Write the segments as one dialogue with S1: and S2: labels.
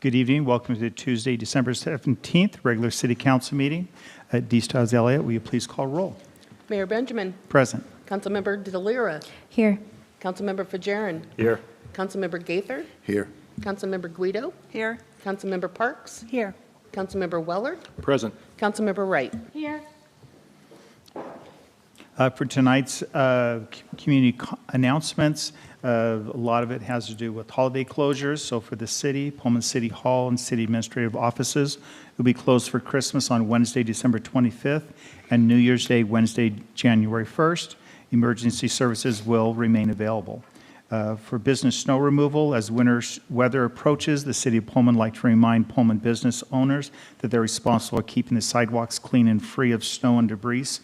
S1: Good evening. Welcome to the Tuesday, December 17th regular City Council meeting. D. Stiles Elliott, will you please call roll?
S2: Mayor Benjamin.
S1: Present.
S2: Councilmember DeLira.
S3: Here.
S2: Councilmember Fajarin.
S4: Here.
S2: Councilmember Gaither.
S4: Here.
S2: Councilmember Guido.
S3: Here.
S2: Councilmember Parks.
S3: Here.
S2: Councilmember Weller.
S4: Present.
S2: Councilmember Wright.
S3: Here.
S1: For tonight's community announcements, a lot of it has to do with holiday closures. So for the city, Pullman City Hall and city administrative offices will be closed for Christmas on Wednesday, December 25th, and New Year's Day, Wednesday, January 1st. Emergency services will remain available. For business snow removal, as winter weather approaches, the City of Pullman would like to remind Pullman business owners that they're responsible for keeping the sidewalks clean and free of snow and debris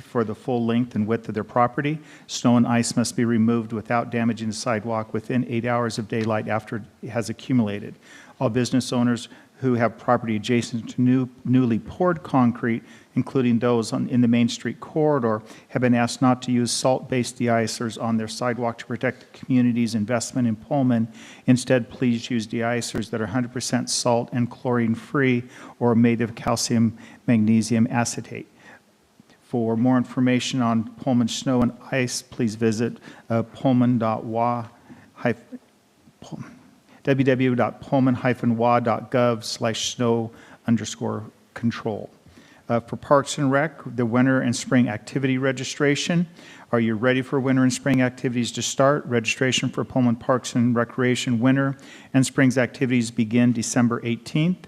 S1: for the full length and width of their property. Snow and ice must be removed without damaging the sidewalk within 8 hours of daylight after it has accumulated. All business owners who have property adjacent to newly poured concrete, including those in the Main Street corridor, have been asked not to use salt-based de-icers on their sidewalk to protect the community's investment in Pullman. Instead, please use de-icers that are 100% salt and chlorine-free or made of calcium magnesium acetate. For more information on Pullman snow and ice, please visit www.pullman-wa.gov/snow_control. For Parks and Rec, the winter and spring activity registration. Are you ready for winter and spring activities to start? Registration for Pullman Parks and Recreation winter and spring's activities begin December 18th.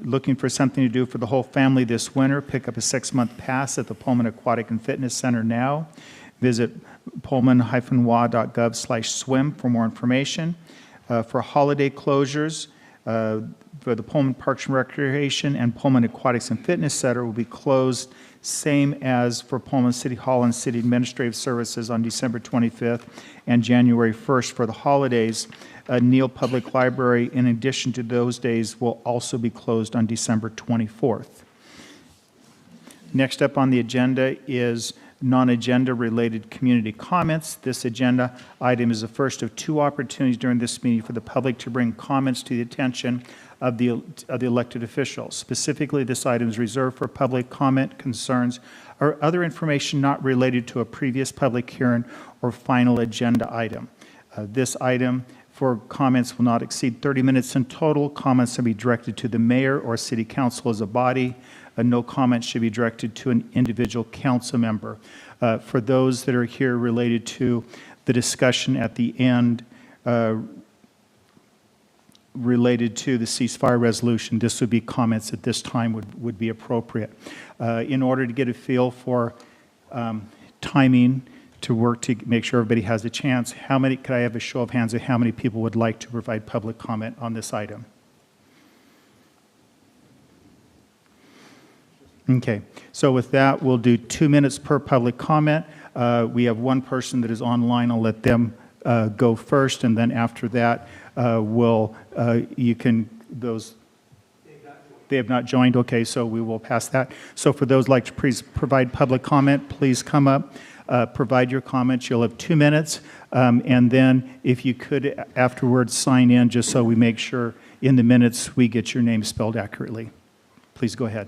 S1: Looking for something to do for the whole family this winter, pick up a 6-month pass at the Pullman Aquatic and Fitness Center now. Visit pullman-wa.gov/swim for more information. For holiday closures, for the Pullman Parks and Recreation and Pullman Aquatics and Fitness Center will be closed, same as for Pullman City Hall and City Administrative Services on December 25th and January 1st for the holidays. Neal Public Library, in addition to those days, will also be closed on December 24th. Next up on the agenda is non-agenda related community comments. This agenda item is the first of 2 opportunities during this meeting for the public to bring comments to the attention of the elected officials. Specifically, this item is reserved for public comment, concerns, or other information not related to a previous public hearing or final agenda item. This item for comments will not exceed 30 minutes in total. Comments will be directed to the mayor or city council as a body. No comments should be directed to an individual council member. For those that are here related to the discussion at the end related to the ceasefire resolution, this would be comments at this time would be appropriate. In order to get a feel for timing to work to make sure everybody has a chance, could I have a show of hands of how many people would like to provide public comment on this item? Okay, so with that, we'll do 2 minutes per public comment. We have one person that is online. I'll let them go first, and then after that, they have not joined. Okay, so we will pass that. So for those like to provide public comment, please come up, provide your comments. You'll have 2 minutes, and then if you could afterwards sign in, just so we make sure in the minutes we get your name spelled accurately. Please go ahead.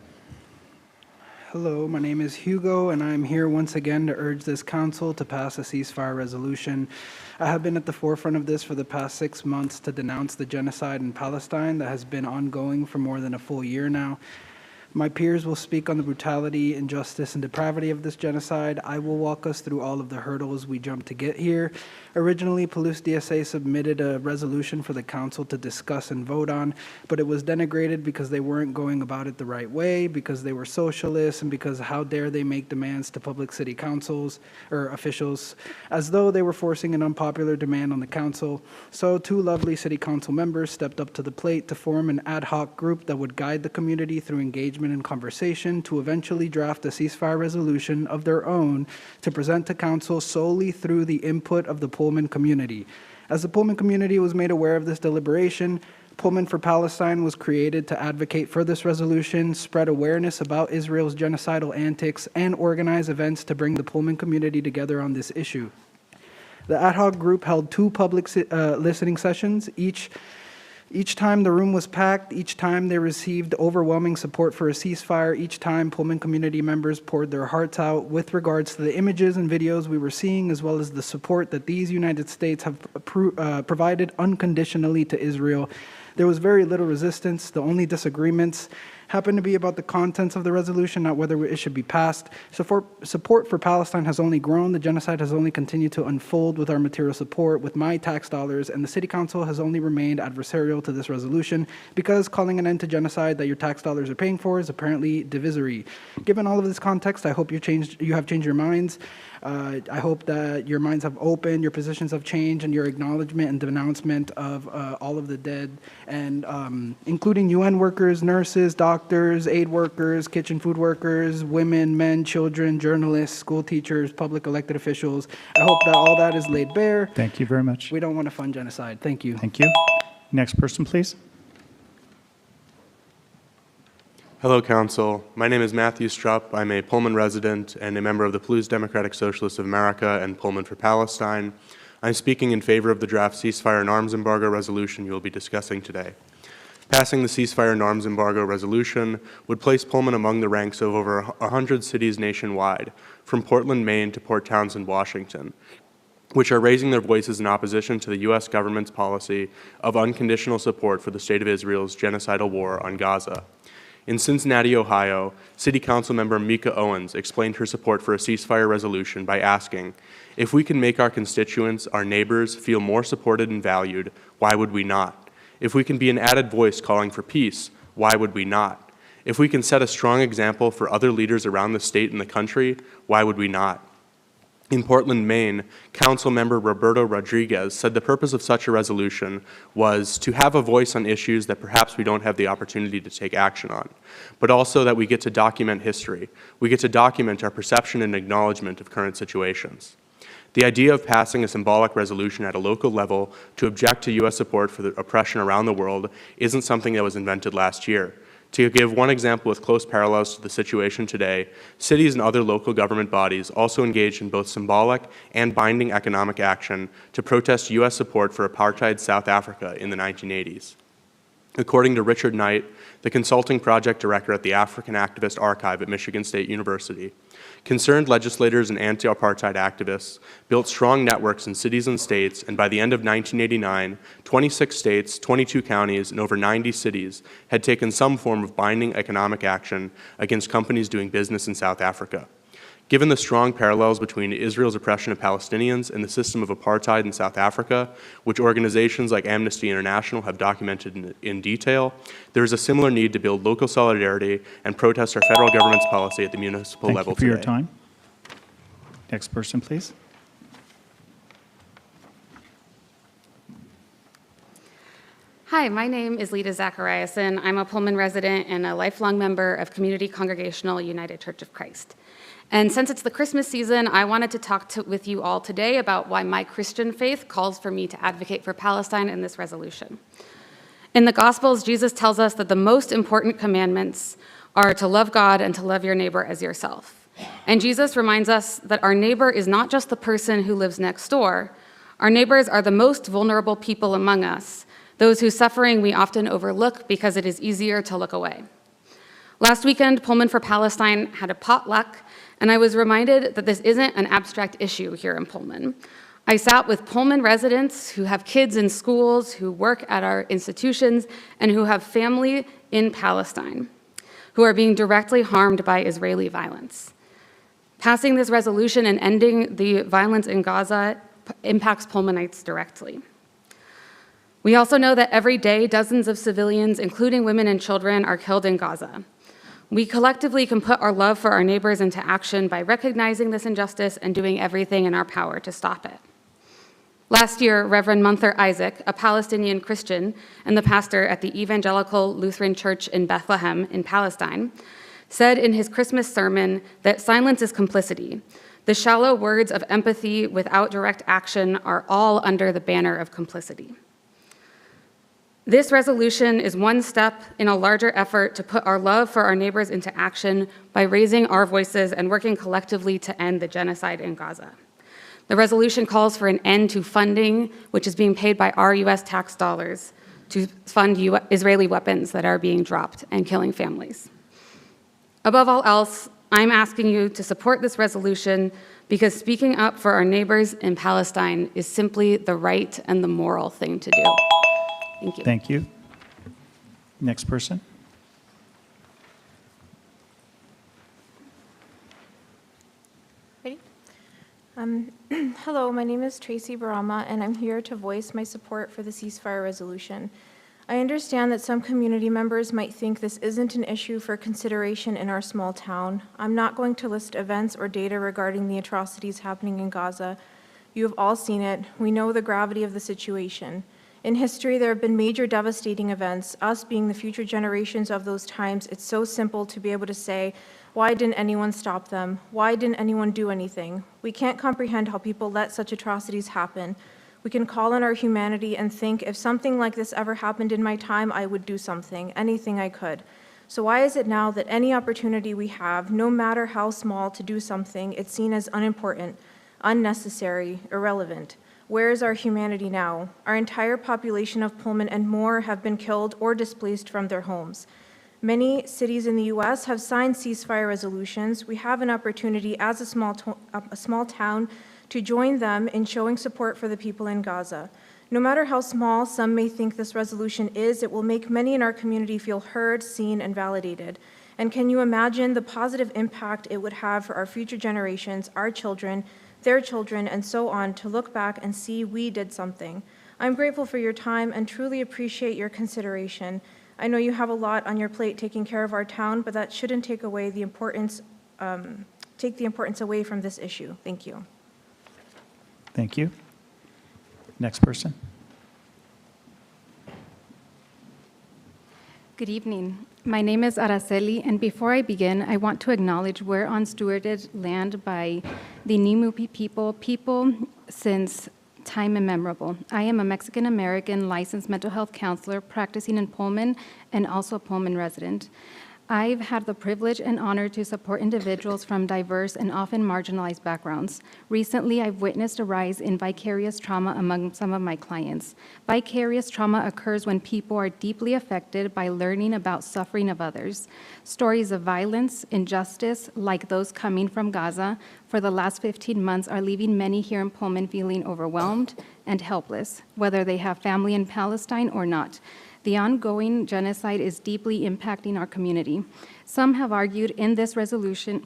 S5: Hello, my name is Hugo, and I'm here once again to urge this council to pass a ceasefire resolution. I have been at the forefront of this for the past 6 months to denounce the genocide in Palestine that has been ongoing for more than a full year now. My peers will speak on the brutality, injustice, and depravity of this genocide. I will walk us through all of the hurdles we jumped to get here. Originally, Palouse DSA submitted a resolution for the council to discuss and vote on, but it was denigrated because they weren't going about it the right way, because they were socialists, and because how dare they make demands to public city councils or officials, as though they were forcing an unpopular demand on the council. So 2 lovely city council members stepped up to the plate to form an ad hoc group that would guide the community through engagement and conversation to eventually draft a ceasefire resolution of their own to present to council solely through the input of the Pullman community. As the Pullman community was made aware of this deliberation, Pullman for Palestine was created to advocate for this resolution, spread awareness about Israel's genocidal antics, and organize events to bring the Pullman community together on this issue. The ad hoc group held 2 public listening sessions. Each time the room was packed, each time they received overwhelming support for a ceasefire, each time Pullman community members poured their hearts out with regards to the images and videos we were seeing, as well as the support that these United States have provided unconditionally to Israel. There was very little resistance. The only disagreements happened to be about the contents of the resolution, not whether it should be passed. Support for Palestine has only grown. The genocide has only continued to unfold with our material support, with my tax dollars, and the City Council has only remained adversarial to this resolution because calling an end to genocide that your tax dollars are paying for is apparently divisory. Given all of this context, I hope you have changed your minds. I hope that your minds have opened, your positions have changed, and your acknowledgement and denouncement of all of the dead, and including UN workers, nurses, doctors, aid workers, kitchen food workers, women, men, children, journalists, school teachers, public elected officials. I hope that all that is laid bare.
S1: Thank you very much.
S5: We don't want to fund genocide. Thank you.
S1: Thank you. Next person, please.
S3: Hello, Council. My name is Matthew Strupp. I'm a Pullman resident and a member of the Palouse Democratic Socialists of America and Pullman for Palestine. I'm speaking in favor of the draft ceasefire and arms embargo resolution you will be discussing today. Passing the ceasefire and arms embargo resolution would place Pullman among the ranks of over 100 cities nationwide, from Portland, Maine to Port Townsend, Washington, which are raising their voices in opposition to the U.S. government's policy of unconditional support for the State of Israel's genocidal war on Gaza. In Cincinnati, Ohio, City Council member Mika Owens explained her support for a ceasefire resolution by asking, if we can make our constituents, our neighbors, feel more supported and valued, why would we not? If we can be an added voice calling for peace, why would we not? If we can set a strong example for other leaders around the state and the country, why would we not? In Portland, Maine, Council member Roberto Rodriguez said the purpose of such a resolution was to have a voice on issues that perhaps we don't have the opportunity to take action on, but also that we get to document history. We get to document our perception and acknowledgement of current situations. The idea of passing a symbolic resolution at a local level to object to U.S. support for the oppression around the world isn't something that was invented last year. To give one example with close parallels to the situation today, cities and other local government bodies also engaged in both symbolic and binding economic action to protest U.S. support for apartheid South Africa in the 1980s. According to Richard Knight, the consulting project director at the African Activist Archive at Michigan State University, concerned legislators and anti-apartheid activists built strong networks in cities and states, and by the end of 1989, 26 states, 22 counties, and over 90 cities had taken some form of binding economic action against companies doing business in South Africa. Given the strong parallels between Israel's oppression of Palestinians and the system of apartheid in South Africa, which organizations like Amnesty International have documented in detail, there is a similar need to build local solidarity and protest our federal government's policy at the municipal level today.
S1: Thank you for your time. Next person, please.
S4: Hi, my name is Lita Zachariason. I'm a Pullman resident and a lifelong member of Community Congregational United Church of Christ. And since it's the Christmas season, I wanted to talk with you all today about why my Christian faith calls for me to advocate for Palestine in this resolution. In the Gospels, Jesus tells us that the most important commandments are to love God and to love your neighbor as yourself. And Jesus reminds us that our neighbor is not just the person who lives next door. Our neighbors are the most vulnerable people among us, those whose suffering we often overlook because it is easier to look away. Last weekend, Pullman for Palestine had a potluck, and I was reminded that this isn't an abstract issue here in Pullman. I sat with Pullman residents who have kids in schools, who work at our institutions, and who have family in Palestine, who are being directly harmed by Israeli violence. Passing this resolution and ending the violence in Gaza impacts Pullmanites directly. We also know that every day, dozens of civilians, including women and children, are killed in Gaza. We collectively can put our love for our neighbors into action by recognizing this injustice and doing everything in our power to stop it. Last year, Reverend Munther Isaac, a Palestinian Christian and the pastor at the Evangelical Lutheran Church in Bethlehem in Palestine, said in his Christmas sermon that silence is complicity. The shallow words of empathy without direct action are all under the banner of complicity. This resolution is one step in a larger effort to put our love for our neighbors into action by raising our voices and working collectively to end the genocide in Gaza. The resolution calls for an end to funding, which is being paid by our U.S. tax dollars, to fund Israeli weapons that are being dropped and killing families. Above all else, I'm asking you to support this resolution because speaking up for our neighbors in Palestine is simply the right and the moral thing to do. Thank you.
S1: Thank you. Next person.
S6: Ready? Hello, my name is Tracy Barama, and I'm here to voice my support for the ceasefire resolution. I understand that some community members might think this isn't an issue for consideration in our small town. I'm not going to list events or data regarding the atrocities happening in Gaza. You have all seen it. We know the gravity of the situation. In history, there have been major devastating events. Us being the future generations of those times, it's so simple to be able to say, why didn't anyone stop them? Why didn't anyone do anything? We can't comprehend how people let such atrocities happen. We can call on our humanity and think, if something like this ever happened in my time, I would do something, anything I could. So why is it now that any opportunity we have, no matter how small, to do something, it's seen as unimportant, unnecessary, irrelevant? Where is our humanity now? Our entire population of Pullman and more have been killed or displaced from their homes. Many cities in the U.S. have signed ceasefire resolutions. We have an opportunity as a small town to join them in showing support for the people in Gaza. No matter how small some may think this resolution is, it will make many in our community feel heard, seen, and validated. And can you imagine the positive impact it would have for our future generations, our children, their children, and so on, to look back and see we did something? I'm grateful for your time and truly appreciate your consideration. I know you have a lot on your plate taking care of our town, but that shouldn't take away the importance, take the importance away from this issue. Thank you.
S1: Thank you. Next person.
S7: Good evening. My name is Araceli, and before I begin, I want to acknowledge we're on stewarded land by the Nimupi people since time immemorable. I am a Mexican-American licensed mental health counselor practicing in Pullman and also a Pullman resident. I've had the privilege and honor to support individuals from diverse and often marginalized backgrounds. Recently, I've witnessed a rise in vicarious trauma among some of my clients. Vicarious trauma occurs when people are deeply affected by learning about suffering of others. Stories of violence, injustice, like those coming from Gaza, for the last 15 months are leaving many here in Pullman feeling overwhelmed and helpless, whether they have family in Palestine or not. The ongoing genocide is deeply impacting our community. Some have argued this resolution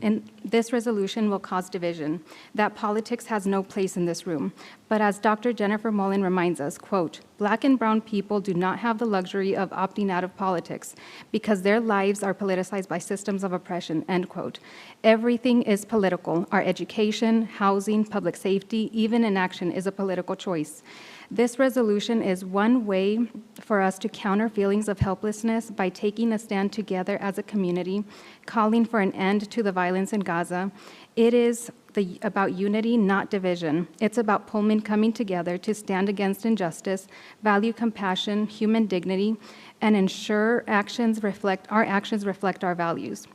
S7: will cause division, that politics has no place in this room. But as Dr. Jennifer Mullen reminds us, quote, Black and brown people do not have the luxury of opting out of politics because their lives are politicized by systems of oppression, end quote. Everything is political. Our education, housing, public safety, even inaction is a political choice. This resolution is one way for us to counter feelings of helplessness by taking a stand together as a community, calling for an end to the violence in Gaza. It is about unity, not division. It's about Pullman coming together to stand against injustice, value compassion, human dignity, and ensure our actions reflect our values.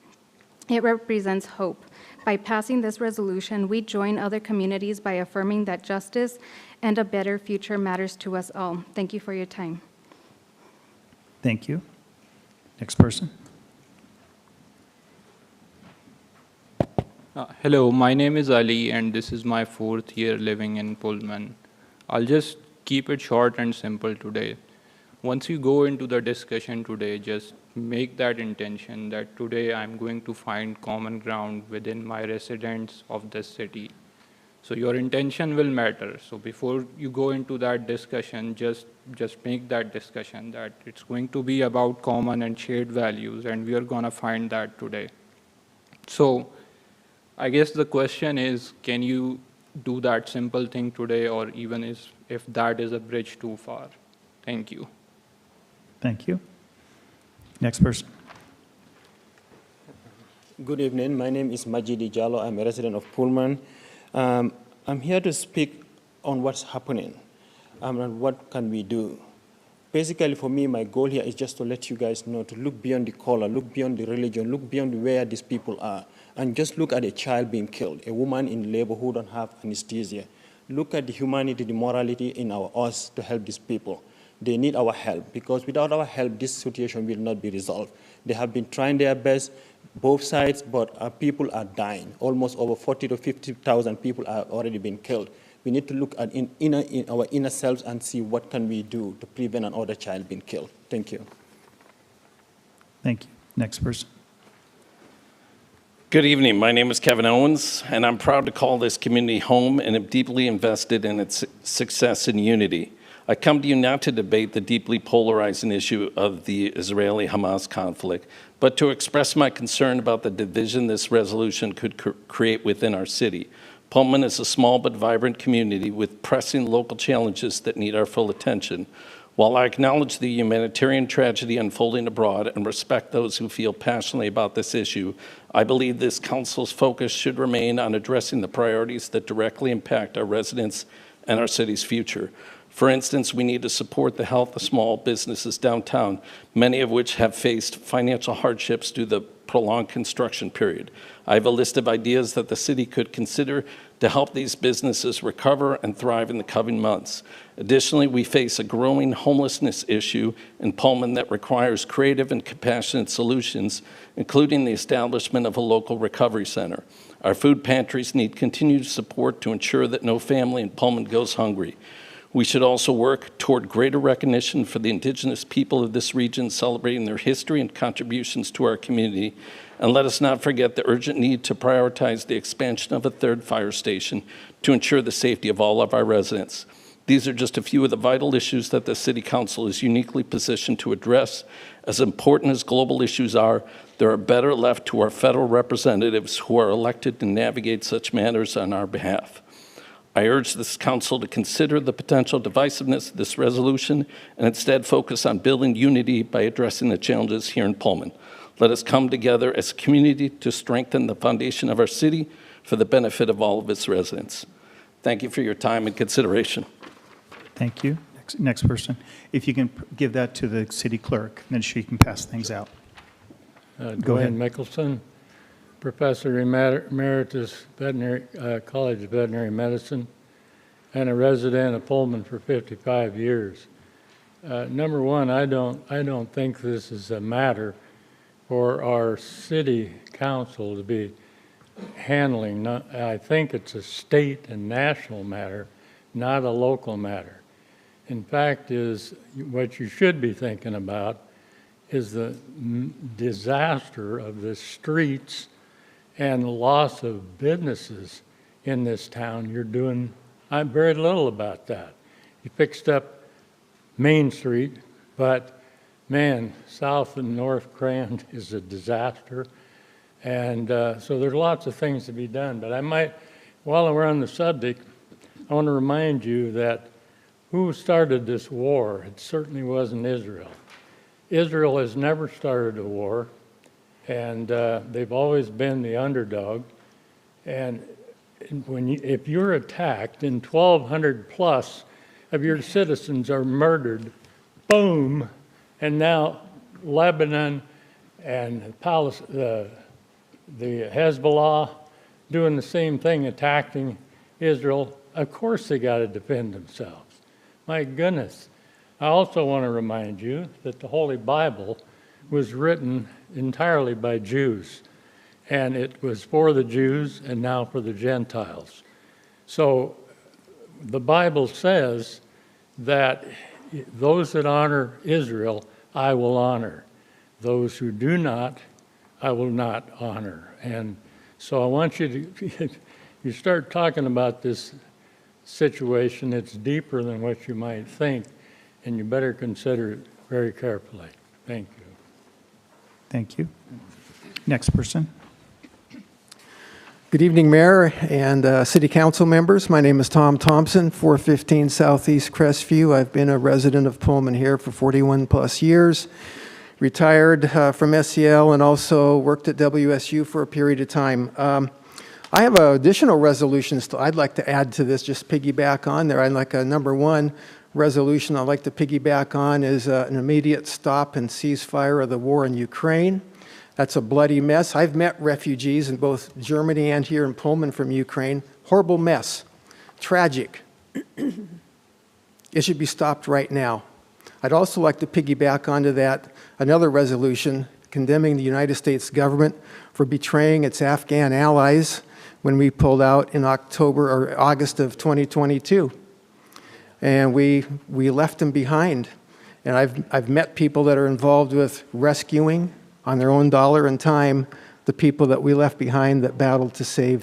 S7: It represents hope. By passing this resolution, we join other communities by affirming that justice and a better future matters to us all. Thank you for your time.
S1: Thank you. Next person.
S8: Hello, my name is Ali, and this is my 4th year living in Pullman. I'll just keep it short and simple today. Once you go into the discussion today, just make that intention that today I'm going to find common ground within my residents of this city. So your intention will matter. So before you go into that discussion, just make that discussion that it's going to be about common and shared values, and we are going to find that today. So I guess the question is, can you do that simple thing today, or even if that is a bridge too far? Thank you.
S1: Thank you. Next person.
S9: Good evening. My name is Majidi Jallo. I'm a resident of Pullman. I'm here to speak on what's happening and what can we do. Basically, for me, my goal here is just to let you guys know to look beyond the color, look beyond the religion, look beyond where these people are, and just look at a child being killed, a woman in labor who don't have anesthesia. look at the humanity, the morality in us to help these people. They need our help, because without our help, this situation will not be resolved. They have been trying their best, both sides, but our people are dying. Almost over 40 to 50,000 people have already been killed. We need to look at in our inner selves and see what can we do to prevent another child being killed. Thank you.
S1: Thank you. Next person.
S10: Good evening. My name is Kevin Owens, and I'm proud to call this community home and am deeply invested in its success and unity. I come to you not to debate the deeply polarizing issue of the Israeli-Hamas conflict, but to express my concern about the division this resolution could create within our city. Pullman is a small but vibrant community with pressing local challenges that need our full attention. While I acknowledge the humanitarian tragedy unfolding abroad and respect those who feel passionately about this issue, I believe this council's focus should remain on addressing the priorities that directly impact our residents and our city's future. For instance, we need to support the health of small businesses downtown, many of which have faced financial hardships due to the prolonged construction period. I have a list of ideas that the city could consider to help these businesses recover and thrive in the coming months. Additionally, we face a growing homelessness issue in Pullman that requires creative and compassionate solutions, including the establishment of a local recovery center. Our food pantries need continued support to ensure that no family in Pullman goes hungry. We should also work toward greater recognition for the indigenous people of this region, celebrating their history and contributions to our community. And let us not forget the urgent need to prioritize the expansion of a third fire station to ensure the safety of all of our residents. These are just a few of the vital issues that the City Council is uniquely positioned to address. As important as global issues are, there are better left to our federal representatives who are elected to navigate such matters on our behalf. I urge this council to consider the potential divisiveness of this resolution and instead focus on building unity by addressing the challenges here in Pullman. Let us come together as a community to strengthen the foundation of our city for the benefit of all of its residents. Thank you for your time and consideration.
S1: Thank you. Next person. If you can give that to the city clerk, then she can pass things out. Go ahead.
S11: Dwayne Mickelson, Professor Emeritus, College of Veterinary Medicine, and a resident of Pullman for 55 years. Number one, I don't think this is a matter for our city council to be handling. I think it's a state and national matter, not a local matter. In fact, what you should be thinking about is the disaster of the streets and the loss of businesses in this town. You're doing very little about that. You fixed up Main Street, but man, South and North Grand is a disaster. And so there's lots of things to be done. But I might, while we're on the subject, I want to remind you that who started this war? It certainly wasn't Israel. Israel has never started a war, and they've always been the underdog. And if you're attacked and 1,200 plus of your citizens are murdered, boom, and now Lebanon and the Hezbollah doing the same thing, attacking Israel, of course they got to defend themselves. My goodness. I also want to remind you that the Holy Bible was written entirely by Jews, and it was for the Jews and now for the Gentiles. So the Bible says that those that honor Israel, I will honor. Those who do not, I will not honor. And so I want you to, you start talking about this situation, it's deeper than what you might think, and you better consider it very carefully. Thank you.
S1: Thank you. Next person.
S12: Good evening, Mayor and City Council members. My name is Tom Thompson, 415 Southeast Crestview. I've been a resident of Pullman here for 41 plus years. Retired from SEL and also worked at WSU for a period of time. I have additional resolutions I'd like to add to this, just piggyback on there. I'd like a number one resolution I'd like to piggyback on is an immediate stop and ceasefire of the war in Ukraine. That's a bloody mess. I've met refugees in both Germany and here in Pullman from Ukraine. Horrible mess. tragic. It should be stopped right now. I'd also like to piggyback onto that another resolution condemning the United States government for betraying its Afghan allies when we pulled out in October or August of 2022. And we left them behind. And I've met people that are involved with rescuing on their own dollar and time the people that we left behind that battled to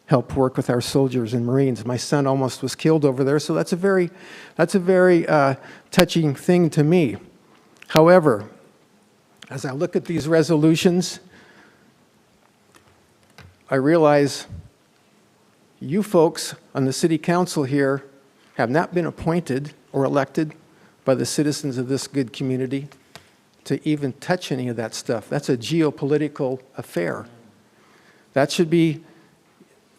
S12: help work with our soldiers and Marines. My son almost was killed over there, so that's a very touching thing to me. However, as I look at these resolutions, I realize you folks on the city council here have not been appointed or elected by the citizens of this good community to even touch any of that stuff. That's a geopolitical affair. That should be,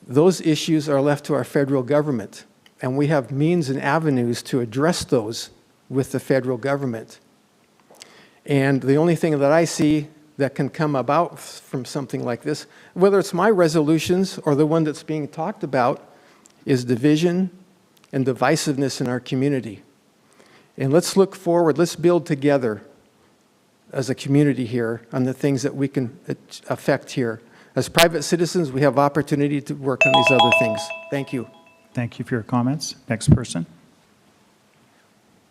S12: those issues are left to our federal government, and we have means and avenues to address those with the federal government. And the only thing that I see that can come about from something like this, whether it's my resolutions or the one that's being talked about, is division and divisiveness in our community. And let's look forward, let's build together as a community here on the things that we can affect here. As private citizens, we have opportunity to work on these other things. Thank you.
S1: Thank you for your comments. Next person.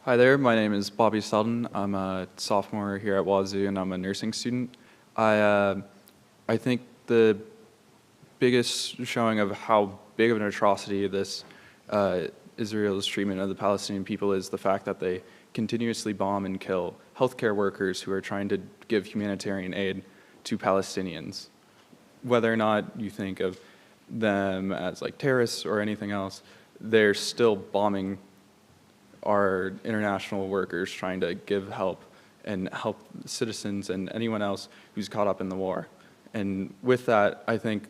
S13: Hi there, my name is Bobby Selden. I'm a sophomore here at Wazoo and I'm a nursing student. I think the biggest showing of how big of an atrocity this Israel's treatment of the Palestinian people is the fact that they continuously bomb and kill healthcare workers who are trying to give humanitarian aid to Palestinians. Whether or not you think of them as like terrorists or anything else, they're still bombing our international workers trying to give help and help citizens and anyone else who's caught up in the war. And with that, I think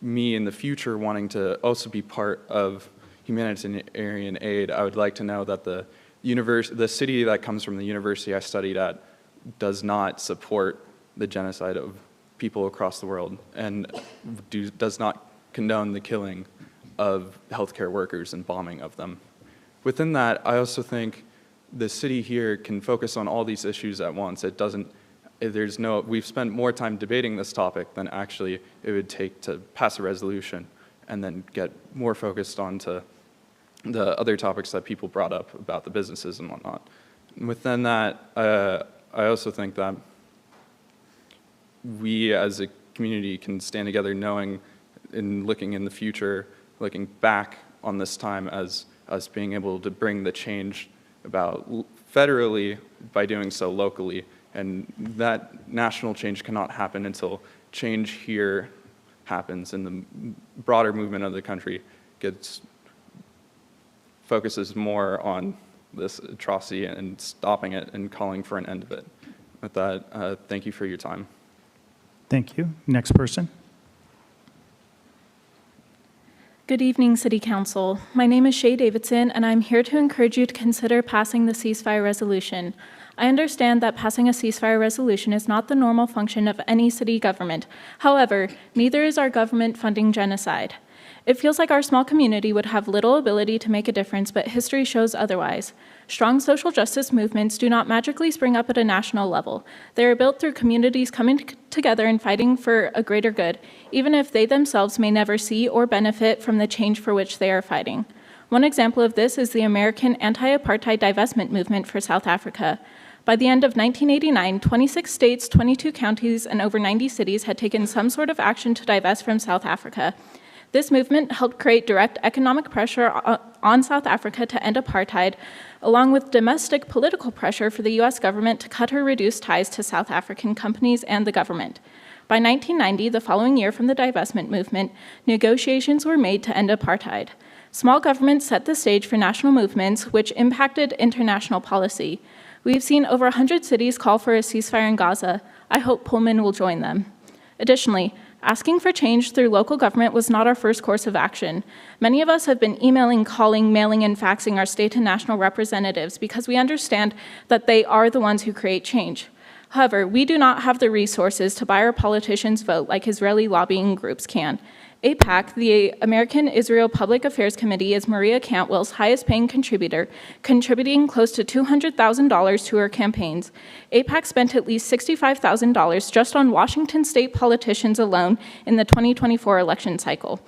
S13: me in the future wanting to also be part of humanitarian aid, I would like to know that the city that comes from the university I studied at does not support the genocide of people across the world and does not condone the killing of healthcare workers and bombing of them. Within that, I also think the city here can focus on all these issues at once. We've spent more time debating this topic than actually it would take to pass a resolution and then get more focused onto the other topics that people brought up about the businesses and whatnot. Within that, I also think that we as a community can stand together knowing and looking in the future, looking back on this time as us being able to bring the change about federally by doing so locally. And that national change cannot happen until change here happens and the broader movement of the country focuses more on this atrocity and stopping it and calling for an end of it. With that, thank you for your time.
S1: Thank you. Next person.
S14: Good evening, City Council. My name is Shay Davidson, and I'm here to encourage you to consider passing the ceasefire resolution. I understand that passing a ceasefire resolution is not the normal function of any city government. However, neither is our government funding genocide. It feels like our small community would have little ability to make a difference, but history shows otherwise. Strong social justice movements do not magically spring up at a national level. They are built through communities coming together and fighting for a greater good, even if they themselves may never see or benefit from the change for which they are fighting. One example of this is the American anti-apartheid divestment movement for South Africa. By the end of 1989, 26 states, 22 counties, and over 90 cities had taken some sort of action to divest from South Africa. This movement helped create direct economic pressure on South Africa to end apartheid, along with domestic political pressure for the U.S. government to cut or reduce ties to South African companies and the government. By 1990, the following year from the divestment movement, negotiations were made to end apartheid. Small governments set the stage for national movements, which impacted international policy. We've seen over 100 cities call for a ceasefire in Gaza. I hope Pullman will join them. Additionally, asking for change through local government was not our first course of action. Many of us have been emailing, calling, mailing, and faxing our state and national representatives because we understand that they are the ones who create change. However, we do not have the resources to buy our politicians' vote like Israeli lobbying groups can. AIPAC, the American Israel Public Affairs Committee, is Maria Cantwell's highest paying contributor, contributing close to $200,000 to her campaigns. AIPAC spent at least $65,000 just on Washington state politicians alone in the 2024 election cycle.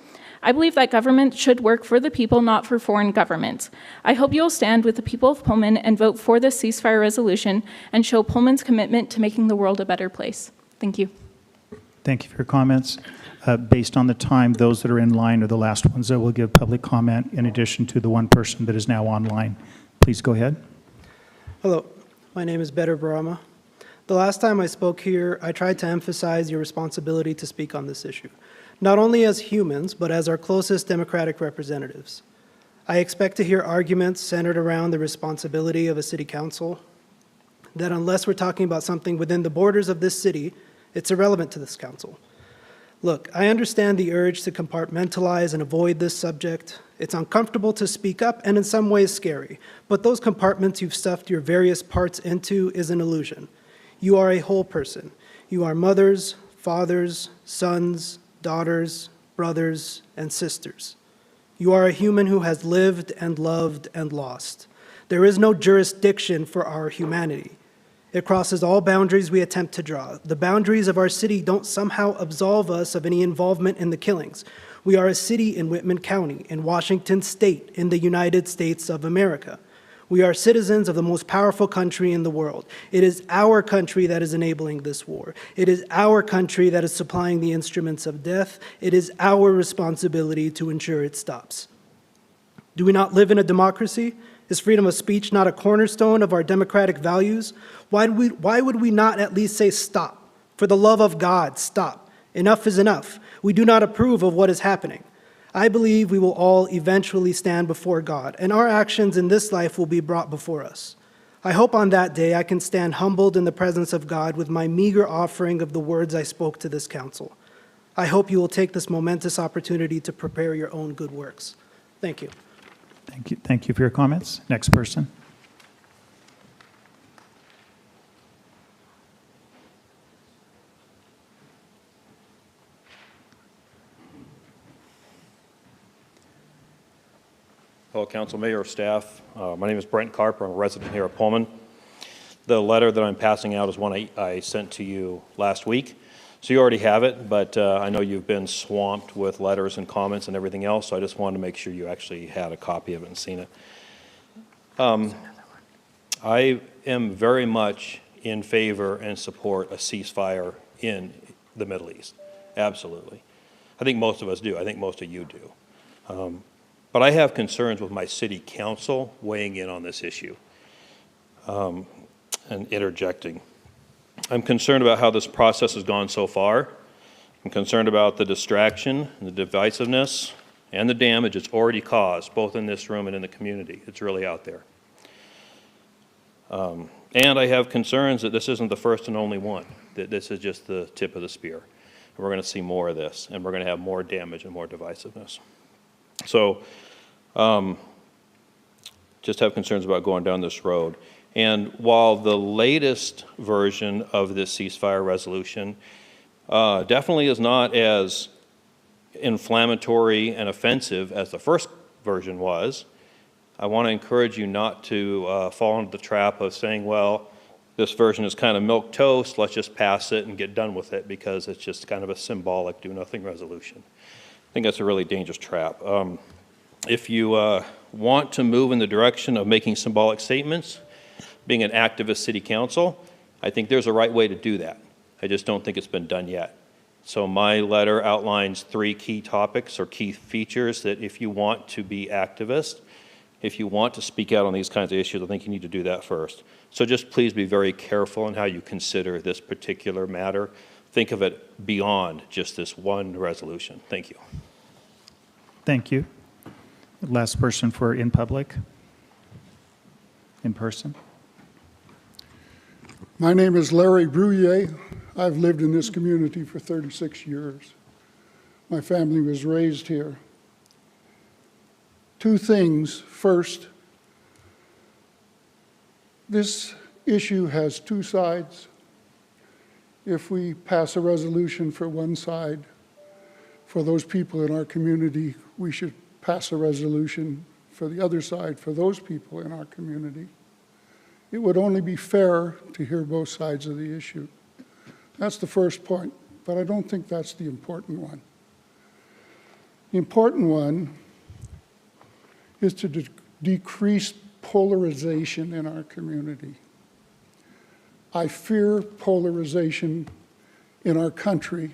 S14: I believe that government should work for the people, not for foreign governments. I hope you will stand with the people of Pullman and vote for this ceasefire resolution and show Pullman's commitment to making the world a better place. Thank you.
S1: Thank you for your comments. Based on the time, those that are in line are the last ones that will give public comment in addition to the one person that is now online. Please go ahead.
S5: Hello, my name is Better Brahma. The last time I spoke here, I tried to emphasize your responsibility to speak on this issue, not only as humans, but as our closest democratic representatives. I expect to hear arguments centered around the responsibility of a city council, that unless we're talking about something within the borders of this city, it's irrelevant to this council. Look, I understand the urge to compartmentalize and avoid this subject. It's uncomfortable to speak up and in some ways scary, but those compartments you've stuffed your various parts into is an illusion. You are a whole person. You are mothers, fathers, sons, daughters, brothers, and sisters. You are a human who has lived and loved and lost. There is no jurisdiction for our humanity. It crosses all boundaries we attempt to draw. The boundaries of our city don't somehow absolve us of any involvement in the killings. We are a city in Whitman County, in Washington State, in the United States of America. We are citizens of the most powerful country in the world. It is our country that is enabling this war. It is our country that is supplying the instruments of death. It is our responsibility to ensure it stops. Do we not live in a democracy? Is freedom of speech not a cornerstone of our democratic values? Why would we not at least say stop? For the love of God, stop. Enough is enough. We do not approve of what is happening. I believe we will all eventually stand before God, and our actions in this life will be brought before us. I hope on that day I can stand humbled in the presence of God with my meager offering of the words I spoke to this council. I hope you will take this momentous opportunity to prepare your own good works. Thank you.
S1: Thank you. Thank you for your comments. Next person.
S15: Hello, Council, Mayor, staff. My name is Brent Carper. I'm a resident here at Pullman. The letter that I'm passing out is one I sent to you last week. So you already have it, but I know you've been swamped with letters and comments and everything else, so I just wanted to make sure you actually had a copy of it and seen it. I am very much in favor and support a ceasefire in the Middle East. Absolutely. I think most of us do. I think most of you do. But I have concerns with my city council weighing in on this issue and interjecting. I'm concerned about how this process has gone so far. I'm concerned about the distraction, the divisiveness, and the damage it's already caused, both in this room and in the community. It's really out there. And I have concerns that this isn't the first and only one, that this is just the tip of the spear. And we're going to see more of this, and we're going to have more damage and more divisiveness. So just have concerns about going down this road. And while the latest version of this ceasefire resolution definitely is not as inflammatory and offensive as the first version was, I want to encourage you not to fall into the trap of saying, well, this version is kind of milquetoast, let's just pass it and get done with it because it's just kind of a symbolic do-nothing resolution. I think that's a really dangerous trap. If you want to move in the direction of making symbolic statements, being an activist city council, I think there's a right way to do that. I just don't think it's been done yet. So my letter outlines 3 key topics or key features that if you want to be activist, if you want to speak out on these kinds of issues, I think you need to do that first. So just please be very careful in how you consider this particular matter. Think of it beyond just this one resolution. Thank you.
S1: Thank you. Last person for in public, in person.
S16: My name is Larry Brouillet. I've lived in this community for 36 years. My family was raised here. 2 things. First, this issue has 2 sides. If we pass a resolution for one side, for those people in our community, we should pass a resolution for the other side, for those people in our community. It would only be fair to hear both sides of the issue. That's the first point, but I don't think that's the important one. The important one is to decrease polarization in our community. I fear polarization in our country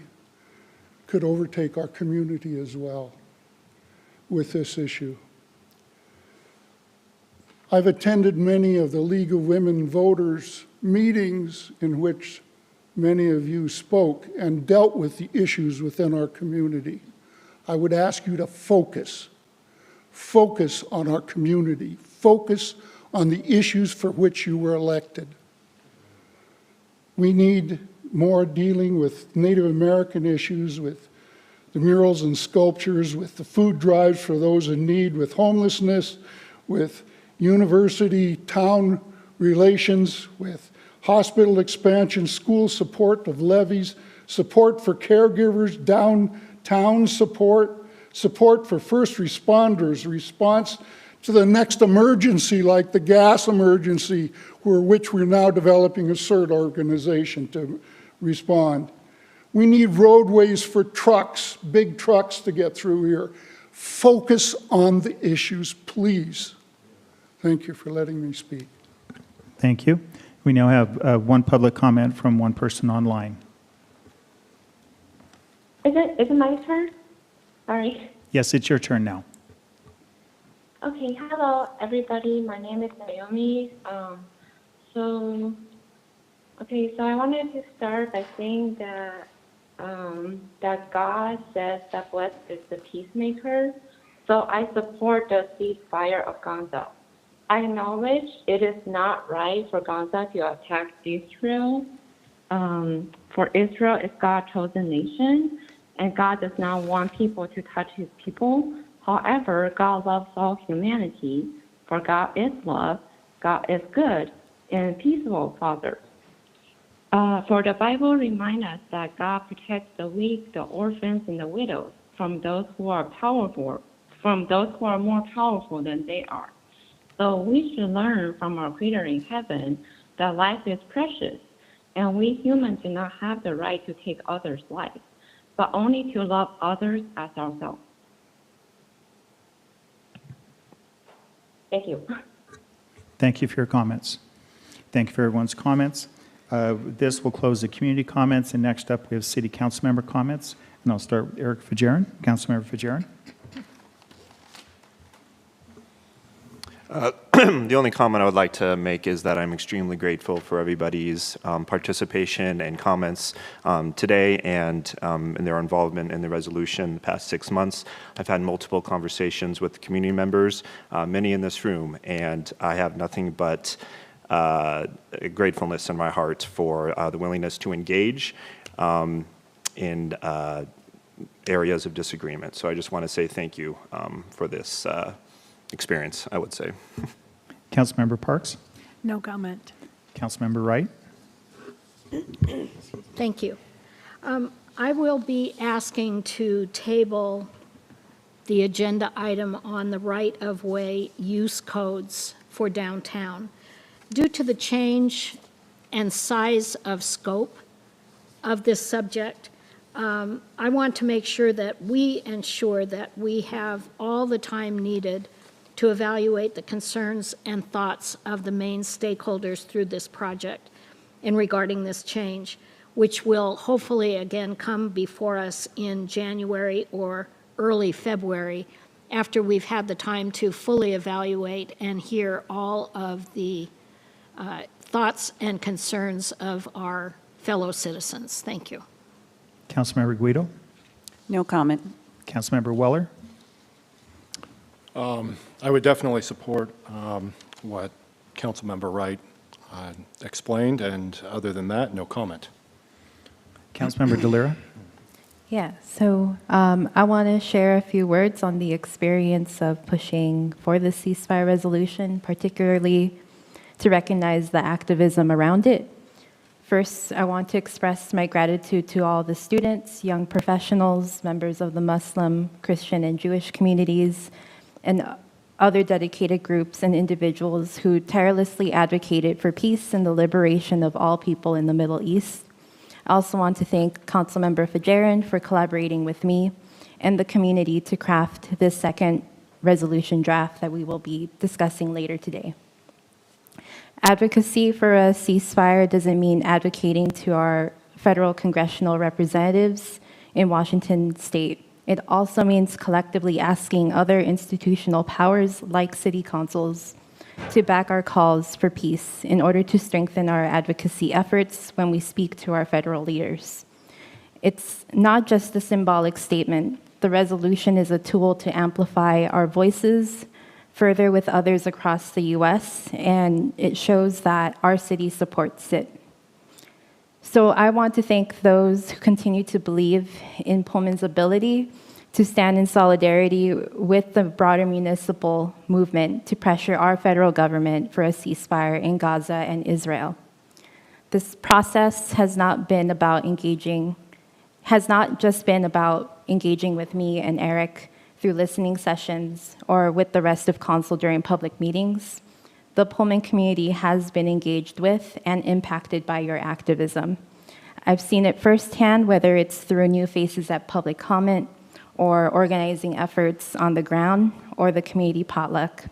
S16: could overtake our community as well with this issue. I've attended many of the League of Women Voters meetings in which many of you spoke and dealt with the issues within our community. I would ask you to focus on our community, focus on the issues for which you were elected. We need more dealing with Native American issues, with the murals and sculptures, with the food drives for those in need, with homelessness, with university-town relations, with hospital expansion, school support of levies, support for caregivers, downtown support, support for first responders, response to the next emergency like the gas emergency, which we're now developing a CERT organization to respond. We need roadways for trucks, big trucks to get through here. Focus on the issues, please. Thank you for letting me speak.
S1: Thank you. We now have one public comment from one person online.
S17: Is it my turn? Sorry.
S1: Yes, it's your turn now.
S17: Okay, hello everybody. My name is Naomi. So I wanted to start by saying that that God says that blessed is the peacemaker. So I support the ceasefire of Gaza. I acknowledge it is not right for Gaza to attack Israel. For Israel is God's chosen nation, and God does not want people to touch his people. However, God loves all humanity, for God is love, God is good, and peaceful Father. For the Bible reminds us that God protects the weak, the orphans, and the widows from those who are powerful, from those who are more powerful than they are. So we should learn from our Creator in heaven that life is precious, and we humans do not have the right to take others' lives, but only to love others as ourselves. Thank you.
S1: Thank you for your comments. Thank you for everyone's comments. This will close the community comments, and next up we have city council member comments. And I'll start with Eric Fajarin, Councilmember Fajarin.
S18: The only comment I would like to make is that I'm extremely grateful for everybody's participation and comments today and their involvement in the resolution the past 6 months. I've had multiple conversations with community members, many in this room, and I have nothing but gratefulness in my heart for the willingness to engage in areas of disagreement. So I just want to say thank you for this experience, I would say.
S1: Councilmember Parks.
S19: No comment.
S1: Councilmember Wright.
S19: Thank you. I will be asking to table the agenda item on the right-of-way use codes for downtown. Due to the change and size of scope of this subject, I want to make sure that we ensure that we have all the time needed to evaluate the concerns and thoughts of the main stakeholders through this project in regarding this change, which will hopefully again come before us in January or early February after we've had the time to fully evaluate and hear all of the thoughts and concerns of our fellow citizens. Thank you.
S1: Councilmember Guido.
S20: No comment.
S1: Councilmember Weller.
S21: I would definitely support what Councilmember Wright explained, and other than that, no comment.
S1: Councilmember DeLira.
S22: Yeah, so I want to share a few words on the experience of pushing for the ceasefire resolution, particularly to recognize the activism around it. First, I want to express my gratitude to all the students, young professionals, members of the Muslim, Christian, and Jewish communities, and other dedicated groups and individuals who tirelessly advocated for peace and the liberation of all people in the Middle East. I also want to thank Councilmember Fajarin for collaborating with me and the community to craft this second resolution draft that we will be discussing later today. Advocacy for a ceasefire doesn't mean advocating to our federal congressional representatives in Washington state. It also means collectively asking other institutional powers like city councils to back our calls for peace in order to strengthen our advocacy efforts when we speak to our federal leaders. It's not just a symbolic statement. The resolution is a tool to amplify our voices further with others across the U.S., and it shows that our city supports it. So I want to thank those who continue to believe in Pullman's ability to stand in solidarity with the broader municipal movement to pressure our federal government for a ceasefire in Gaza and Israel. This process has not just been about engaging with me and Eric through listening sessions or with the rest of council during public meetings. The Pullman community has been engaged with and impacted by your activism. I've seen it firsthand, whether it's through new faces at public comment or organizing efforts on the ground or the community potluck.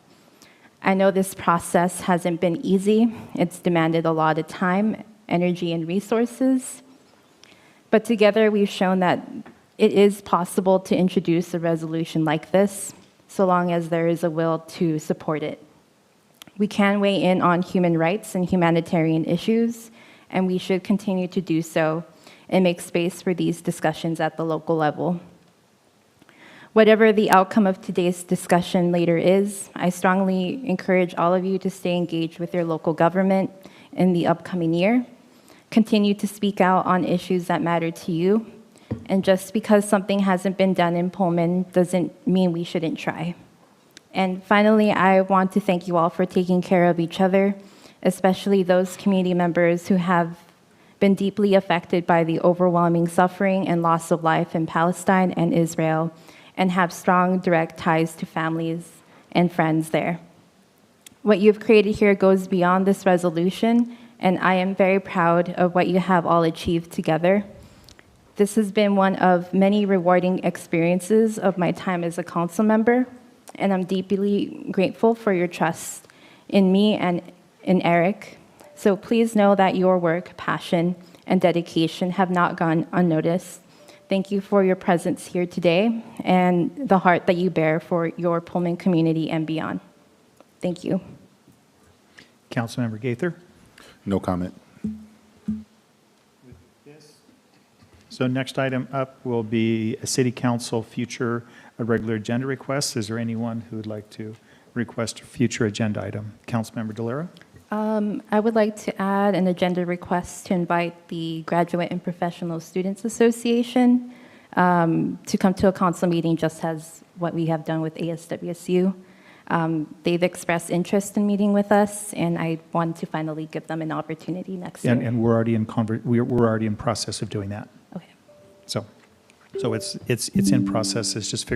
S22: I know this process hasn't been easy. It's demanded a lot of time, energy, and resources. But together we've shown that it is possible to introduce a resolution like this, so long as there is a will to support it. We can weigh in on human rights and humanitarian issues, and we should continue to do so and make space for these discussions at the local level. Whatever the outcome of today's discussion later is, I strongly encourage all of you to stay engaged with your local government in the upcoming year. Continue to speak out on issues that matter to you. And just because something hasn't been done in Pullman doesn't mean we shouldn't try. And finally, I want to thank you all for taking care of each other, especially those community members who have been deeply affected by the overwhelming suffering and loss of life in Palestine and Israel, and have strong direct ties to families and friends there. What you've created here goes beyond this resolution, and I am very proud of what you have all achieved together. This has been one of many rewarding experiences of my time as a council member, and I'm deeply grateful for your trust in me and in Eric. So please know that your work, passion, and dedication have not gone unnoticed. Thank you for your presence here today and the heart that you bear for your Pullman community and beyond. Thank you.
S1: Councilmember Gaither.
S2: No comment.
S1: So next item up will be a city council future regular agenda requests. Is there anyone who would like to request a future agenda item? Councilmember Delera?
S22: I would like to add an agenda request to invite the Graduate and Professional Students Association to come to a council meeting, just as what we have done with ASWSU. They've expressed interest in meeting with us, and I want to finally give them an opportunity next year.
S1: And we're already we're already in process of doing that.
S22: Okay.
S1: So it's in process. It's just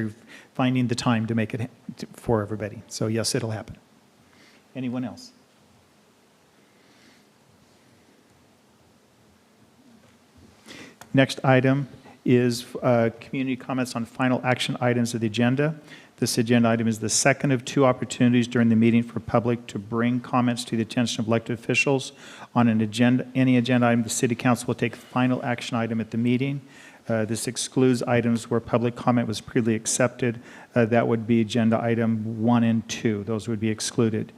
S1: finding the time to make it for everybody. So yes, it'll happen. Anyone else? Next item is community comments on final action items of the agenda. This agenda item is the second of two opportunities during the meeting for public to bring comments to the attention of elected officials on any agenda item. The City Council will take final action item at the meeting. This excludes items where public comment was previously accepted. That would be agenda item 1 and 2. Those would be excluded.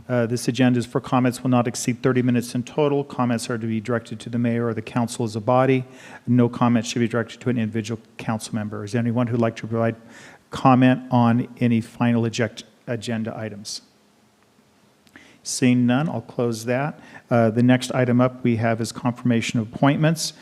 S1: This agenda is for comments will not exceed 30 minutes in total. Comments are to be directed to the mayor or the council as a body. No comment should be directed to an individual council member. Is there anyone who would like to provide comment on any final agenda items? Seeing none, I'll close that. The next item up we have is confirmation of appointments.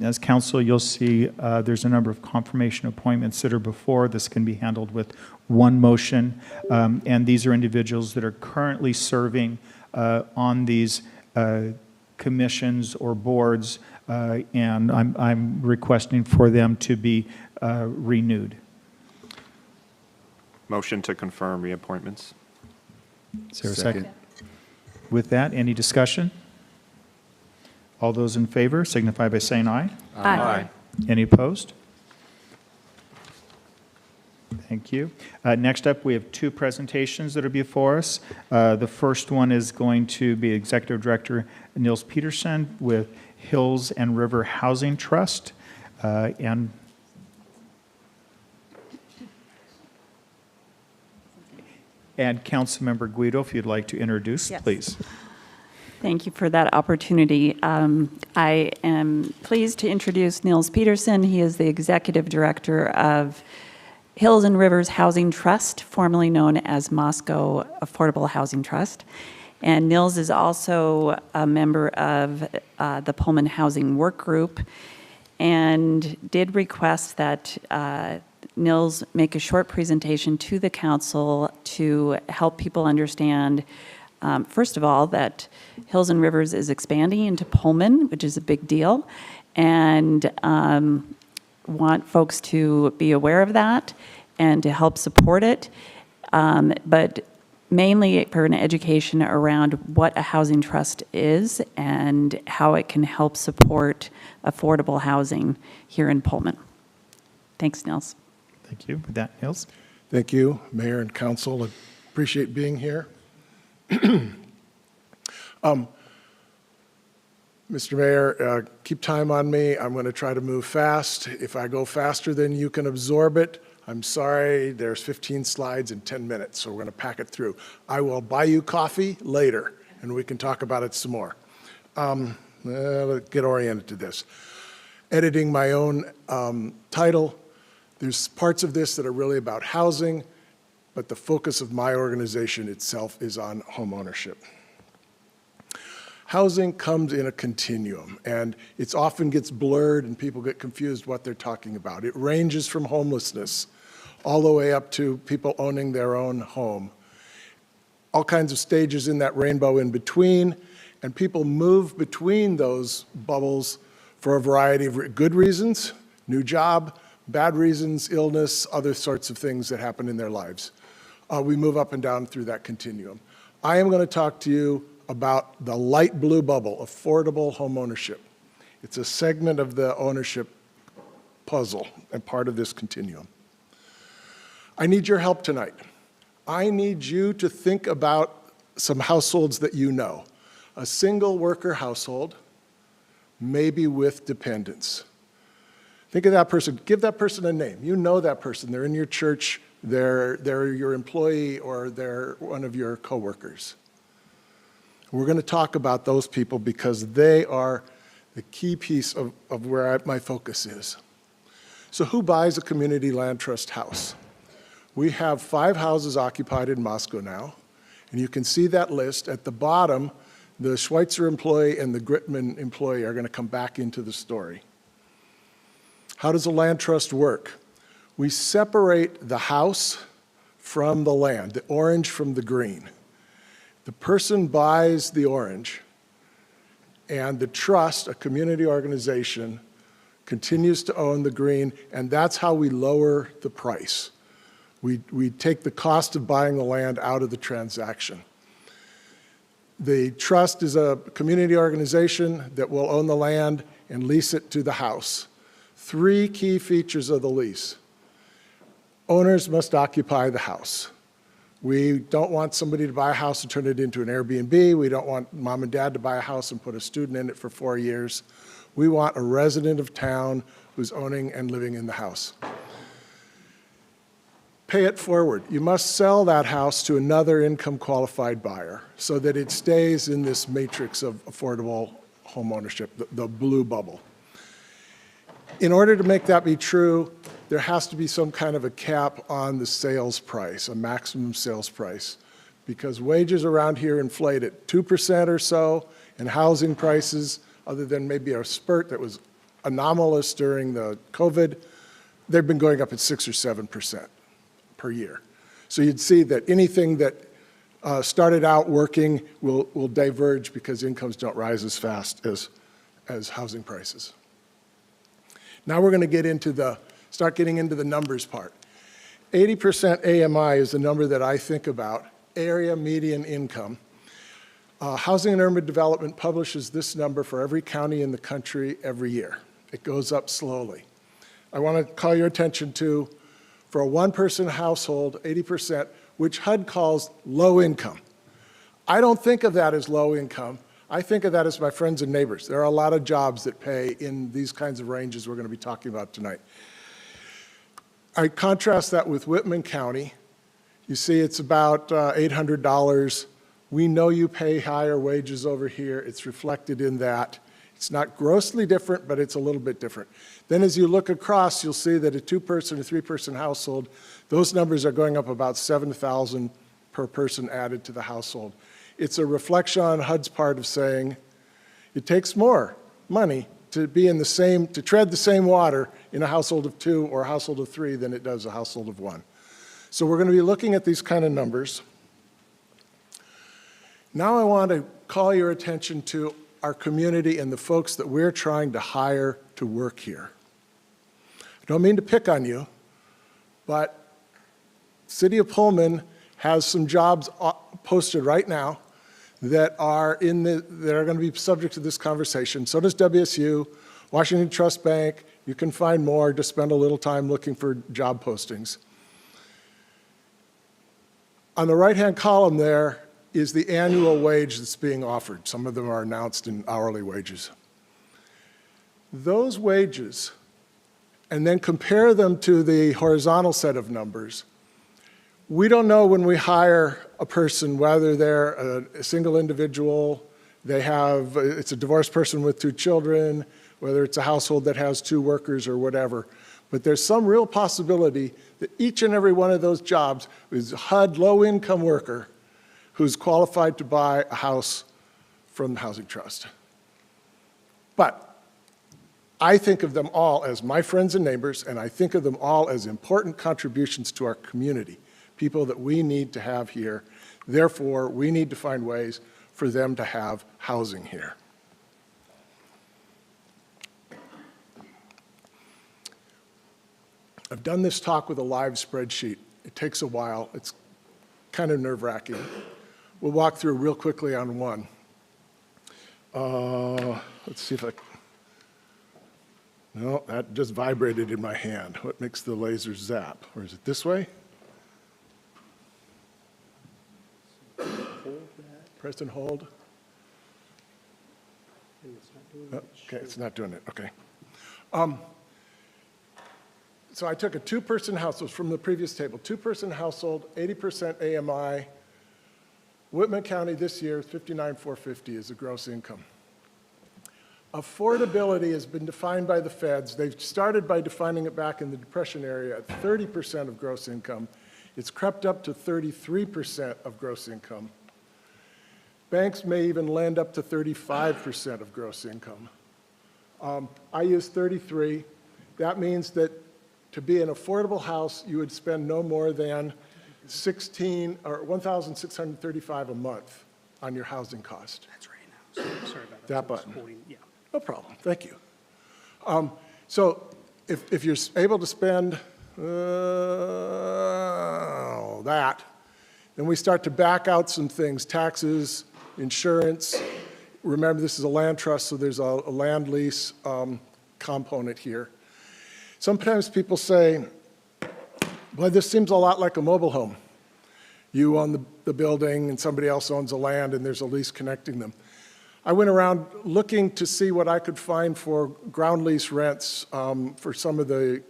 S1: As council, you'll see there's a number of confirmation appointments that are before. This can be handled with one motion, and these are individuals that are currently serving on these commissions or boards, and I'm requesting for them to be renewed.
S18: Motion to confirm reappointments.
S1: Is there a second? With that, any discussion? All those in favor signify by saying aye.
S22: Aye.
S1: Any opposed? Thank you. Next up, we have two presentations that are before us. The first one is going to be Executive Director Nils Peterson with Hills and River Housing Trust. And Councilmember Guido, if you'd like to introduce,
S2: Yes.
S1: please.
S2: Thank you for that opportunity. I am pleased to introduce Nils Peterson. He is the Executive Director of Hills and Rivers Housing Trust, formerly known as Moscow Affordable Housing Trust. And Nils is also a member of the Pullman Housing Work Group and did request that Nils make a short presentation to the council to help people understand, first of all, that Hills and Rivers is expanding into Pullman, which is a big deal, and want folks to be aware of that and to help support it, but mainly for an education around what a housing trust is and how it can help support affordable housing here in Pullman. Thanks, Nils.
S1: Thank you. With that, Nils.
S20: Thank you, Mayor and Council. I appreciate being here. Mr. Mayor, keep time on me. I'm going to try to move fast. If I go faster than you can absorb it, I'm sorry. There's 15 slides in 10 minutes, so we're going to pack it through. I will buy you coffee later, and we can talk about it some more. Let's get oriented to this. Editing my own title. There's parts of this that are really about housing, but the focus of my organization itself is on home ownership. Housing comes in a continuum, and it often gets blurred and people get confused what they're talking about. It ranges from homelessness all the way up to people owning their own home. All kinds of stages in that rainbow in between, and people move between those bubbles for a variety of good reasons, new job, bad reasons, illness, other sorts of things that happen in their lives. We move up and down through that continuum. I am going to talk to you about the light blue bubble, affordable home ownership. It's a segment of the ownership puzzle and part of this continuum. I need your help tonight. I need you to think about some households that you know. A single worker household, maybe with dependents. Think of that person. Give that person a name. You know that person. They're in your church. They're your employee, or they're one of your coworkers. We're going to talk about those people because they are the key piece of where my focus is. So who buys a community land trust house? We have 5 houses occupied in Moscow now, and you can see that list. At the bottom, the Schweitzer employee and the Gritman employee are going to come back into the story. How does a land trust work? We separate the house from the land, the orange from the green. The person buys the orange, and the trust, a community organization, continues to own the green, and that's how we lower the price. We take the cost of buying the land out of the transaction. The trust is a community organization that will own the land and lease it to the house. 3 key features of the lease. Owners must occupy the house. We don't want somebody to buy a house and turn it into an Airbnb. We don't want mom and dad to buy a house and put a student in it for 4 years. We want a resident of town who's owning and living in the house. Pay it forward. You must sell that house to another income qualified buyer so that it stays in this matrix of affordable home ownership, the blue bubble. In order to make that be true, there has to be some kind of a cap on the sales price, a maximum sales price, because wages around here inflate at 2% or so, and housing prices, other than maybe a spurt that was anomalous during the COVID, they've been going up at 6 or 7% per year. So you'd see that anything that started out working will diverge because incomes don't rise as fast as housing prices. Now we're going to start getting into the numbers part. 80% AMI is the number that I think about, area median income. Housing and Urban Development publishes this number for every county in the country every year. It goes up slowly. I want to call your attention to, for a one-person household, 80%, which HUD calls low income. I don't think of that as low income. I think of that as my friends and neighbors. There are a lot of jobs that pay in these kinds of ranges we're going to be talking about tonight. I contrast that with Whitman County. You see it's about $800. We know you pay higher wages over here. It's reflected in that. It's not grossly different, but it's a little bit different. Then as you look across, you'll see that a two-person or three-person household, those numbers are going up about $7,000 per person added to the household. It's a reflection on HUD's part of saying it takes more money to be in the same, to tread the same water in a household of two or a household of three than it does a household of one. So we're going to be looking at these kind of numbers. Now I want to call your attention to our community and the folks that we're trying to hire to work here. I don't mean to pick on you, but City of Pullman has some jobs posted right now that are going to be subject to this conversation. So does WSU, Washington Trust Bank. You can find more. Just spend a little time looking for job postings. On the right-hand column there is the annual wage that's being offered. Some of them are announced in hourly wages. Those wages, and then compare them to the horizontal set of numbers. We don't know when we hire a person whether they're a single individual, it's a divorced person with two children, whether it's a household that has two workers or whatever. But there's some real possibility that each and every one of those jobs is a HUD low-income worker who's qualified to buy a house from the Housing Trust. But I think of them all as my friends and neighbors, and I think of them all as important contributions to our community, people that we need to have here. Therefore, we need to find ways for them to have housing here. I've done this talk with a live spreadsheet. It takes a while. It's kind of nerve-wracking. We'll walk through real quickly on one. Let's see if no, that just vibrated in my hand. What makes the laser zap? Or is it this way? Press and hold. Okay, it's not doing it. Okay. So I took a two-person household from the previous table. Two-person household, 80% AMI. Whitman County this year, $59,450 is the gross income. Affordability has been defined by the feds. They've started by defining it back in the Depression era at 30% of gross income. It's crept up to 33% of gross income. Banks may even lend up to 35% of gross income. I use 33. That means that to be an affordable house, you would spend no more than $1,635 a month on your housing cost.
S3: That's right now. Sorry about that.
S20: That button.
S3: Yeah.
S20: No problem. Thank you. So if you're able to spend that, then we start to back out some things, taxes, insurance. Remember, this is a land trust, so there's a land lease component here. Sometimes people say, well, this seems a lot like a mobile home. You own the building and somebody else owns the land and there's a lease connecting them. I went around looking to see what I could find for ground lease rents for some of the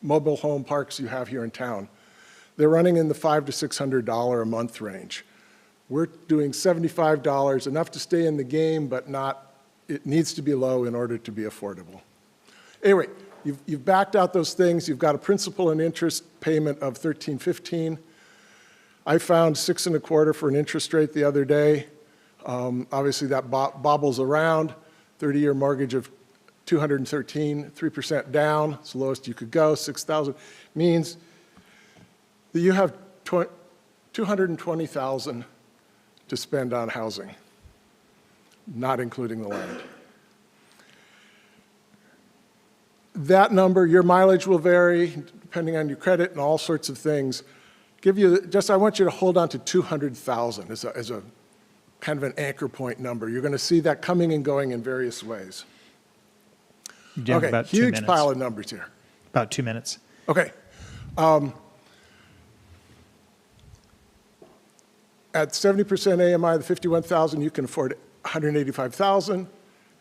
S20: mobile home parks you have here in town. They're running in the $500 to $600 a month range. We're doing $75, enough to stay in the game, but it needs to be low in order to be affordable. Anyway, you've backed out those things. You've got a principal and interest payment of $1,315. I found 6 1/4 for an interest rate the other day. Obviously, that bobbles around. 30-year mortgage of $213, 3% down. It's the lowest you could go. $6,000 means that you have $220,000 to spend on housing, not including the land. That number, your mileage will vary depending on your credit and all sorts of things. I want you to hold on to 200,000 as a kind of an anchor point number. You're going to see that coming and going in various ways.
S1: You have
S20: Okay,
S1: about 2
S20: huge
S1: minutes.
S20: pile of numbers here.
S1: About 2 minutes.
S20: Okay. At 70% AMI, the 51,000, you can afford 185,000.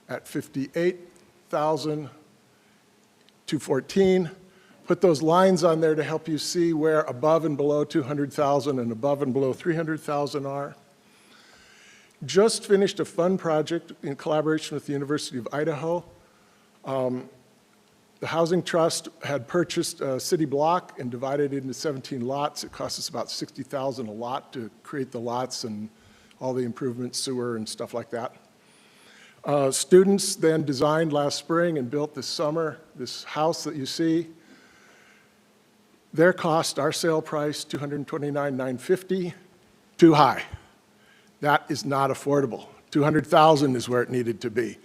S20: At 58,000, 214. Put those lines on there to help you see where above and below 200,000 and above and below 300,000 are. Just finished a fun project in collaboration with the University of Idaho. The Housing Trust had purchased a city block and divided it into 17 lots. It cost us about $60,000 a lot to create the lots and all the improvements, sewer and stuff like that. Students then designed last spring and built this summer this house that you see. Their cost, our sale price, $229,950, too high. That is not affordable. $200,000 is where it needed to be.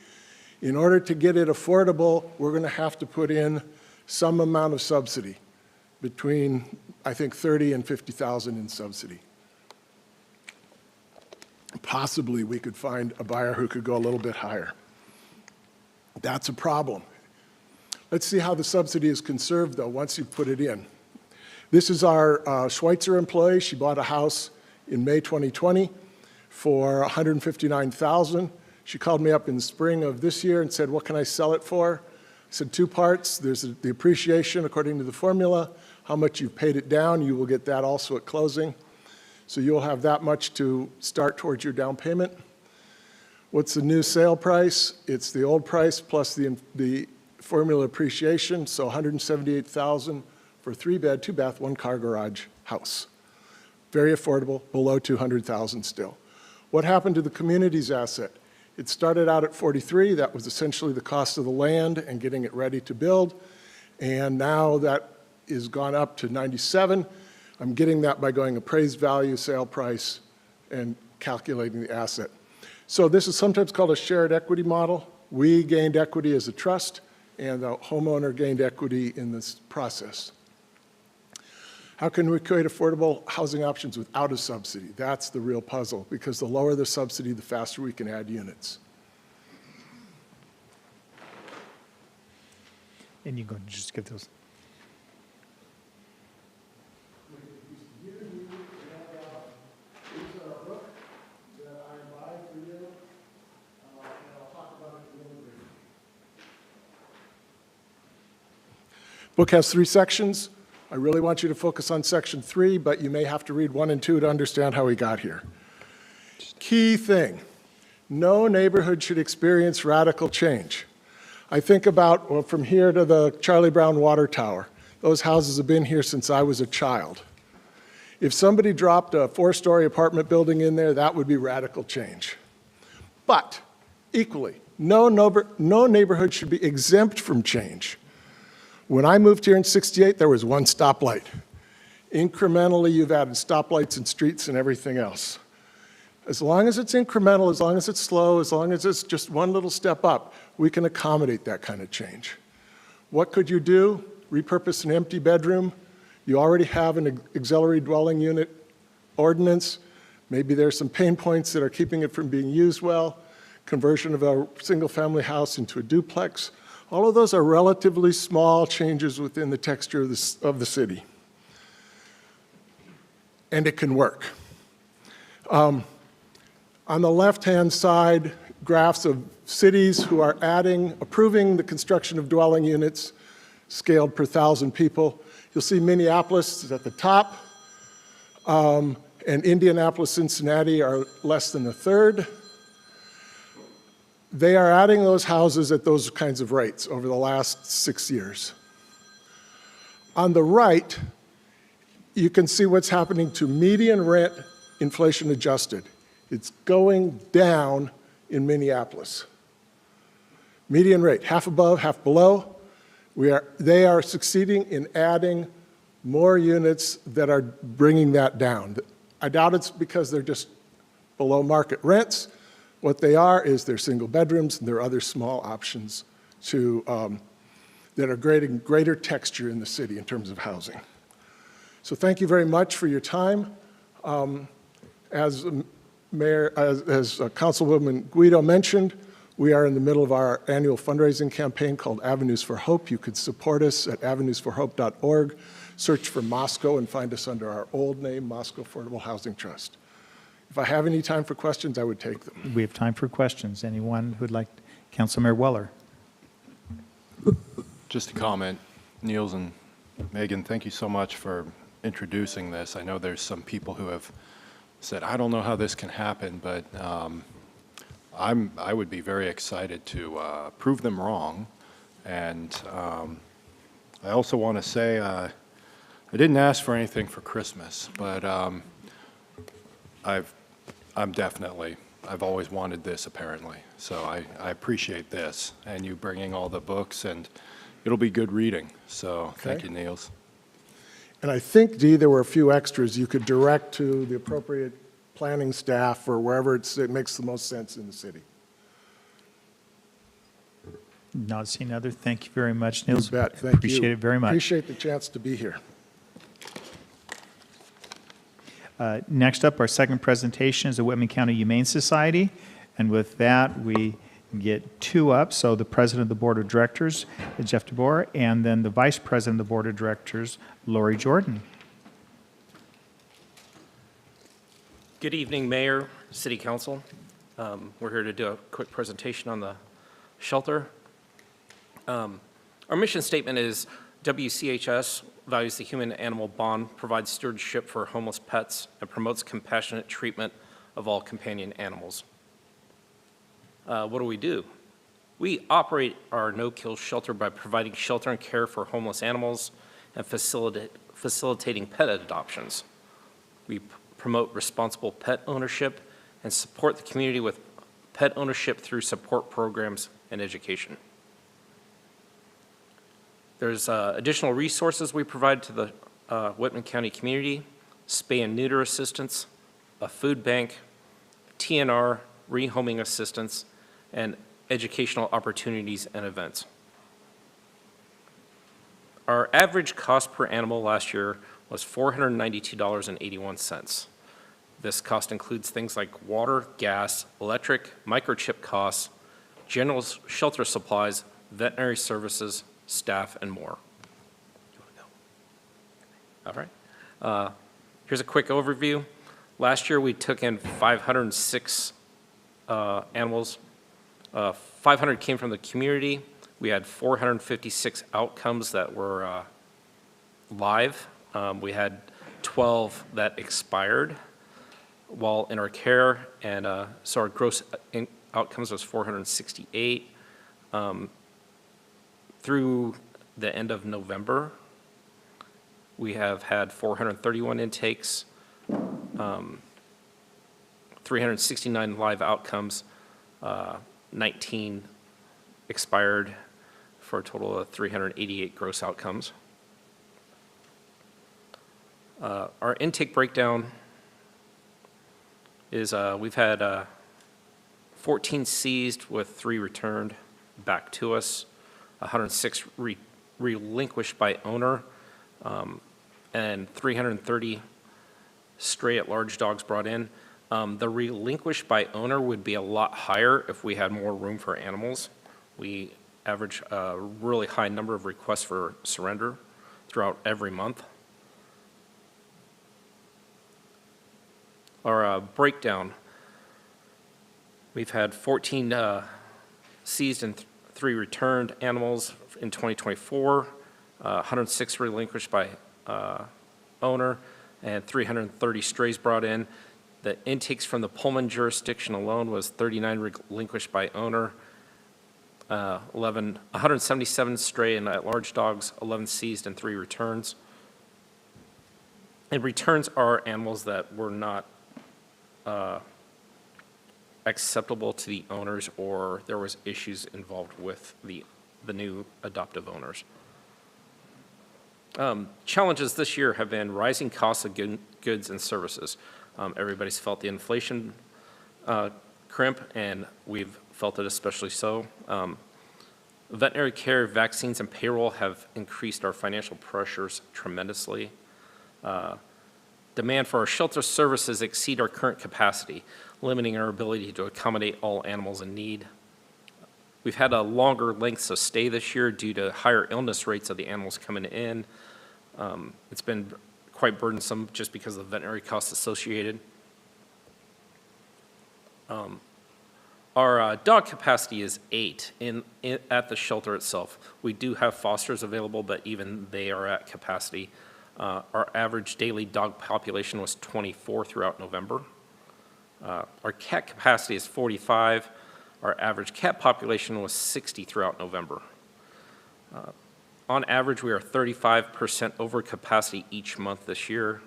S20: In order to get it affordable, we're going to have to put in some amount of subsidy, between, I think, $30,000 and $50,000 in subsidy. Possibly we could find a buyer who could go a little bit higher. That's a problem. Let's see how the subsidy is conserved, though, once you put it in. This is our Schweitzer employee. She bought a house in May 2020 for $159,000. She called me up in the spring of this year and said, what can I sell it for? I said 2 parts. There's the appreciation according to the formula. How much you've paid it down, you will get that also at closing. So you'll have that much to start towards your down payment. What's the new sale price? It's the old price plus the formula appreciation, so $178,000 for a 3-bed, 2-bath, 1-car garage house. Very affordable, below $200,000 still. What happened to the community's asset? It started out at 43. That was essentially the cost of the land and getting it ready to build. And now that is gone up to 97. I'm getting that by going appraised value, sale price, and calculating the asset. So this is sometimes called a shared equity model. We gained equity as a trust, and the homeowner gained equity in this process. How can we create affordable housing options without a subsidy? That's the real puzzle, because the lower the subsidy, the faster we can add units.
S1: And you go just get those.
S20: Book has 3 sections. I really want you to focus on section 3, but you may have to read 1 and 2 to understand how we got here. Key thing, no neighborhood should experience radical change. I think about, well, from here to the Charlie Brown Water Tower. Those houses have been here since I was a child. If somebody dropped a 4-story apartment building in there, that would be radical change. But equally, no neighborhood should be exempt from change. When I moved here in '68, there was 1 stoplight. Incrementally, you've added stoplights and streets and everything else. As long as it's incremental, as long as it's slow, as long as it's just 1 little step up, we can accommodate that kind of change. What could you do? Repurpose an empty bedroom. You already have an auxiliary dwelling unit ordinance. Maybe there's some pain points that are keeping it from being used well. Conversion of a single-family house into a duplex. All of those are relatively small changes within the texture of the city. And it can work. On the left-hand side, graphs of cities who are approving the construction of dwelling units scaled per 1,000 people. You'll see Minneapolis is at the top, and Indianapolis, Cincinnati are less than a third. They are adding those houses at those kinds of rates over the last 6 years. On the right, you can see what's happening to median rent, inflation adjusted. It's going down in Minneapolis. Median rate, half above, half below. They are succeeding in adding more units that are bringing that down. I doubt it's because they're just below market rents. What they are is they're single bedrooms, and there are other small options to, that are creating greater texture in the city in terms of housing. So thank you very much for your time. As Councilwoman Guido mentioned, we are in the middle of our annual fundraising campaign called Avenues for Hope. You could support us at avenuesforhope.org. Search for Moscow and find us under our old name, Moscow Affordable Housing Trust. If I have any time for questions, I would take them.
S1: We have time for questions. Anyone who'd like, Councilmember Weller.
S21: Just a comment, Niels and Megan, thank you so much for introducing this. I know there's some people who have said, I don't know how this can happen, but I would be very excited to prove them wrong. And I also want to say, I didn't ask for anything for Christmas, but I've always wanted this apparently. So I appreciate this and you bringing all the books, and it'll be good reading. So thank you, Niels.
S20: And I think, Dee, there were a few extras you could direct to the appropriate planning staff or wherever it makes the most sense in the city.
S1: Not seeing other. Thank you very much, Niels.
S20: You bet. Thank you.
S1: Appreciate it very much.
S20: Appreciate the chance to be here.
S1: Next up, our second presentation is the Whitman County Humane Society. And with that, we get two up. So the president of the board of directors, Jeff DeBoer, and then the vice president of the board of directors, Lori Jordan.
S4: Good evening, Mayor, City Council. We're here to do a quick presentation on the shelter. Our mission statement is WCHS values the human-animal bond, provides stewardship for homeless pets, and promotes compassionate treatment of all companion animals. What do? We operate our no-kill shelter by providing shelter and care for homeless animals and facilitating pet adoptions. We promote responsible pet ownership and support the community with pet ownership through support programs and education. There's additional resources we provide to the Whitman County community: spay and neuter assistance, a food bank, TNR, rehoming assistance, and educational opportunities and events. Our average cost per animal last year was $492.81. This cost includes things like water, gas, electric, microchip costs, general shelter supplies, veterinary services, staff, and more. All right. Here's a quick overview. Last year, we took in 506 animals. 500 came from the community. We had 456 outcomes that were live. We had 12 that expired while in our care, and so our gross outcomes was 468. Through the end of November, we have had 431 intakes, 369 live outcomes, 19 expired, for a total of 388 gross outcomes. Our intake breakdown is we've had 14 seized with 3 returned back to us, 106 relinquished by owner, and 330 stray at large dogs brought in. The relinquished by owner would be a lot higher if we had more room for animals. We average a really high number of requests for surrender throughout every month. Our breakdown, we've had 14 seized and 3 returned animals in 2024, 106 relinquished by owner, and 330 strays brought in. The intakes from the Pullman jurisdiction alone was 39 relinquished by owner, 177 stray and at-large dogs, 11 seized and 3 returns. And returns are animals that were not acceptable to the owners, or there was issues involved with the new adoptive owners. Challenges this year have been rising costs of goods and services. Everybody's felt the inflation crimp, and we've felt it especially so. Veterinary care, vaccines, and payroll have increased our financial pressures tremendously. Demand for our shelter services exceed our current capacity, limiting our ability to accommodate all animals in need. We've had a longer lengths of stay this year due to higher illness rates of the animals coming in. It's been quite burdensome just because of the veterinary costs associated. Our dog capacity is 8 at the shelter itself. We do have fosters available, but even they are at capacity. Our average daily dog population was 24 throughout November. Our cat capacity is 45. Our average cat population was 60 throughout November. On average, we are 35% over capacity each month this year,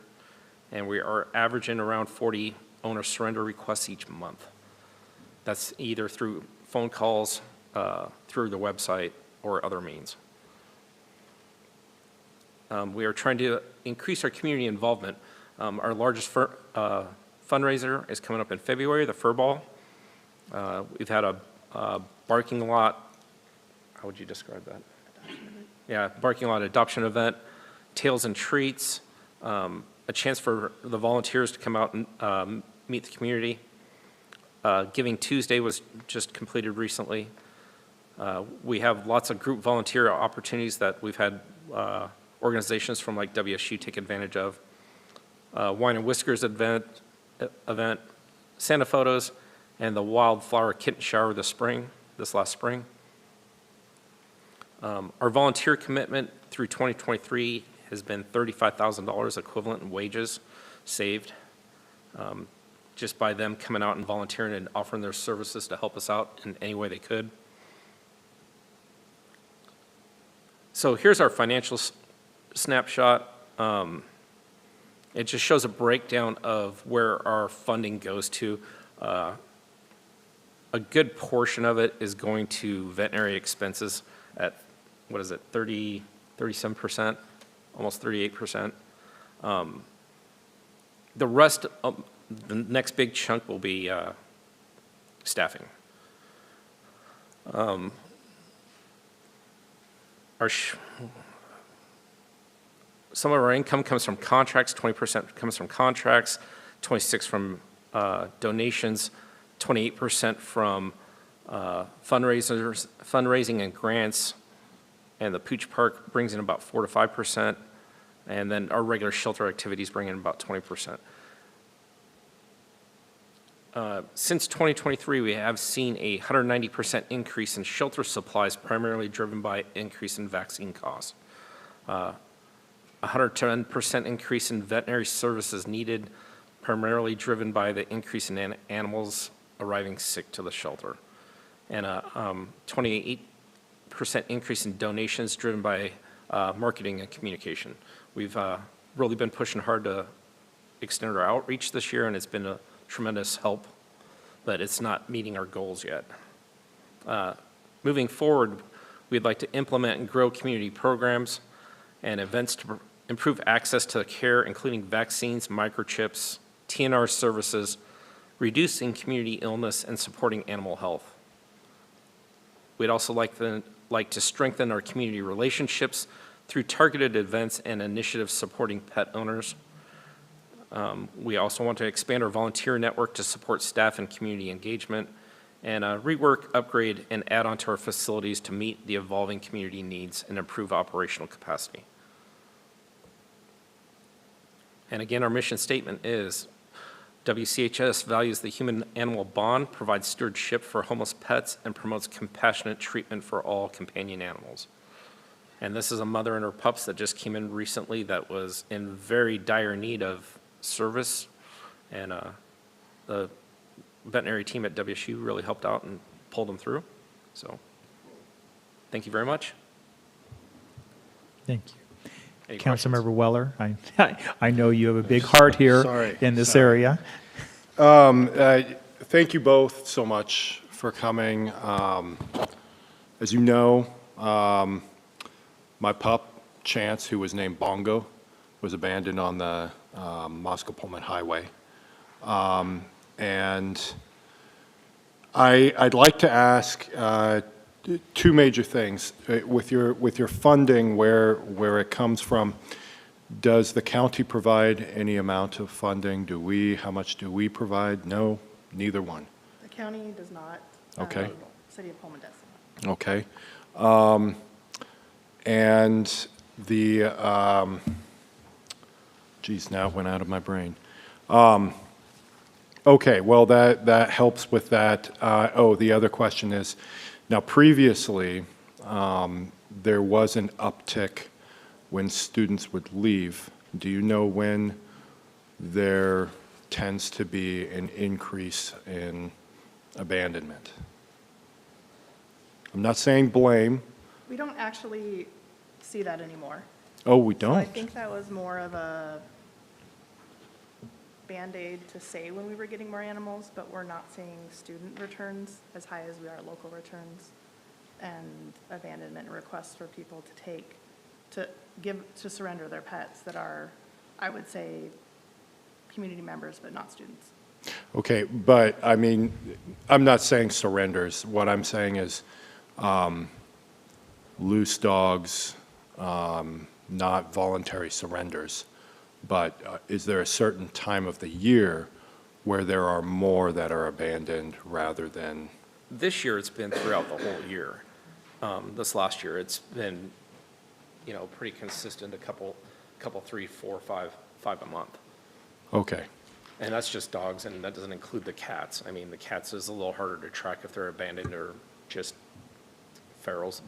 S4: and we are averaging around 40 owner surrender requests each month. That's either through phone calls, through the website, or other means. We are trying to increase our community involvement. Our largest fundraiser is coming up in February, the Fur Ball. We've had a barking lot, how would you describe that? Yeah, barking lot adoption event, Tails and Treats, a chance for the volunteers to come out and meet the community. Giving Tuesday was just completed recently. We have lots of group volunteer opportunities that we've had organizations from like WSU take advantage of. Wine and Whiskers event, Santa photos, and the wildflower kitten shower this last spring. Our volunteer commitment through 2023 has been $35,000 equivalent in wages saved. Just by them coming out and volunteering and offering their services to help us out in any way they could. So here's our financial snapshot. It just shows a breakdown of where our funding goes to. A good portion of it is going to veterinary expenses at, 37%, almost 38%. The rest, the next big chunk will be staffing. Some of our income comes from contracts, 20% comes from contracts, 26% from donations, 28% from fundraising and grants, and the Pooch Park brings in about 4 to 5%, and then our regular shelter activities bring in about 20%. Since 2023, we have seen a 190% increase in shelter supplies, primarily driven by increase in vaccine costs. 110% increase in veterinary services needed, primarily driven by the increase in animals arriving sick to the shelter. And a 28% increase in donations driven by marketing and communication. We've really been pushing hard to extend our outreach this year, and it's been a tremendous help, but it's not meeting our goals yet. Moving forward, we'd like to implement and grow community programs and events to improve access to care, including vaccines, microchips, TNR services, reducing community illness, and supporting animal health. We'd also like to strengthen our community relationships through targeted events and initiatives supporting pet owners. We also want to expand our volunteer network to support staff and community engagement, and rework, upgrade, and add on to our facilities to meet the evolving community needs and improve operational capacity. And again, our mission statement is, WCHS values the human-animal bond, provides stewardship for homeless pets, and promotes compassionate treatment for all companion animals. And this is a mother and her pups that just came in recently that was in very dire need of service, and the veterinary team at WSU really helped out and pulled them through. So, thank you very much.
S1: Thank you.
S4: Any
S1: Councilmember Weller, I know you have a big heart here in this area.
S21: Thank you both so much for coming. As you know, my pup, Chance, who was named Bongo, was abandoned on the Moscow-Pullman Highway. And I'd like to ask two major things. With your funding, where it comes from, does the county provide any amount of funding? How much do we provide? No, neither one.
S3: The county does not.
S21: Okay.
S3: City of Pullman does.
S21: Okay. And the, geez, now it went out of my brain. Okay, well, that helps with that. The other question is, now previously, there was an uptick when students would leave. Do you know when there tends to be an increase in abandonment? I'm not saying blame.
S3: We don't actually see that anymore.
S21: Oh, we
S3: So
S21: don't?
S3: I think that was more of a Band-Aid to say when we were getting more animals, but we're not seeing student returns as high as we are local returns and abandonment requests for people to take, to surrender their pets that are, I would say, community members, but not students.
S21: Okay, but I mean, I'm not saying surrenders. What I'm saying is loose dogs, not voluntary surrenders. But is there a certain time of the year where there are more that are abandoned rather than?
S4: This year, it's been throughout the whole year. This last year, it's been, pretty consistent, a couple, 3, 4, 5 a month.
S21: Okay.
S4: And that's just dogs, and that doesn't include the cats. I mean, the cats is a little harder to track if they're abandoned or just ferals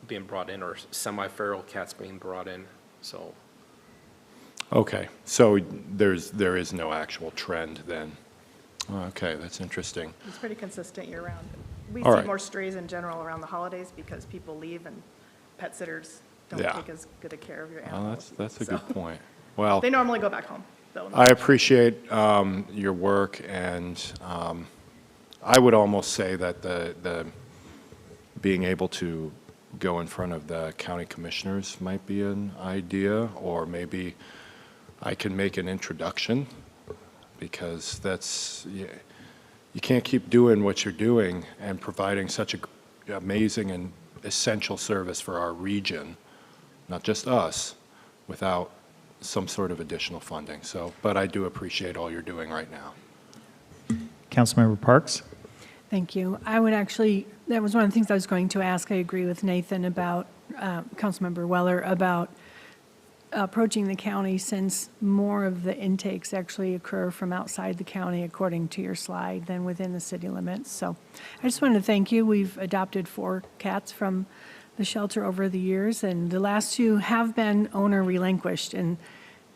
S4: being brought in, or semi-feral cats being brought in, so.
S21: Okay, so there is no actual trend then. Okay, that's interesting.
S3: It's pretty consistent year-round. We
S21: All
S3: see
S21: right.
S3: more strays in general around the holidays because people leave and pet sitters don't
S21: Yeah.
S3: take as good a care of your
S21: Well,
S3: animals.
S21: that's a
S3: So-
S21: good point. Well,
S3: They normally go back home, though.
S21: I appreciate your work, and I would almost say that the being able to go in front of the county commissioners might be an idea, or maybe I can make an introduction, because you can't keep doing what you're doing and providing such an amazing and essential service for our region, not just us, without some sort of additional funding. So, but I do appreciate all you're doing right now.
S1: Councilmember Parks?
S6: Thank you. I would actually, that was one of the things I was going to ask. I agree with Nathan about, Councilmember Weller, about approaching the county, since more of the intakes actually occur from outside the county, according to your slide, than within the city limits. So I just wanted to thank you. We've adopted 4 cats from the shelter over the years, and the last 2 have been owner relinquished, and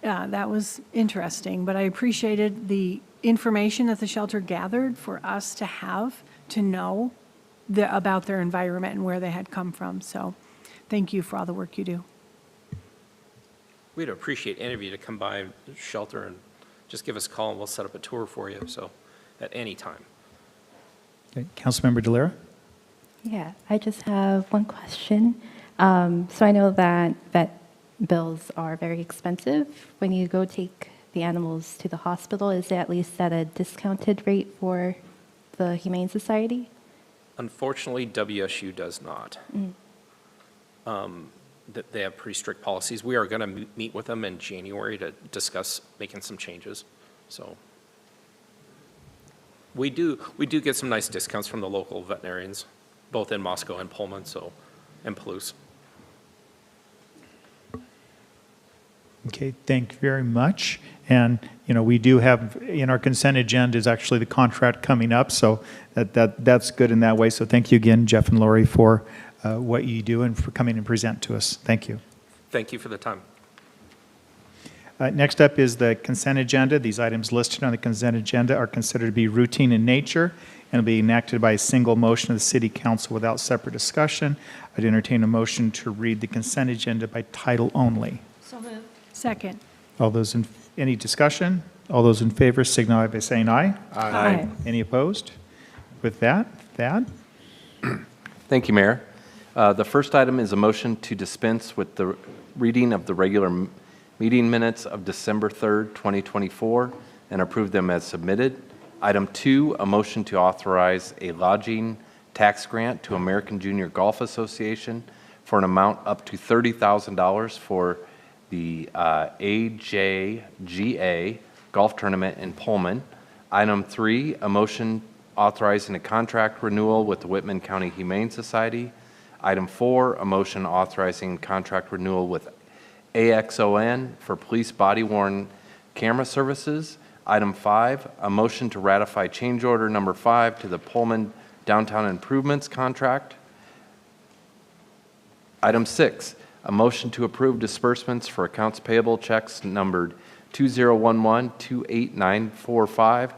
S6: that was interesting. But I appreciated the information that the shelter gathered for us to have to know about their environment and where they had come from. So thank you for all the work you do.
S4: We'd appreciate any of you to come by the shelter and just give us a call, and we'll set up a tour for you, so, at any time.
S1: Okay. Councilmember DeLira?
S22: Yeah, I just have one question. So I know that vet bills are very expensive. When you go take the animals to the hospital, is it at least at a discounted rate for the Humane Society?
S4: Unfortunately, WSU does not. That they have pretty strict policies. We are going to meet with them in January to discuss making some changes. So we do get some nice discounts from the local veterinarians, both in Moscow and Pullman, and Palouse.
S1: Okay, thank you very much. And, we do have, in our consent agenda is actually the contract coming up, so that's good in that way. So thank you again, Jeff and Lori, for what you do and for coming and present to us. Thank you.
S4: Thank you for the time.
S1: Next up is the consent agenda. These items listed on the consent agenda are considered to be routine in nature and will be enacted by a single motion of the City Council without separate discussion. I'd entertain a motion to read the consent agenda by title only.
S19: So moved.
S6: Second.
S1: Any discussion? All those in favor signify by saying aye.
S6: Aye.
S1: Any opposed? With that, Thad?
S7: Thank you, Mayor. The first item is a motion to dispense with the reading of the regular meeting minutes of December 3rd, 2024. and approve them as submitted. Item 2, a motion to authorize a lodging tax grant to American Junior Golf Association for an amount up to $30,000 for the AJGA Golf Tournament in Pullman. Item 3, a motion authorizing a contract renewal with the Whitman County Humane Society. Item 4, a motion authorizing contract renewal with AXON for police body-worn camera services. Item 5, a motion to ratify change order number 5 to the Pullman Downtown Improvements Contract. Item 6, a motion to approve disbursements for accounts payable checks numbered 2011-28945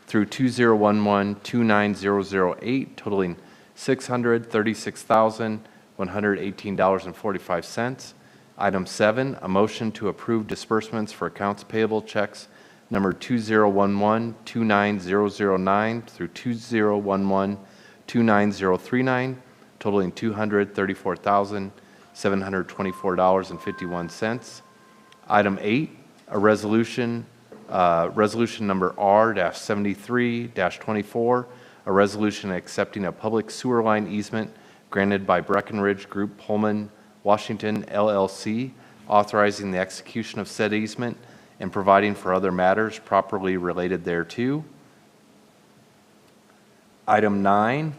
S7: through 2011-29008, totaling $636,118.45. Item 7, a motion to approve disbursements for accounts payable checks number 2011-29009 through 2011-29039, totaling $234,724.51. Item 8, a resolution number R-73-24, a resolution accepting a public sewer line easement granted by Breckenridge Group Pullman, Washington, LLC, authorizing the execution of said easement and providing for other matters properly related thereto. Item 9,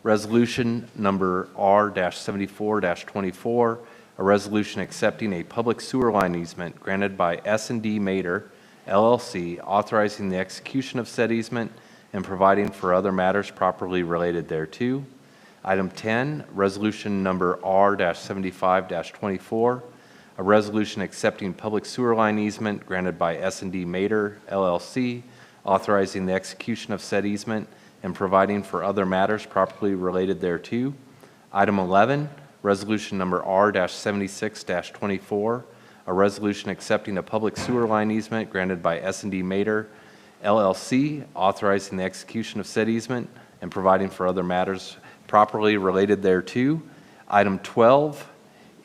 S7: resolution number R-74-24, a resolution accepting a public sewer line easement granted by S&D Mater, LLC, authorizing the execution of said easement and providing for other matters properly related thereto. Item 10, resolution number R-75-24, a resolution accepting public sewer line easement granted by S&D Mater, LLC, authorizing the execution of said easement and providing for other matters properly related thereto. Item 11, resolution number R-76-24, a resolution accepting a public sewer line easement granted by S&D Mater, LLC, authorizing the execution of said easement and providing for other matters properly related thereto. Item 12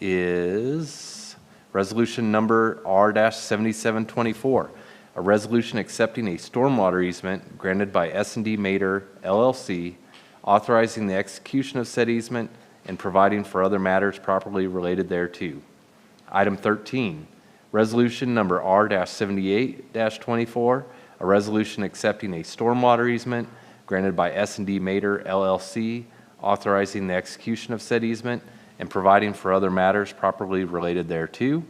S7: is resolution number R-7724, a resolution accepting a stormwater easement granted by S&D Mater, LLC, authorizing the execution of said easement and providing for other matters properly related thereto. Item 13, resolution number R-78-24, a resolution accepting a stormwater easement granted by S&D Mater, LLC, authorizing the execution of said easement and providing for other matters properly related thereto.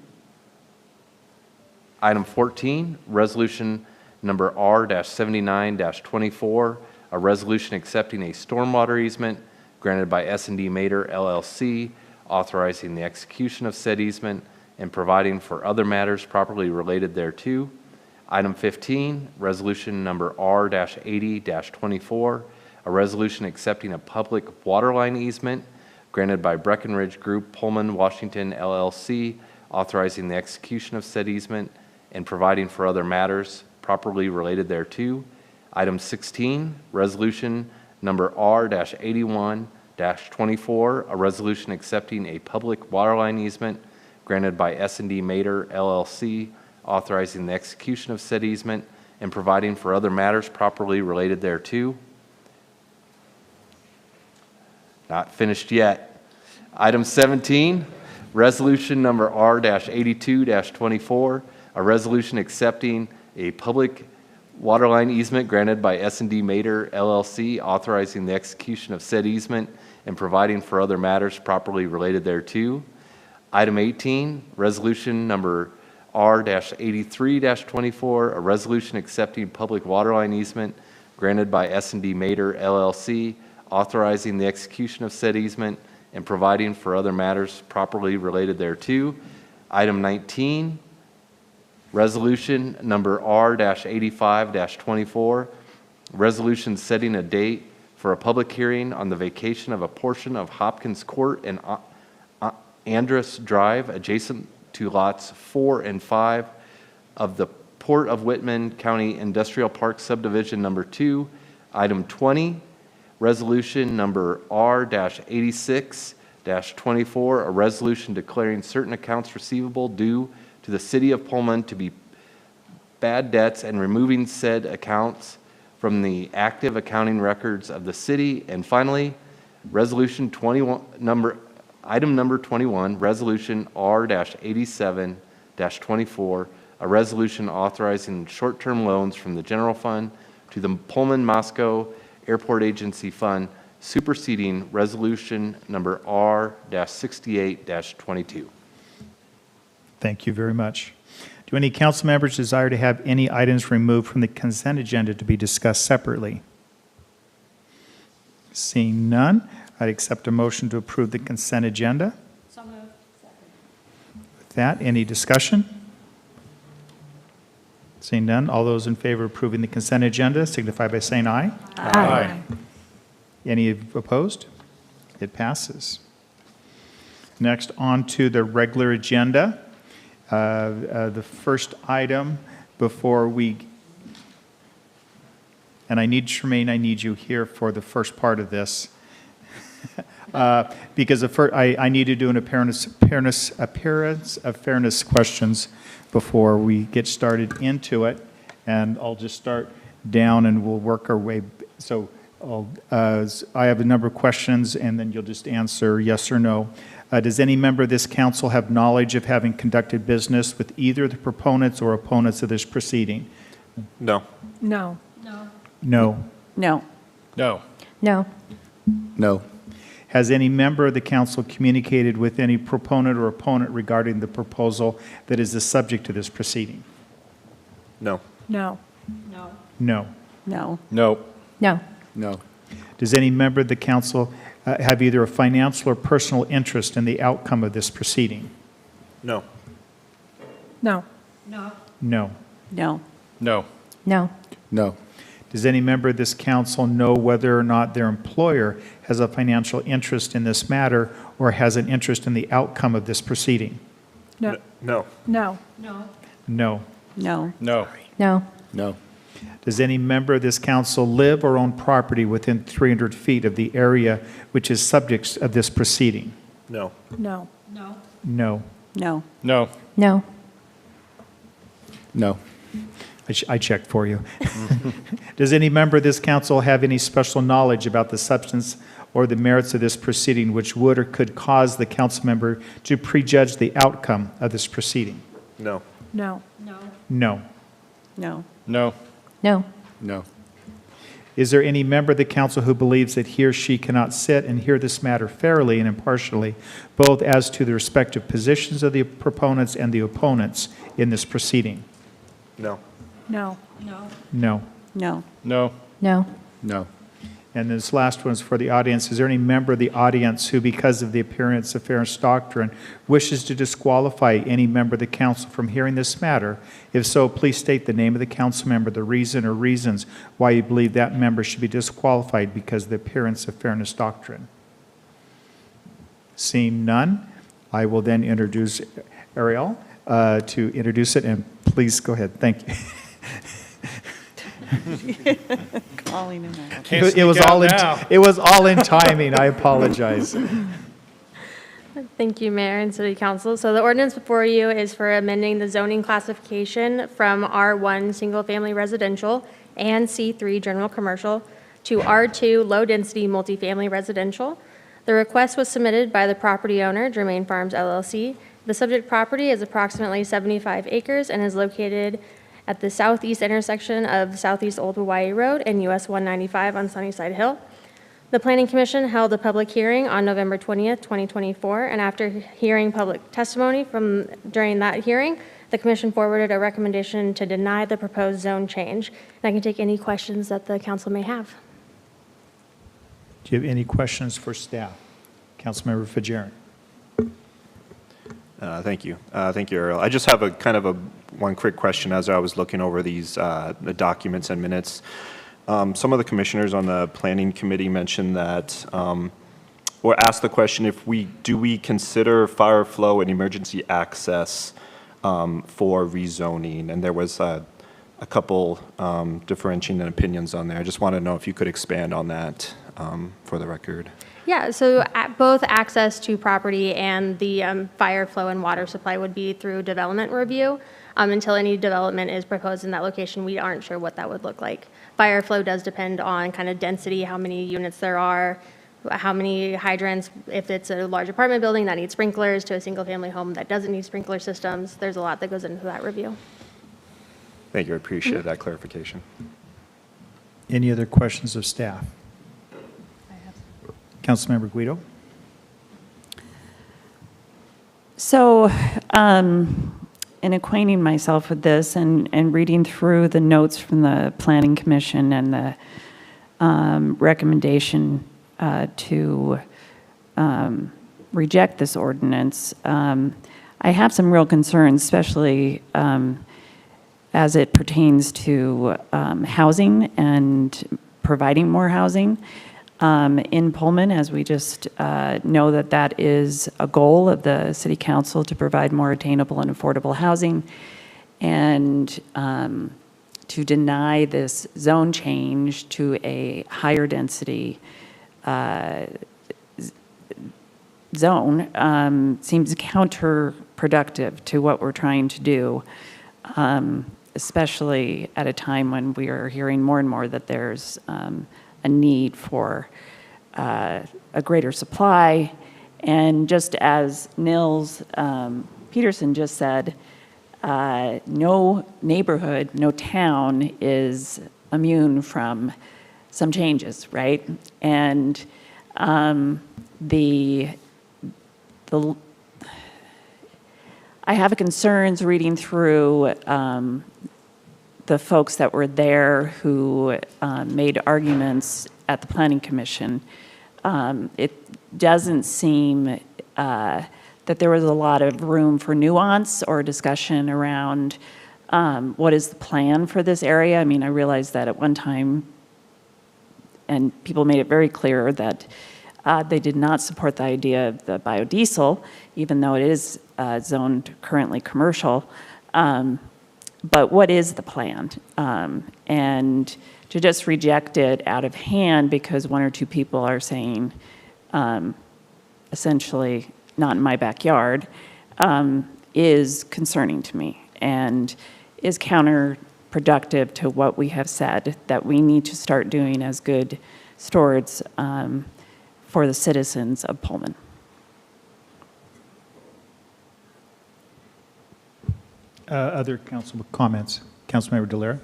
S7: Item 14, resolution number R-79-24, a resolution accepting a stormwater easement granted by S&D Mater, LLC, authorizing the execution of said easement and providing for other matters properly related thereto. Item 15, resolution number R-80-24, a resolution accepting a public waterline easement granted by Breckenridge Group Pullman, Washington, LLC, authorizing the execution of said easement and providing for other matters properly related thereto. Item 16, resolution number R-81-24, a resolution accepting a public waterline easement granted by S&D Mater, LLC, authorizing the execution of said easement and providing for other matters properly related thereto. Not finished yet. Item 17, resolution number R-82-24, a resolution accepting a public waterline easement granted by S&D Mater, LLC, authorizing the execution of said easement and providing for other matters properly related thereto. Item 18, resolution number R-83-24, a resolution accepting public waterline easement granted by S&D Mater, LLC, authorizing the execution of said easement and providing for other matters properly related thereto. Item 19, resolution number R-85-24, resolution setting a date for a public hearing on the vacation of a portion of Hopkins Court and Andrus Drive adjacent to lots 4 and 5 of the Port of Whitman County Industrial Park Subdivision Number 2. Item 20, resolution number R-86-24, a resolution declaring certain accounts receivable due to the City of Pullman to be bad debts, and removing said accounts from the active accounting records of the city. And finally, Resolution 21, item number 21, Resolution R-87-24, a resolution authorizing short-term loans from the general fund to the Pullman Moscow Airport Agency Fund, superseding Resolution number R-68-22.
S1: Thank you very much. Do any council members desire to have any items removed from the consent agenda to be discussed separately? Seeing none, I'd accept a motion to approve the consent agenda.
S19: So moved.
S1: With that, any discussion? Seeing none, all those in favor of approving the consent agenda signify by saying aye.
S6: Aye.
S1: Any opposed? It passes. Next, on to the regular agenda. The first item before we, and I need Tremaine, I need you here for the first part of this. Because I need to do an appearance of fairness questions before we get started into it. And I'll just start down and we'll work our way. So I have a number of questions and then you'll just answer yes or no. Does any member of this council have knowledge of having conducted business with either the proponents or opponents of this proceeding?
S18: No.
S6: No.
S1: No.
S2: No.
S21: No.
S22: No.
S20: No.
S1: Has any member of the council communicated with any proponent or opponent regarding the proposal that is the subject of this proceeding?
S18: No.
S6: No.
S2: No.
S1: No.
S2: No.
S21: No.
S22: No.
S20: No.
S1: Does any member of the council have either a financial or personal interest in the outcome of this proceeding?
S18: No.
S6: No.
S1: No.
S2: No.
S21: No.
S22: No.
S20: No.
S1: Does any member of this council know whether or not their employer has a financial interest in this matter or has an interest in the outcome of this proceeding?
S6: No.
S18: No.
S6: No.
S1: No.
S2: No.
S21: No.
S22: No.
S20: No.
S1: Does any member of this council live or own property within 300 feet of the area which is subject of this proceeding?
S18: No.
S6: No.
S1: No.
S2: No.
S21: No.
S22: No.
S20: No.
S1: I checked for you. Does any member of this council have any special knowledge about the substance or the merits of this proceeding which would or could cause the council member to prejudge the outcome of this proceeding?
S18: No.
S6: No.
S1: No.
S2: No.
S21: No.
S22: No.
S20: No.
S1: Is there any member of the council who believes that he or she cannot sit and hear this matter fairly and impartially, both as to the respective positions of the proponents and the opponents in this proceeding?
S18: No.
S6: No.
S1: No.
S2: No.
S21: No.
S22: No.
S20: No.
S1: And this last one is for the audience. Is there any member of the audience who, because of the appearance of fairness doctrine, wishes to disqualify any member of the council from hearing this matter? If so, please state the name of the council member, the reason or reasons why you believe that member should be disqualified because of the appearance of fairness doctrine. Seeing none, I will then introduce Ariel to introduce it, and please go ahead. Thank you.
S2: Calling him out.
S21: Can't
S1: It was
S21: sneak out
S1: all in,
S21: now.
S1: it was all in timing. I apologize.
S8: Thank you, Mayor and City Council. So the ordinance before you is for amending the zoning classification from R1 Single Family Residential and C3 General Commercial to R2 Low Density Multifamily Residential. The request was submitted by the property owner, Germain Farms LLC. The subject property is approximately 75 acres and is located at the southeast intersection of Southeast Old Hawaii Road and US 195 on Sunnyside Hill. The Planning Commission held a public hearing on November 20th, 2024, and after hearing public testimony during that hearing, the Commission forwarded a recommendation to deny the proposed zone change. And I can take any questions that the council may have.
S1: Do you have any questions for staff? Councilmember Fajarin.
S18: Thank you. Thank you, Ariel. I just have one quick question as I was looking over these the documents and minutes. Some of the commissioners on the planning committee mentioned that, or asked the question, do we consider fire flow and emergency access for rezoning? And there was a couple differentiating opinions on there. I just want to know if you could expand on that for the record.
S8: Yeah, so both access to property and the fire flow and water supply would be through development review. Until any development is proposed in that location, we aren't sure what that would look like. Fire flow does depend on kind of density, how many units there are, how many hydrants, if it's a large apartment building that needs sprinklers to a single-family home that doesn't need sprinkler systems. There's a lot that goes into that review.
S18: Thank you. I appreciate that clarification.
S1: Any other questions of staff? Councilmember Guido?
S2: So, in acquainting myself with this and reading through the notes from the Planning Commission and the recommendation to reject this ordinance, I have some real concerns, especially as it pertains to housing and providing more housing. In Pullman, as we just know that is a goal of the City Council to provide more attainable and affordable housing, and to deny this zone change to a higher density zone seems counterproductive to what we're trying to do, especially at a time when we are hearing more and more that there's a need for a greater supply. And just as Nils Peterson just said, no neighborhood, no town is immune from some changes, right? And I have concerns reading through the folks that were there who made arguments at the Planning Commission. It doesn't seem that there was a lot of room for nuance or discussion around what is the plan for this area. I mean, I realized that at one time, and people made it very clear that they did not support the idea of the biodiesel, even though it is zoned currently commercial. But what is the plan? And to just reject it out of hand because one or two people are saying, essentially, not in my backyard, is concerning to me and is counterproductive to what we have said that we need to start doing as good stewards for the citizens of Pullman.
S1: Other council comments? Councilmember Delera?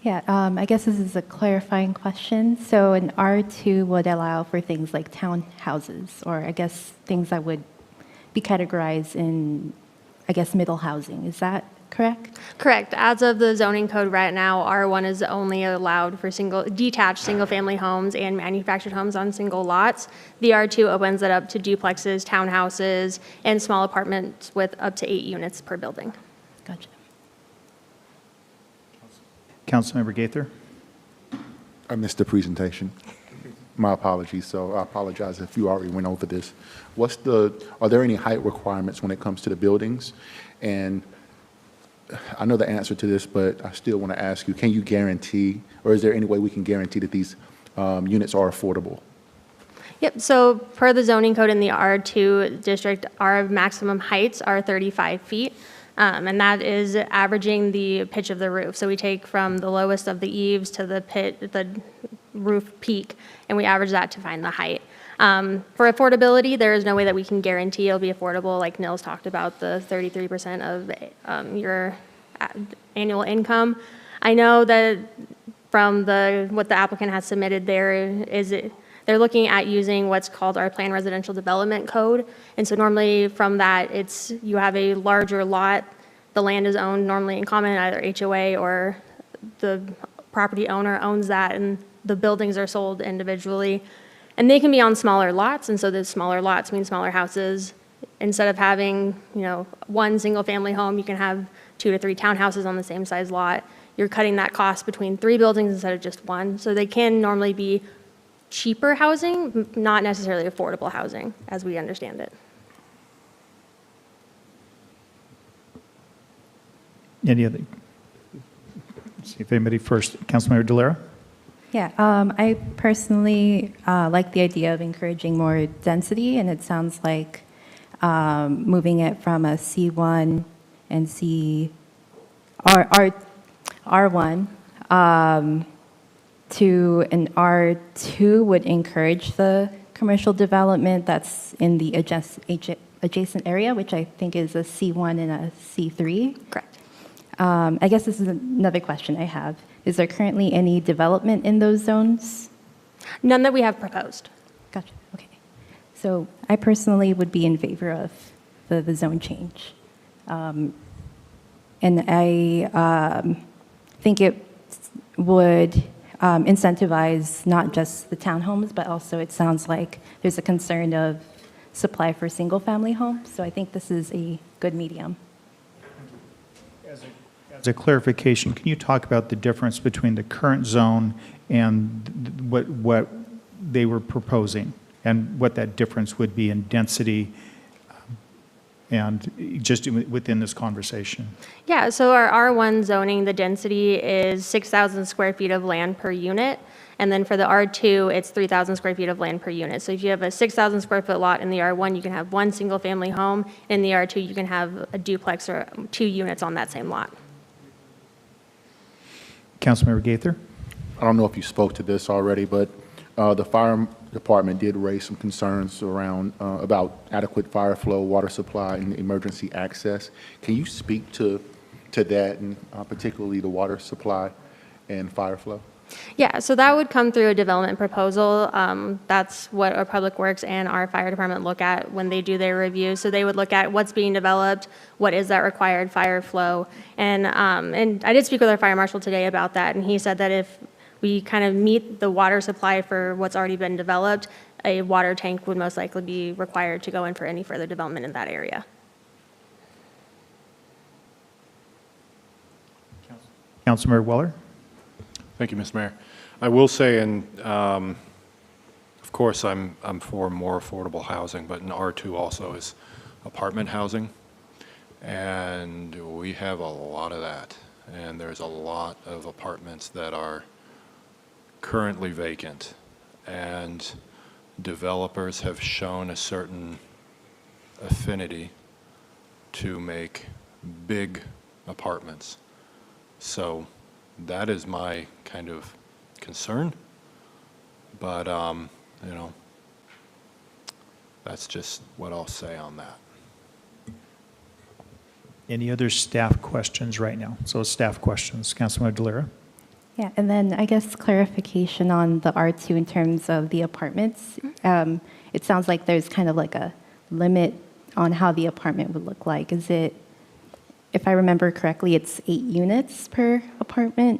S22: Yeah, I guess this is a clarifying question. So an R2 would allow for things like townhouses, or I guess things that would be categorized in, I guess, middle housing. Is that correct?
S8: Correct. As of the zoning code right now, R1 is only allowed for detached single-family homes and manufactured homes on single lots. The R2 opens it up to duplexes, townhouses, and small apartments with up to 8 units per building.
S22: Gotcha.
S1: Councilmember Gaither?
S9: I missed the presentation. My apologies. So I apologize if you already went over this. Are there any height requirements when it comes to the buildings? And I know the answer to this, but I still want to ask you, can you guarantee, or is there any way we can guarantee that these units are affordable?
S8: Yep, so per the zoning code in the R2 district, our maximum heights are 35 feet. And that is averaging the pitch of the roof. So we take from the lowest of the eaves to the roof peak, and we average that to find the height. For affordability, there is no way that we can guarantee it'll be affordable. Like Nils talked about, the 33% of your annual income. I know that from what the applicant has submitted they're looking at using what's called our Planned Residential Development Code. And so normally from that, you have a larger lot. The land is owned normally in common, either HOA or the property owner owns that, and the buildings are sold individually. And they can be on smaller lots, and so the smaller lots mean smaller houses. Instead of having, one single-family home, you can have 2 to 3 townhouses on the same size lot. You're cutting that cost between 3 buildings instead of just 1. So they can normally be cheaper housing, not necessarily affordable housing, as we understand it.
S1: Any other? Let's see if anybody first. Councilmember Delera?
S22: Yeah, I personally like the idea of encouraging more density, and it sounds like moving it from a C1 and C2 R1 to an R2 would encourage the commercial development that's in the adjacent area, which I think is a C1 and a C3.
S8: Correct.
S22: I guess this is another question I have. Is there currently any development in those zones?
S8: None that we have proposed.
S22: Gotcha. Okay. So I personally would be in favor of the zone change. And I think it would incentivize not just the townhomes, but also it sounds like there's a concern of supply for single-family homes. So I think this is a good medium.
S1: As a clarification, can you talk about the difference between the current zone and what they were proposing, and what that difference would be in density, and just within this conversation?
S8: Yeah, so our R1 zoning, the density is 6,000 square feet of land per unit. And then for the R2, it's 3,000 square feet of land per unit. So if you have a 6,000 square foot lot in the R1, you can have one single family home. In the R2, you can have a duplex or 2 units on that same lot.
S1: Councilmember Gaither?
S9: I don't know if you spoke to this already, but the fire department did raise some concerns around about adequate fire flow, water supply, and emergency access. Can you speak to that, and particularly the water supply and fire flow?
S8: Yeah, so that would come through a development proposal. That's what our Public Works and our fire department look at when they do their review. So they would look at what's being developed, what is that required fire flow. And I did speak with our fire marshal today about that, and he said that if we kind of meet the water supply for what's already been developed, a water tank would most likely be required to go in for any further development in that area.
S1: Councilmember Weller?
S21: Thank you, Mr. Mayor. I will say, and of course, I'm for more affordable housing, but in R2 also is apartment housing, and we have a lot of that. And there's a lot of apartments that are currently vacant, and developers have shown a certain affinity to make big apartments. So that is my kind of concern, but you know, that's just what I'll say on that.
S1: Any other staff questions right now? So staff questions, Councilmember Delira.
S22: Yeah, and then I guess clarification on the R2 in terms of the apartments. It sounds like there's kind of like a limit on how the apartment would look like. Is it, if I remember correctly, it's 8 units per apartment?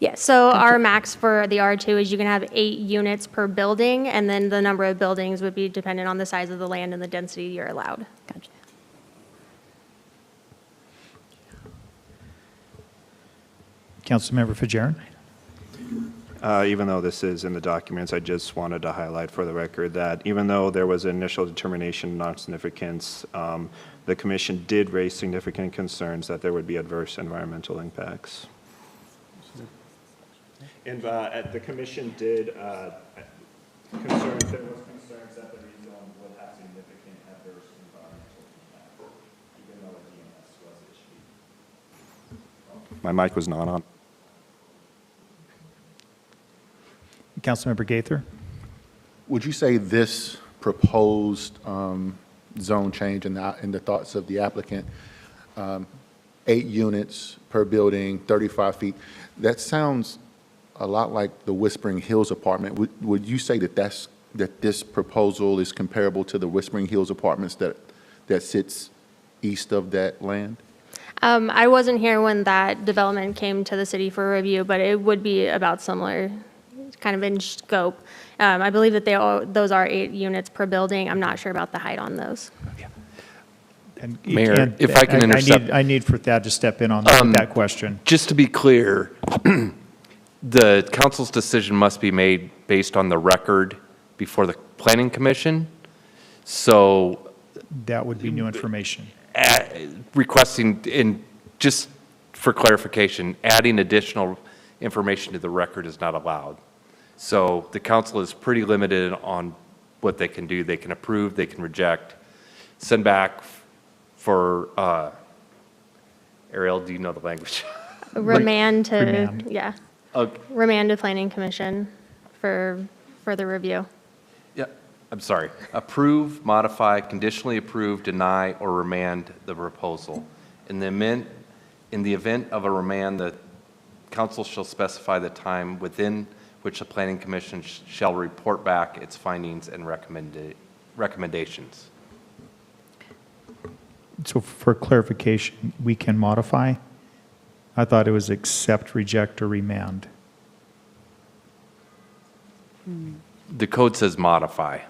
S8: Yeah, so our max for the R2 is you can have 8 units per building, and then the number of buildings would be dependent on the size of the land and the density you're allowed.
S22: Gotcha.
S1: Councilmember Fajarin?
S18: Even though this is in the documents, I just wanted to highlight for the record that even though there was an initial determination of non-significance, the commission did raise significant concerns that there would be adverse environmental impacts. And the commission did there was concerns that the rezone would have significant adverse environmental impacts, even though a DNS was issued. My mic was not on.
S1: Councilmember Gaither?
S9: Would you say this proposed zone change in the thoughts of the applicant, 8 units per building, 35 feet, that sounds a lot like the Whispering Hills apartment. Would you say that this proposal is comparable to the Whispering Hills apartments that sits east of that land?
S8: I wasn't here when that development came to the city for review, but it would be about similar, kind of in scope. I believe that those are 8 units per building. I'm not sure about the height on those.
S1: And
S7: Mayor, if I can intercept.
S1: I need for Thad to step in on that question.
S7: Just to be clear, the council's decision must be made based on the record before the planning commission. So
S1: That would be new information.
S7: requesting, in just for clarification, adding additional information to the record is not allowed. So the council is pretty limited on what they can do. They can approve, they can reject, send back for Ariel, do you know the language?
S8: Remand to,
S1: Remand.
S8: yeah,
S7: Okay.
S8: remand to Planning Commission for further review.
S7: Yeah, I'm sorry. Approve, modify, conditionally approve, deny, or remand the proposal. In the event of a remand, the council shall specify the time within which the planning commission shall report back its findings and recommendations.
S1: So for clarification, we can modify? I thought it was accept, reject, or remand.
S7: The code says modify.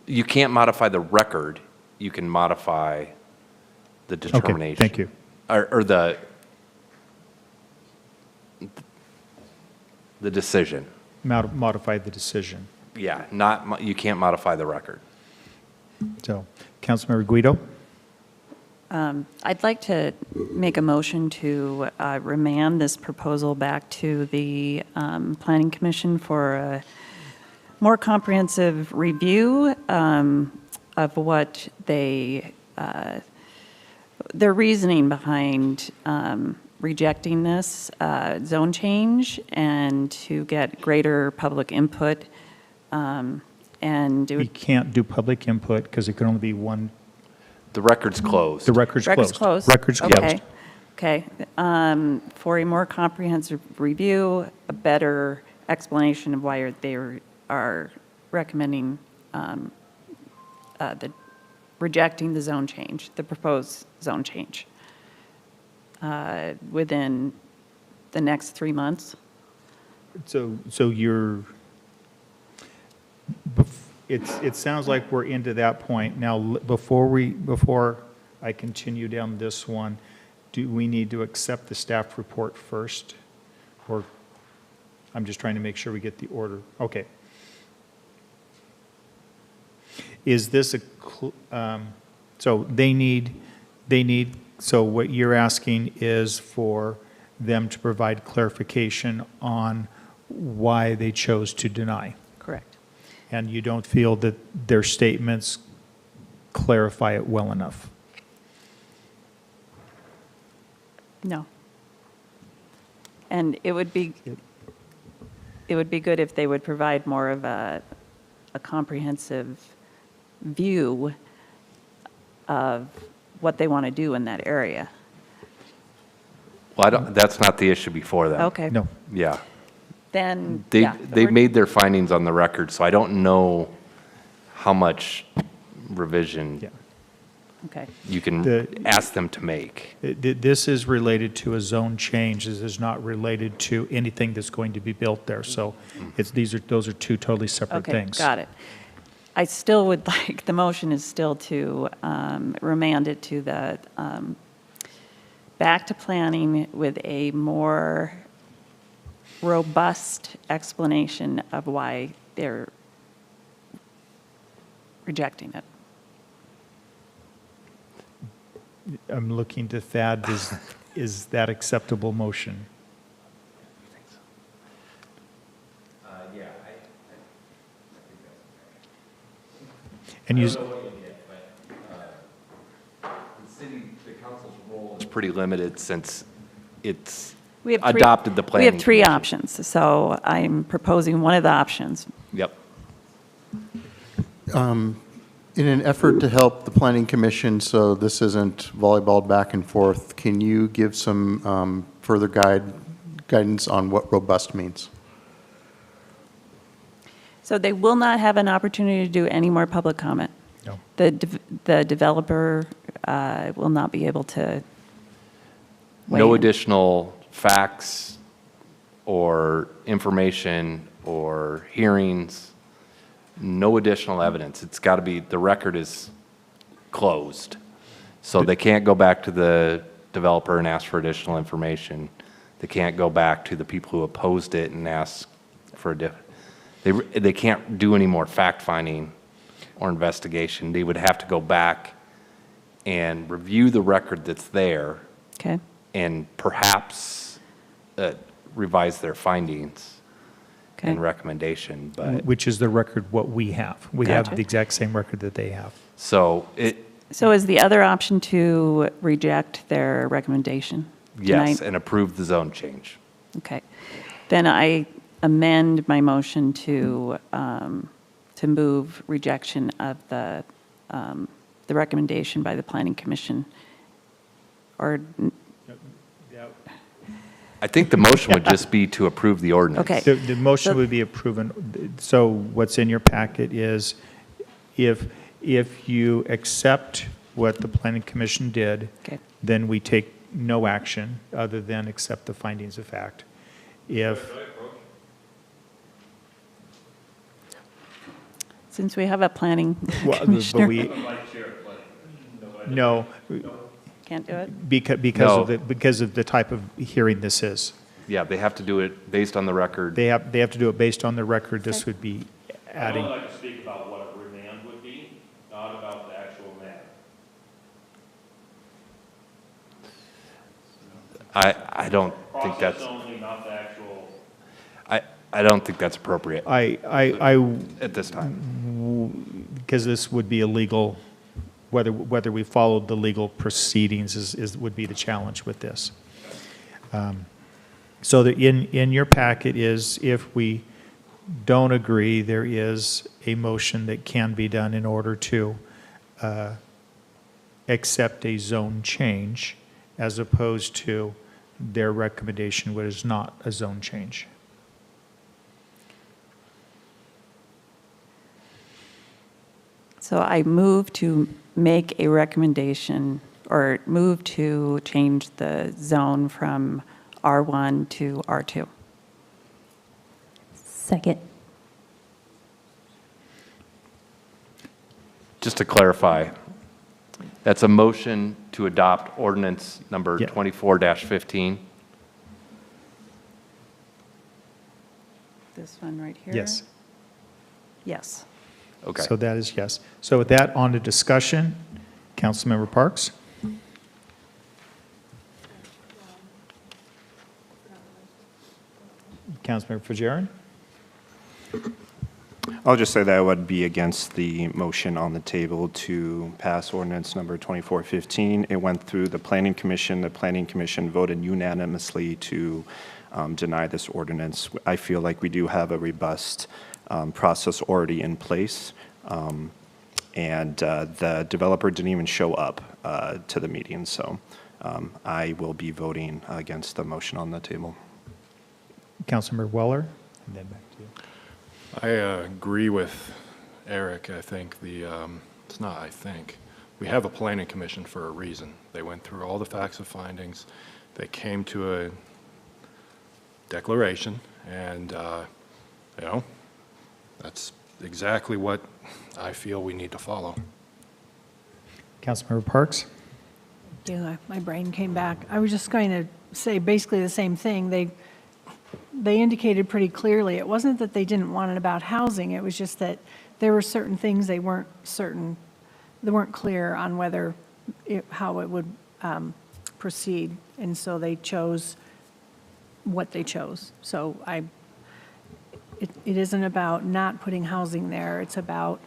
S7: You can't modify the record. You can modify the determination.
S1: thank you.
S7: Or the decision.
S1: Modify the decision.
S7: Yeah, you can't modify the record.
S1: So, Councilmember Guido?
S2: I'd like to make a motion to remand this proposal back to the Planning Commission for a more comprehensive review of what their reasoning behind rejecting this zone change, and to get greater public input. And it
S1: We
S2: would
S1: can't do public input because it can only be one.
S7: The record's closed.
S1: The record's closed. Record's closed.
S2: Okay. Okay. For a more comprehensive review, a better explanation of why they are recommending rejecting the zone change, the proposed zone change, within the next 3 months.
S1: So it sounds like we're into that point. Now, before I continue down this one, do we need to accept the staff report first? Or, I'm just trying to make sure we get the order. Okay. Is this so so what you're asking is for them to provide clarification on why they chose to deny?
S2: Correct.
S1: And you don't feel that their statements clarify it well enough?
S2: No. And it would be good if they would provide more of a comprehensive view of what they want to do in that area.
S7: Well, that's not the issue before them.
S2: Okay.
S1: No.
S7: Yeah.
S2: Then,
S7: They made their findings on the record, so I don't know how much revision
S2: Okay.
S7: you can ask them to make.
S1: This is related to a zone change. This is not related to anything that's going to be built there. So those are two totally separate
S2: Okay,
S1: things.
S2: got it. I still would like, the motion is still to remand it to the, back to planning with a more robust explanation of why they're rejecting it.
S1: I'm looking to Thad. Is that acceptable motion?
S7: Yeah.
S1: And you,
S7: The council's role is pretty limited since it's
S2: We have
S7: adopted the
S2: We
S7: planning.
S2: have three
S7: commission.
S2: options, so I'm proposing one of the options.
S7: Yep.
S10: In an effort to help the Planning Commission, so this isn't volleyball back and forth, can you give some further guidance on what robust means?
S2: So they will not have an opportunity to do any more public comment.
S1: No.
S2: The developer will not be able to weigh
S7: No
S2: in.
S7: additional facts or information or hearings, no additional evidence. It's got to be, the record is closed. So they can't go back to the developer and ask for additional information. They can't go back to the people who opposed it and ask for they can't do any more fact-finding or investigation. They would have to go back and review the record that's there.
S2: Okay.
S7: And perhaps revise their findings and recommendation, but.
S1: which is the record what we have. We
S2: Gotcha.
S1: have the exact same record that they have.
S7: So
S2: So is the other option to reject their recommendation?
S7: Yes,
S2: Tonight?
S7: and approve the zone change.
S2: Okay. Then I amend my motion to move rejection of the recommendation by the Planning Commission, or,
S7: I think the motion would just be to approve the ordinance.
S2: Okay.
S1: The motion
S2: So-
S1: would be approving, so what's in your packet is if you accept what the planning commission did,
S2: Okay.
S1: then we take no action other than accept the findings of fact.
S2: since we have a planning
S1: Well, but
S2: commissioner,
S1: we, no,
S2: can't do it?
S1: because of the type of hearing this is.
S7: Yeah, they have to do it based on the record.
S1: They have to do it based on the record. This would be adding.
S15: like to speak about what a remand would be, not about the actual matter.
S7: I don't think that's,
S15: Process only, not the actual.
S7: I don't think that's appropriate at this time.
S1: Because this would be illegal, whether we followed the legal proceedings would be the challenge with this. So in your packet is, if we don't agree, there is a motion that can be done in order to accept a zone change, as opposed to their recommendation, which is not a zone change.
S2: So I move to make a recommendation, or move to change the zone from R1 to R2.
S22: Second.
S7: Just to clarify, that's a motion to adopt ordinance number
S1: Yeah.
S7: 24-15.
S2: This one right here?
S1: Yes.
S2: Yes.
S7: Okay.
S1: So that is yes. So with that, on to discussion. Councilmember Parks? Councilmember Fajarin?
S18: I'll just say that I would be against the motion on the table to pass ordinance number 2415. It went through the Planning Commission. The Planning Commission voted unanimously to deny this ordinance. I feel like we do have a robust process already in place. And the developer didn't even show up to the meeting. So I will be voting against the motion on the table.
S1: Councilmember Weller? And then back to you.
S21: I agree with Eric. I think it's not I think. We have a planning commission for a reason. They went through all the facts and findings. They came to a declaration, and, that's exactly what I feel we need to follow.
S1: Councilmember Parks?
S6: Yeah, my brain came back. I was just going to say basically the same thing. They indicated pretty clearly, it wasn't that they didn't want it about housing, it was just that there were certain things they weren't clear on how it would proceed, and so they chose what they chose. So it isn't about not putting housing there, it's about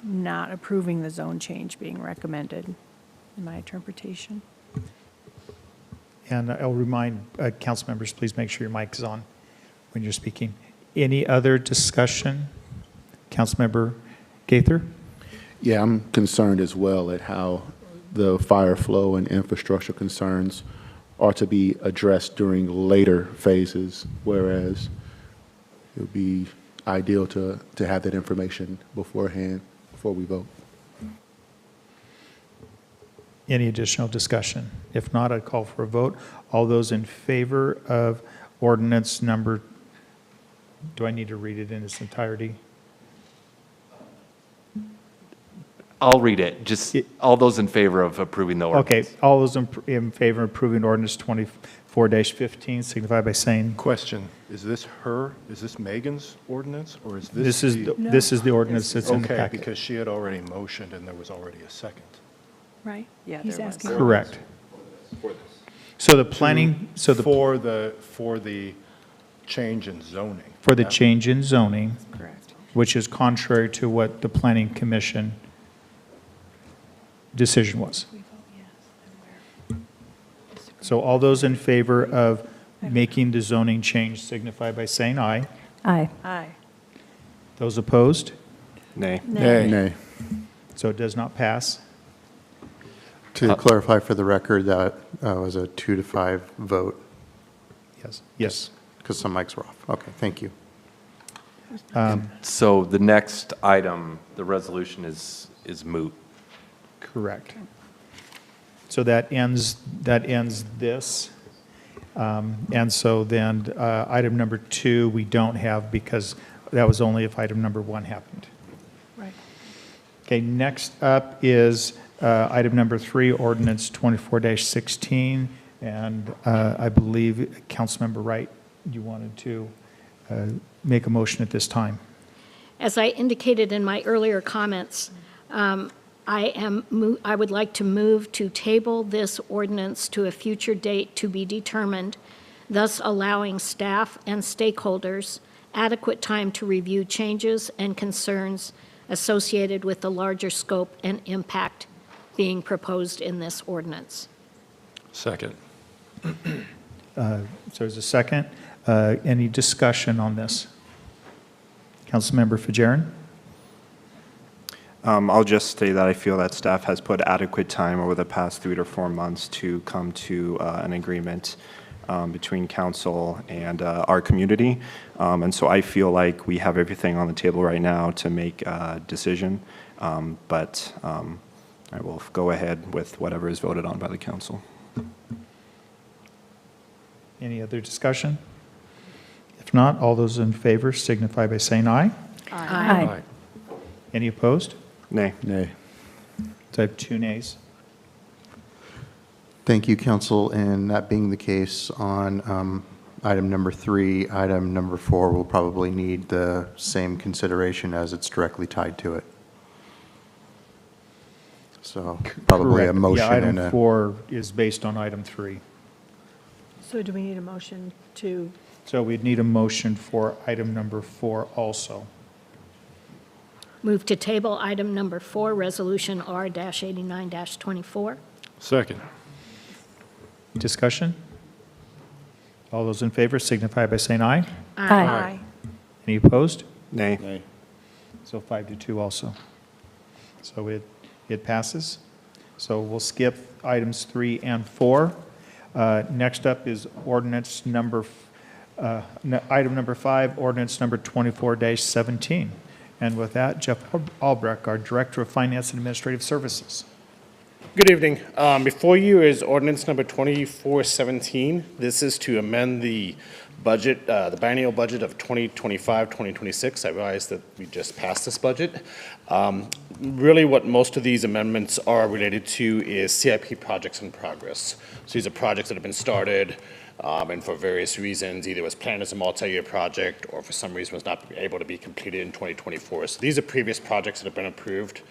S6: not approving the zone change being recommended, in my interpretation.
S1: And I'll remind council members, please make sure your mic is on when you're speaking. Any other discussion? Councilmember Gaither?
S9: Yeah, I'm concerned as well at how the fire flow and infrastructure concerns are to be addressed during later phases, whereas it would be ideal to have that information beforehand, before we vote.
S1: Any additional discussion? If not, I'd call for a vote. All those in favor of ordinance number, do I need to read it in its entirety?
S7: I'll read it. Just all those in favor of approving the ordinance.
S1: Okay, all those in favor of approving ordinance 24-15 signify by saying.
S21: Question, is this Megan's ordinance, or is
S1: This
S21: this?
S1: is the ordinance that's in the
S21: Okay,
S1: packet.
S21: because she had already motioned and there was already a second.
S6: Right?
S2: Yeah,
S6: He's
S2: there was.
S6: asking.
S1: Correct. So the planning,
S21: For the change in zoning.
S1: for the
S21: Yeah.
S1: change in zoning,
S2: Correct.
S1: which is contrary to what the planning commission decision was. So all those in favor of making the zoning change signify by saying aye.
S22: Aye.
S2: Aye.
S1: Those opposed?
S18: Nay.
S16: Nay.
S1: So it does not pass.
S10: To clarify for the record, that was a 2-5 vote,
S1: Yes. Yes.
S10: because some mics were off. Okay, thank you.
S7: So the next item, the resolution is moot.
S1: Correct. So that ends this. And so then item number 2, we don't have because that was only if item number 1 happened.
S6: Right.
S1: Okay, next up is item number 3, ordinance 24-16. And I believe, Councilmember Wright, you wanted to make a motion at this time.
S19: As I indicated in my earlier comments, I would like to move to table this ordinance to a future date to be determined, thus allowing staff and stakeholders adequate time to review changes and concerns associated with the larger scope and impact being proposed in this ordinance.
S21: Second.
S1: So there's a second. Any discussion on this? Councilmember Fajarin?
S18: I'll just say that I feel that staff has put adequate time over the past 3 to 4 months to come to an agreement between council and our community. And so I feel like we have everything on the table right now to make a decision. But I will go ahead with whatever is voted on by the council.
S1: Any other discussion? If not, all those in favor signify by saying aye.
S22: Aye.
S1: Any opposed?
S18: Nay.
S16: Nay.
S1: So I have 2 nays.
S10: Thank you, council. And that being the case on item number 3, item number 4 will probably need the same consideration as it's directly tied to it. So probably a
S1: Correct.
S10: motion
S1: Yeah,
S10: and
S1: item
S10: a...
S1: 4 is based on item 3.
S6: So do we need a motion to,
S1: So we'd need a motion for item number 4 also.
S19: Move to table item number 4, Resolution R-89-24.
S21: Second.
S1: Discussion? All those in favor signify by saying aye.
S22: Aye.
S1: Any opposed?
S18: Nay.
S16: Nay.
S1: So 5-2 also. So it passes. So we'll skip items 3 and 4. Next up is ordinance number, item number 5, ordinance number 24-17. And with that, Jeff Albrecht, our Director of Finance and Administrative Services.
S11: Good evening. Before you is ordinance number 2417. This is to amend the budget, the biennial budget of 2025, 2026. I realize that we just passed this budget. Really what most of these amendments are related to is CIP projects in progress. So these are projects that have been started and for various reasons, either was planned as a multi-year project or for some reason was not able to be completed in 2024. So these are previous projects that have been approved.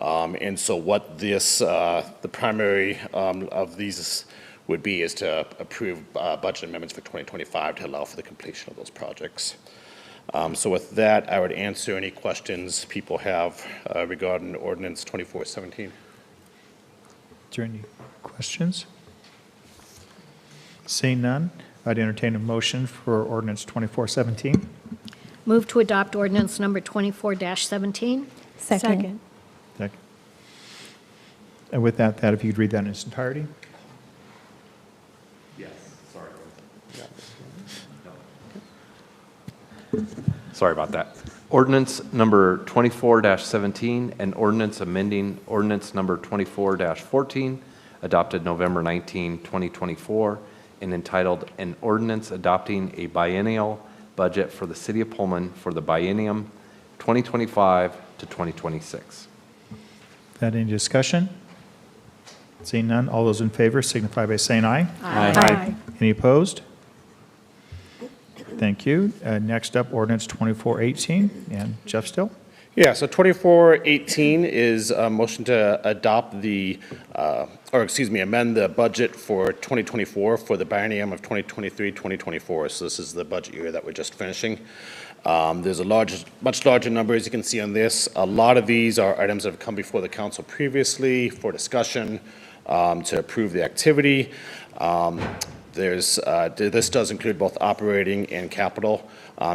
S11: And so what this, the primary of these would be is to approve budget amendments for 2025 to allow for the completion of those projects. So with that, I would answer any questions people have regarding ordinance 2417.
S1: Is there any questions? Seeing none, I'd entertain a motion for ordinance 2417.
S19: Move to adopt ordinance number 24-17.
S22: Second.
S1: Second. And with that, if you could read that in its entirety.
S7: Yes, sorry about that. Ordinance number 24-17, an ordinance amending ordinance number 24-14, adopted November 19, 2024, and entitled An Ordinance Adopting a Biennial Budget for the City of Pullman for the Biennium 2025 to 2026.
S1: That any discussion? Seeing none, all those in favor signify by saying aye.
S22: Aye.
S1: Any opposed? Thank you. Next up, ordinance 2418, and Jeff Still.
S11: Yeah, so 2418 is a motion to adopt the, amend the budget for 2024 for the biennium of 2023-2024. So this is the budget year that we're just finishing. There's a much larger number, as you can see on this. A lot of these are items that have come before the council previously for discussion. to approve the activity. This does include both operating and capital.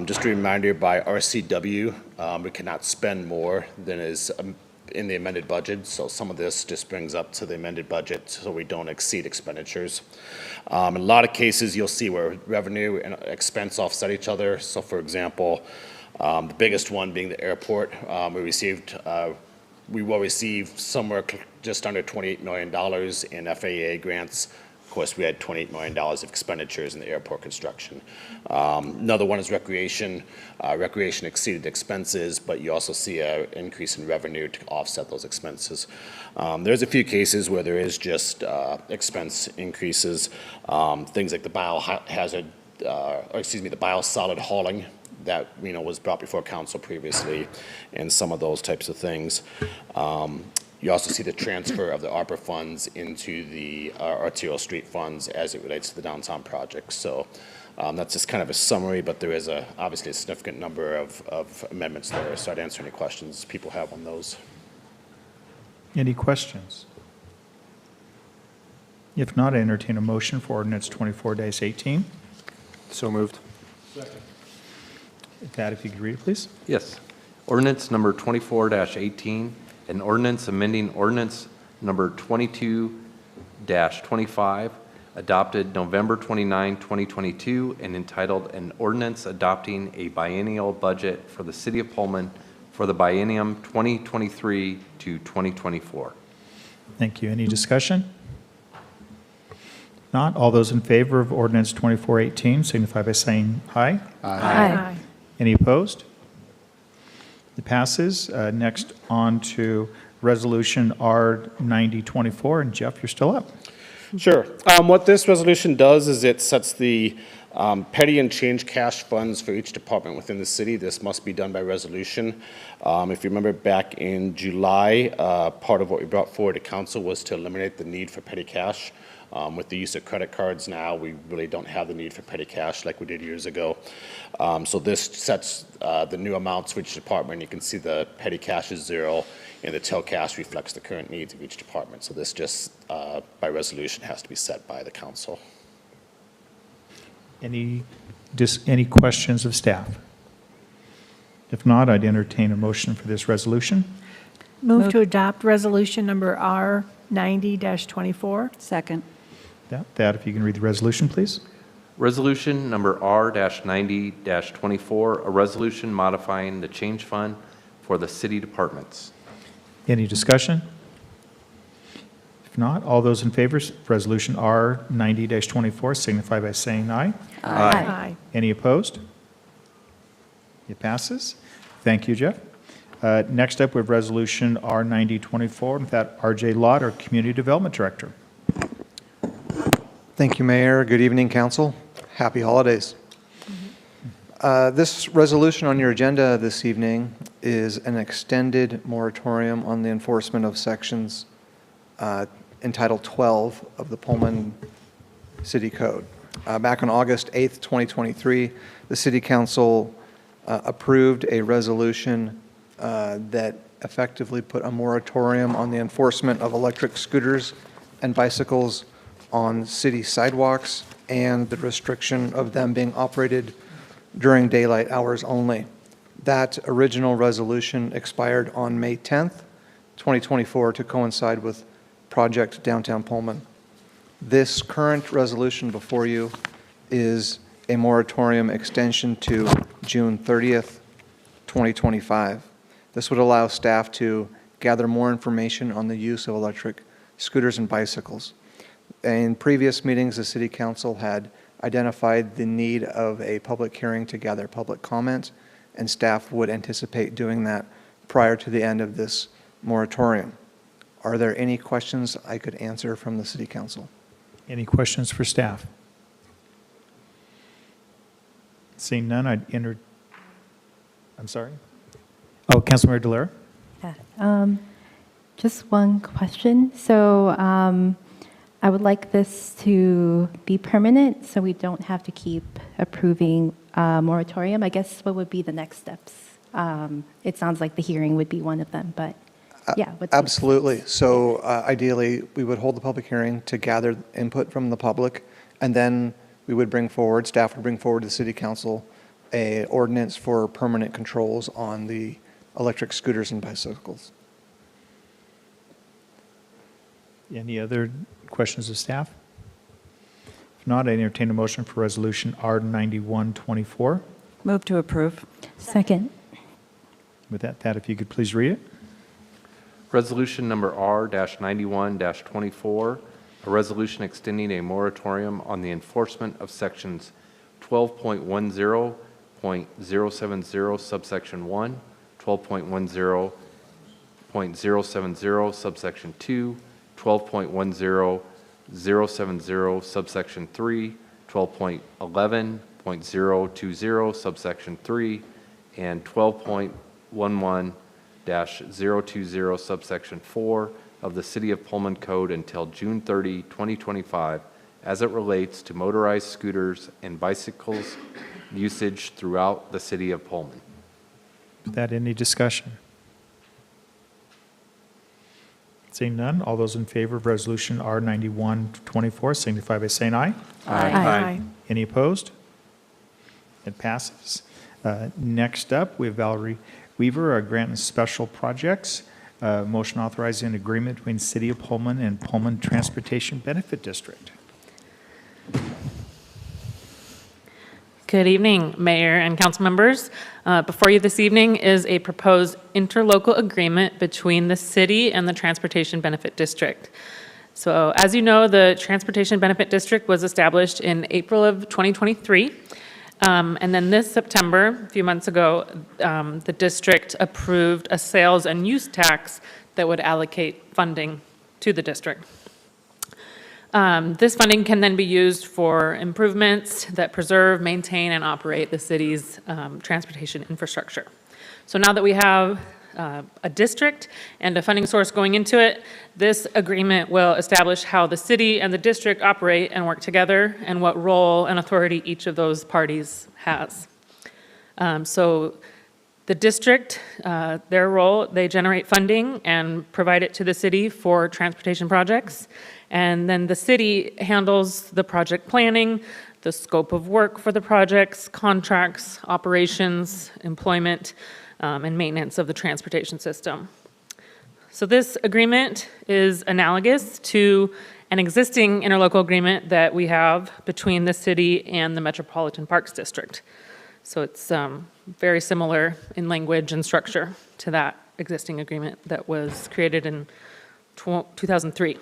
S11: Just a reminder, by RCW, we cannot spend more than is in the amended budget, so some of this just brings up to the amended budget so we don't exceed expenditures. In a lot of cases, you'll see where revenue and expense offset each other. So for example, the biggest one being the airport, we will receive somewhere just under $28 million in FAA grants. Of course, we had $28 million of expenditures in the airport construction. Another one is recreation. Recreation exceeded expenses, but you also see an increase in revenue to offset those expenses. There's a few cases where there is just expense increases, things like the biosolid hauling that was brought before council previously, and some of those types of things. You also see the transfer of the ARPA funds into the arterial street funds as it relates to the downtown project. So that's just kind of a summary, but there is obviously a significant number of amendments there. So I'd answer any questions people have on those.
S1: Any questions? If not, I entertain a motion for ordinance 24-18.
S18: So moved.
S1: That, if you could read it, please.
S7: Yes. Ordinance number 24-18, an ordinance amending ordinance number 22-25, adopted November 29, 2022, and entitled an ordinance adopting a biennial budget for the city of Pullman for the biennium 2023 to 2024.
S1: Thank you. Any discussion? Not, all those in favor of ordinance 24-18 signify by saying aye.
S6: Aye.
S1: Any opposed? It passes. Next on to resolution R9024, and Jeff, you're still up.
S11: Sure. What this resolution does is it sets the petty and change cash funds for each department within the city. This must be done by resolution. If you remember back in July, part of what we brought forward to council was to eliminate the need for petty cash. With the use of credit cards now, we really don't have the need for petty cash like we did years ago. So this sets the new amounts for each department. You can see the petty cash is 0, and the till cash reflects the current needs of each department. So this just, by resolution, has to be set by the council.
S1: Any questions of staff? If not, I'd entertain a motion for this resolution.
S6: Move to adopt resolution number R90-24.
S2: Second.
S1: That, if you can read the resolution, please.
S7: Resolution number R-90-24, a resolution modifying the change fund for the city departments.
S1: Any discussion? If not, all those in favor of resolution R90-24 signify by saying aye.
S6: Aye.
S1: Any opposed? It passes. Thank you, Jeff. Next up, we have resolution R9024, and with that, R.J. Lott, our Community Development Director.
S12: Thank you, Mayor. Good evening, Council. Happy holidays. This resolution on your agenda this evening is an extended moratorium on the enforcement of sections entitled 12 of the Pullman City Code. Back on August 8th, 2023, the City Council approved a resolution that effectively put a moratorium on the enforcement of electric scooters and bicycles on city sidewalks and the restriction of them being operated during daylight hours only. That original resolution expired on May 10th, 2024 to coincide with Project Downtown Pullman. This current resolution before you is a moratorium extension to June 30th, 2025. This would allow staff to gather more information on the use of electric scooters and bicycles. In previous meetings, the City Council had identified the need of a public hearing to gather public comment, and staff would anticipate doing that prior to the end of this moratorium. Are there any questions I could answer from the City Council?
S1: Any questions for staff? Seeing none, I'd enter. I'm sorry? Oh, Councilmember Delera?
S22: Yeah. Just one question. So I would like this to be permanent so we don't have to keep approving moratorium. I guess what would be the next steps? It sounds like the hearing would be one of them, but. Yeah.
S12: Absolutely. So ideally, we would hold the public hearing to gather input from the public, and then we would bring forward, staff would bring forward to the city council a ordinance for permanent controls on the electric scooters and bicycles.
S1: Any other questions of staff? If not, I entertain a motion for resolution R9124.
S2: Move to approve.
S22: Second.
S1: With that, Thad, if you could please read it.
S7: Resolution number R-91-24, a resolution extending a moratorium on the enforcement of sections 12.10.070 subsection 1, 12.10.070 subsection 2, 12.10.070 subsection 3, 12.11.020 subsection 3, and 12.11-020 subsection 4 of the City of Pullman Code until June 30, 2025, as it relates to motorized scooters and bicycles usage throughout the City of Pullman.
S1: With that, any discussion? Seeing none, all those in favor of resolution R9124 signify by saying aye.
S6: Aye.
S1: Any opposed? It passes. Next up, we have Valerie Weaver, Grant and Special Projects. Motion authorizing an agreement between City of Pullman and Pullman Transportation Benefit District.
S13: Good evening, Mayor and council members. Before you this evening is a proposed interlocal agreement between the city and the Transportation Benefit District. So as you know, the Transportation Benefit District was established in April of 2023. And then this September, a few months ago, the district approved a sales and use tax that would allocate funding to the district. This funding can then be used for improvements that preserve, maintain, and operate the city's transportation infrastructure. So now that we have a district and a funding source going into it, this agreement will establish how the city and the district operate and work together and what role and authority each of those parties has. So the district, their role, they generate funding and provide it to the city for transportation projects. And then the city handles the project planning, the scope of work for the projects, contracts, operations, employment, and maintenance of the transportation system. So this agreement is analogous to an existing interlocal agreement that we have between the city and the Metropolitan Parks District. So it's very similar in language and structure to that existing agreement that was created in 2003.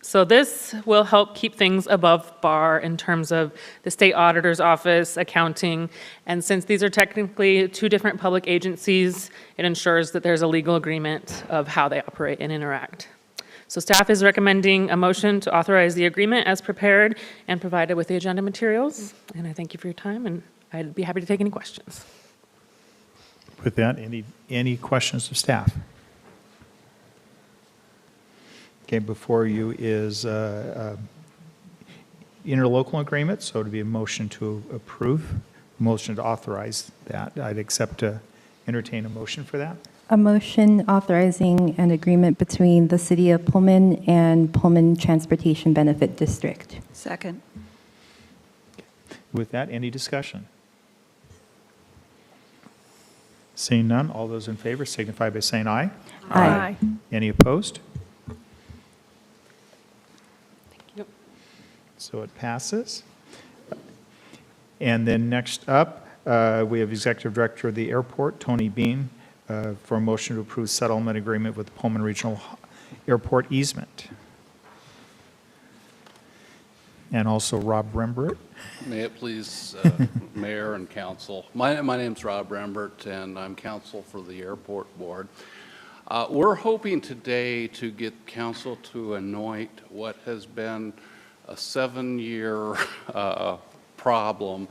S13: So this will help keep things above bar in terms of the state auditor's office, accounting, and since these are technically two different public agencies, it ensures that there's a legal agreement of how they operate and interact. So staff is recommending a motion to authorize the agreement as prepared and provided with the agenda materials. And I thank you for your time, and I'd be happy to take any questions.
S1: With that, any questions of staff? Okay, before you is interlocal agreement, so to be a motion to approve, motion to authorize that. I'd entertain a motion for that.
S22: A motion authorizing an agreement between the City of Pullman and Pullman Transportation Benefit District.
S2: Second.
S1: With that, any discussion? Seeing none, all those in favor signify by saying aye.
S6: Aye.
S1: Any opposed? So it passes. And then next up, we have Executive Director of the Airport, Tony Bean, for a motion to approve settlement agreement with the Pullman Regional Airport easement. And also Rob Rembert.
S14: May it please Mayor and Council. My name's Rob Rembert, and I'm counsel for the Airport Board. We're hoping today to get Council to anoint what has been a 7-year problem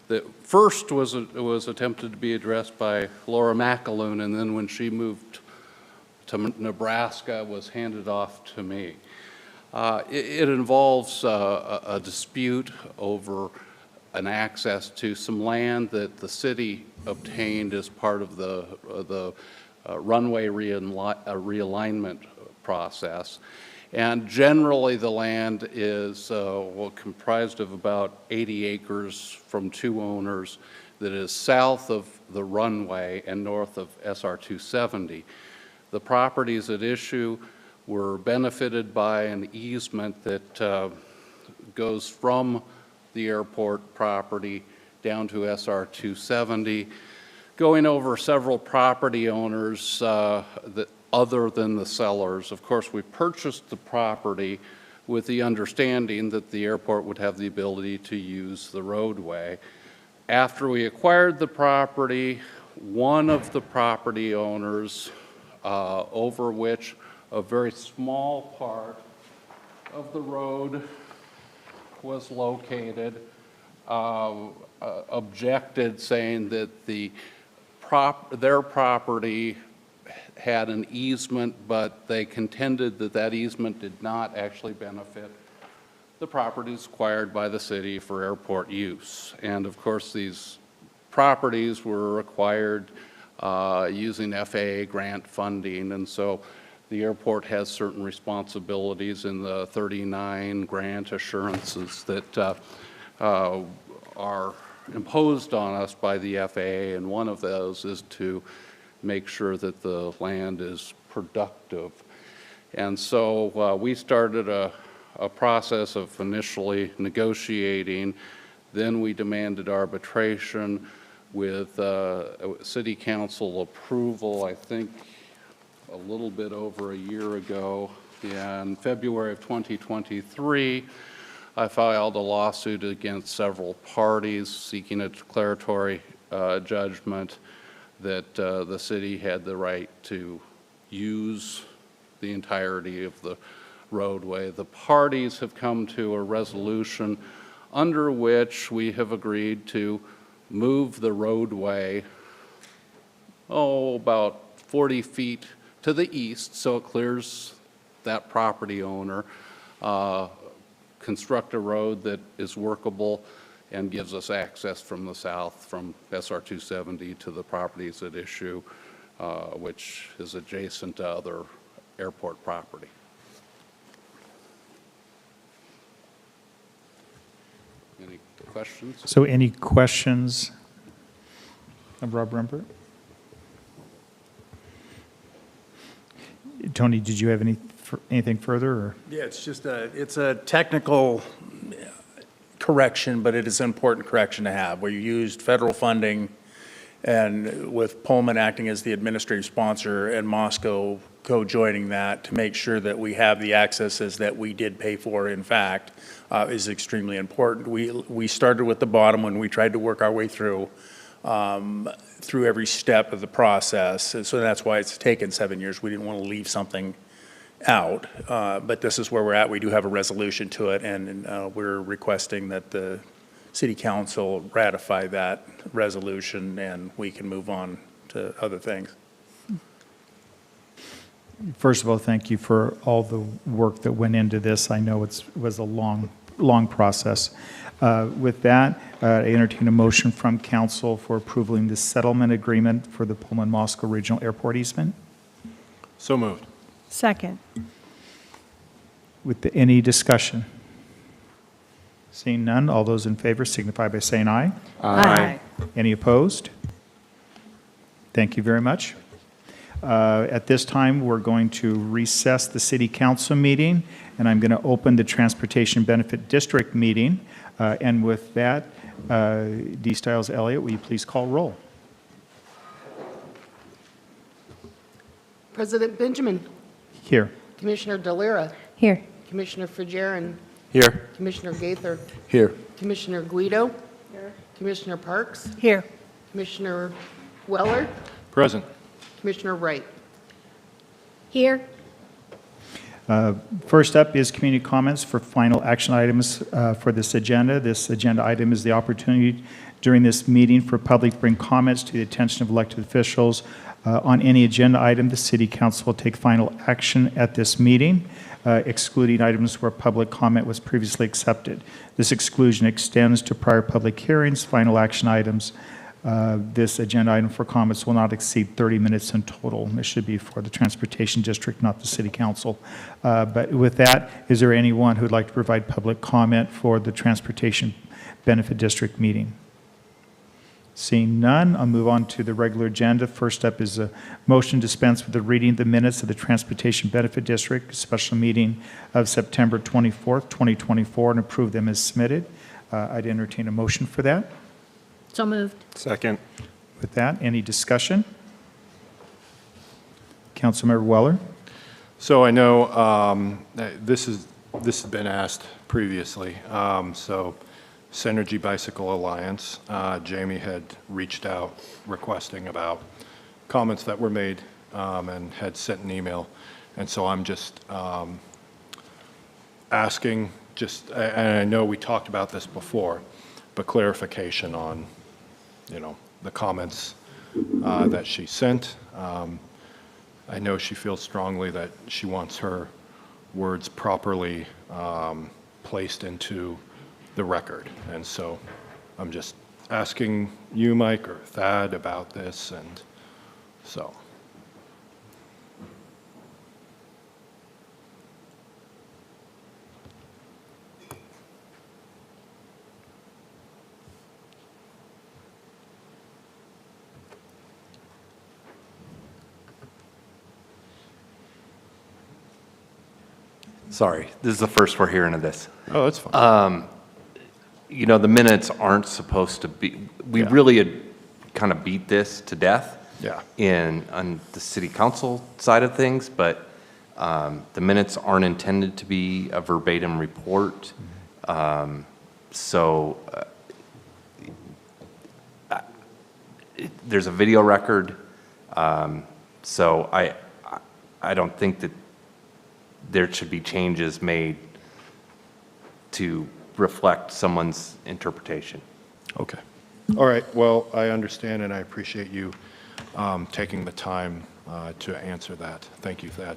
S14: that first was attempted to be addressed by Laura McAloon, and then when she moved to Nebraska, was handed off to me. It involves a dispute over an access to some land that the city obtained as part of the runway realignment process. And generally, the land is comprised of about 80 acres from 2 owners that is south of the runway and north of SR 270. The properties at issue were benefited by an easement that goes from the airport property down to SR 270, going over several property owners other than the sellers. Of course, we purchased the property with the understanding that the airport would have the ability to use the roadway. After we acquired the property, one of the property owners, over which a very small part of the road was located, objected, saying that their property had an easement, but they contended that that easement did not actually benefit the properties acquired by the city for airport use. And of course, these properties were acquired using FAA grant funding, and so the airport has certain responsibilities in the 39 grant assurances that are imposed on us by the FAA, and one of those is to make sure that the land is productive. And so we started a process of initially negotiating, then we demanded arbitration with city council approval, I think a little bit over a year ago. In February of 2023, I filed a lawsuit against several parties seeking a declaratory judgment that the city had the right to use the entirety of the roadway. The parties have come to a resolution under which we have agreed to move the roadway, about 40 feet to the east, so it clears that property owner, construct a road that is workable and gives us access from the south, from SR 270 to the properties at issue, which is adjacent to other airport property. Any questions?
S1: So any questions of Rob Rembert? Tony, did you have anything further? Or?
S5: Yeah, it's a technical correction, but it is an important correction to have, where you used federal funding and with Pullman acting as the administrative sponsor and Moscow co-joining that to make sure that we have the accesses that we did pay for, in fact, is extremely important. We started with the bottom when we tried to work our way through every step of the process. And so that's why it's taken 7 years. We didn't want to leave something out, but this is where we're at. We do have a resolution to it, and we're requesting that the City Council ratify that resolution, and we can move on to other things.
S1: First of all, thank you for all the work that went into this. I know it was a long process. With that, I entertain a motion from council for approving the settlement agreement for the Pullman Moscow Regional Airport easement.
S21: So moved.
S6: Second.
S1: With any discussion? Seeing none, all those in favor signify by saying aye.
S6: Aye.
S1: Any opposed? Thank you very much. At this time, we're going to recess the City Council meeting, and I'm going to open the Transportation Benefit District meeting. And with that, D. Stiles Elliott, will you please call roll?
S17: President Benjamin.
S1: Here.
S17: Commissioner Delira.
S22: Here.
S17: Commissioner Frigerin.
S21: Here.
S17: Commissioner Gaither.
S21: Here.
S17: Commissioner Guido. Here. Commissioner Parks.
S6: Here.
S17: Commissioner Weller.
S21: Present.
S17: Commissioner Wright.
S19: Here.
S1: First up is community comments for final action items for this agenda. This agenda item is the opportunity during this meeting for public to bring comments to the attention of elected officials on any agenda item. The City Council will take final action at this meeting, excluding items where public comment was previously accepted. This exclusion extends to prior public hearings, final action items, This agenda item for comments will not exceed 30 minutes in total. This should be for the Transportation District, not the City Council. But with that, is there anyone who'd like to provide public comment for the Transportation Benefit District meeting? Seeing none, I'll move on to the regular agenda. First up is a motion to dispense with the reading of the minutes of the Transportation Benefit District special meeting of September 24th, 2024, and approve them as submitted. I'd entertain a motion for that.
S19: So moved.
S18: Second.
S1: With that, any discussion? Councilmember Weller?
S21: So I know this has been asked previously. So Synergy Bicycle Alliance, Jamie had reached out requesting about comments that were made and had sent an email. And so I'm just asking, and I know we talked about this before, but clarification on, the comments that she sent. I know she feels strongly that she wants her words properly placed into the record. And so I'm just asking you, Mike, or Thad about this, and so.
S7: Sorry, this is the first we're hearing of this.
S21: Oh, that's fine.
S7: The minutes aren't supposed to be, we really had kind of beat this to death on the city council side of things, but the minutes aren't intended to be a verbatim report. There's a video record, so I don't think that there should be changes made to reflect someone's interpretation.
S21: Okay. All right. Well, I understand and I appreciate you taking the time to answer that. Thank you, Thad.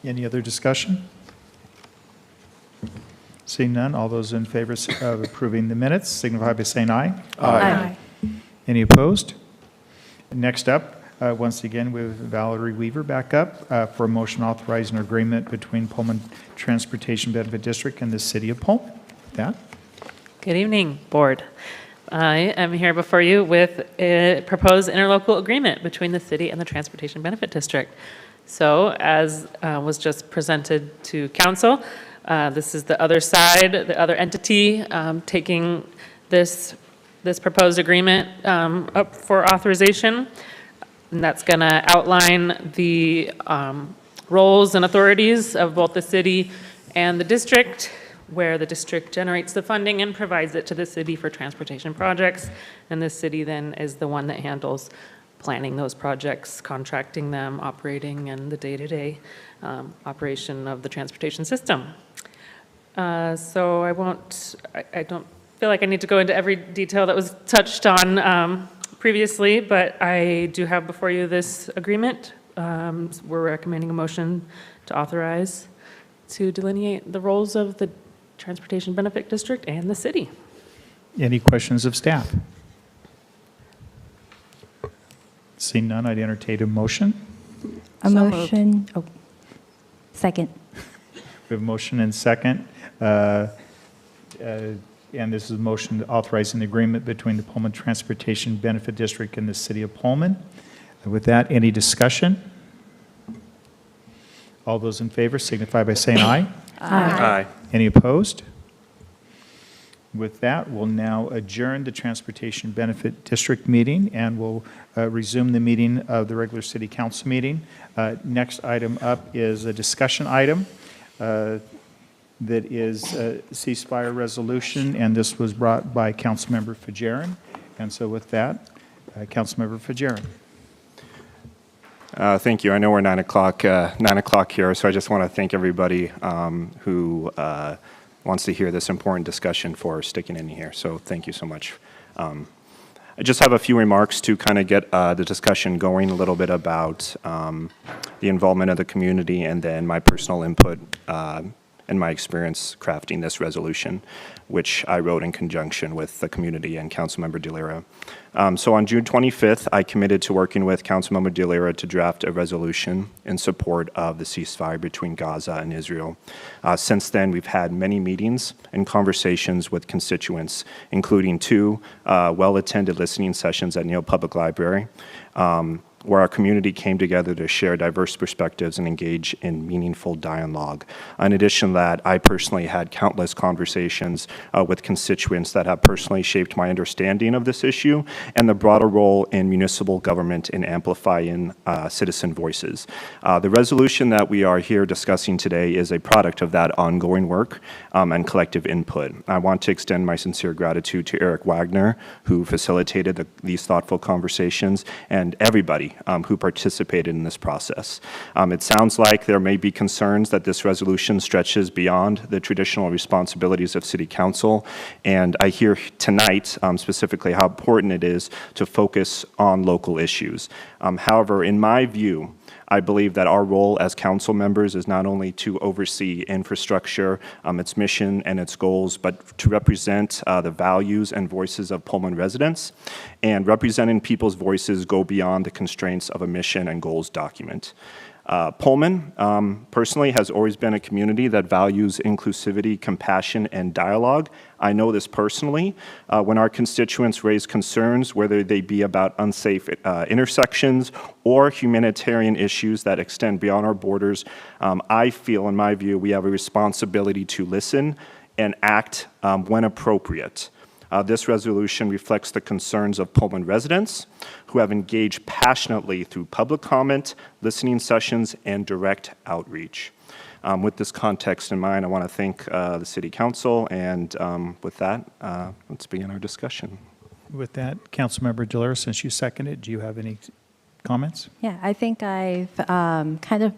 S1: Any other discussion? Seeing none, all those in favor of approving the minutes signify by saying aye.
S6: Aye.
S1: Any opposed? Next up, once again, with Valerie Weaver back up for a motion authorizing an agreement between Pullman Transportation Benefit District and the City of Pullman. That?
S13: Good evening, Board. I am here before you with a proposed interlocal agreement between the city and the Transportation Benefit District. So, as was just presented to council, this is the other side, the other entity taking this proposed agreement up for authorization. And that's going to outline the roles and authorities of both the city and the district, where the district generates the funding and provides it to the city for transportation projects. And the city then is the one that handles planning those projects, contracting them, operating, and the day-to-day operation of the transportation system. So I don't feel like I need to go into every detail that was touched on previously, but I do have before you this agreement. We're recommending a motion to authorize to delineate the roles of the Transportation Benefit District and the city.
S1: Any questions of staff? Seeing none, I'd entertain a motion.
S22: A motion. Oh, second.
S1: We have a motion and second. And this is a motion authorizing the agreement between the Pullman Transportation Benefit District and the City of Pullman. With that, any discussion? All those in favor signify by saying aye.
S18: Aye.
S1: Any opposed? With that, we'll now adjourn the Transportation Benefit District meeting, and we'll resume the meeting of the regular City Council meeting. Next item up is a discussion item that is a ceasefire resolution, and this was brought by Councilmember Fajarin. And so with that, Councilmember Fajarin.
S18: Thank you. I know we're 9 o'clock here, so I just want to thank everybody who wants to hear this important discussion for sticking in here. So thank you so much. I just have a few remarks to kind of get the discussion going a little bit about the involvement of the community and then my personal input and my experience crafting this resolution, which I wrote in conjunction with the community and Councilmember DeLira. So on June 25th, I committed to working with Councilmember DeLira to draft a resolution in support of the ceasefire between Gaza and Israel. Since then, we've had many meetings and conversations with constituents, including two well-attended listening sessions at Neal Public Library, where our community came together to share diverse perspectives and engage in meaningful dialogue. In addition to that, I personally had countless conversations with constituents that have personally shaped my understanding of this issue and the broader role in municipal government in amplifying citizen voices. The resolution that we are here discussing today is a product of that ongoing work and collective input. I want to extend my sincere gratitude to Eric Wagner, who facilitated these thoughtful conversations, and everybody who participated in this process. It sounds like there may be concerns that this resolution stretches beyond the traditional responsibilities of City Council, and I hear tonight specifically how important it is to focus on local issues. However, in my view, I believe that our role as council members is not only to oversee infrastructure, its mission and its goals, but to represent the values and voices of Pullman residents. And representing people's voices go beyond the constraints of a mission and goals document. Pullman, personally, has always been a community that values inclusivity, compassion, and dialogue. I know this personally. When our constituents raise concerns, whether they be about unsafe intersections or humanitarian issues that extend beyond our borders, I feel, in my view, we have a responsibility to listen and act when appropriate. This resolution reflects the concerns of Pullman residents who have engaged passionately through public comment, listening sessions, and direct outreach. With this context in mind, I want to thank the City Council, and with that, let's begin our discussion.
S1: With that, Councilmember DeLira, since you seconded, do you have any comments?
S22: Yeah, I think I've kind of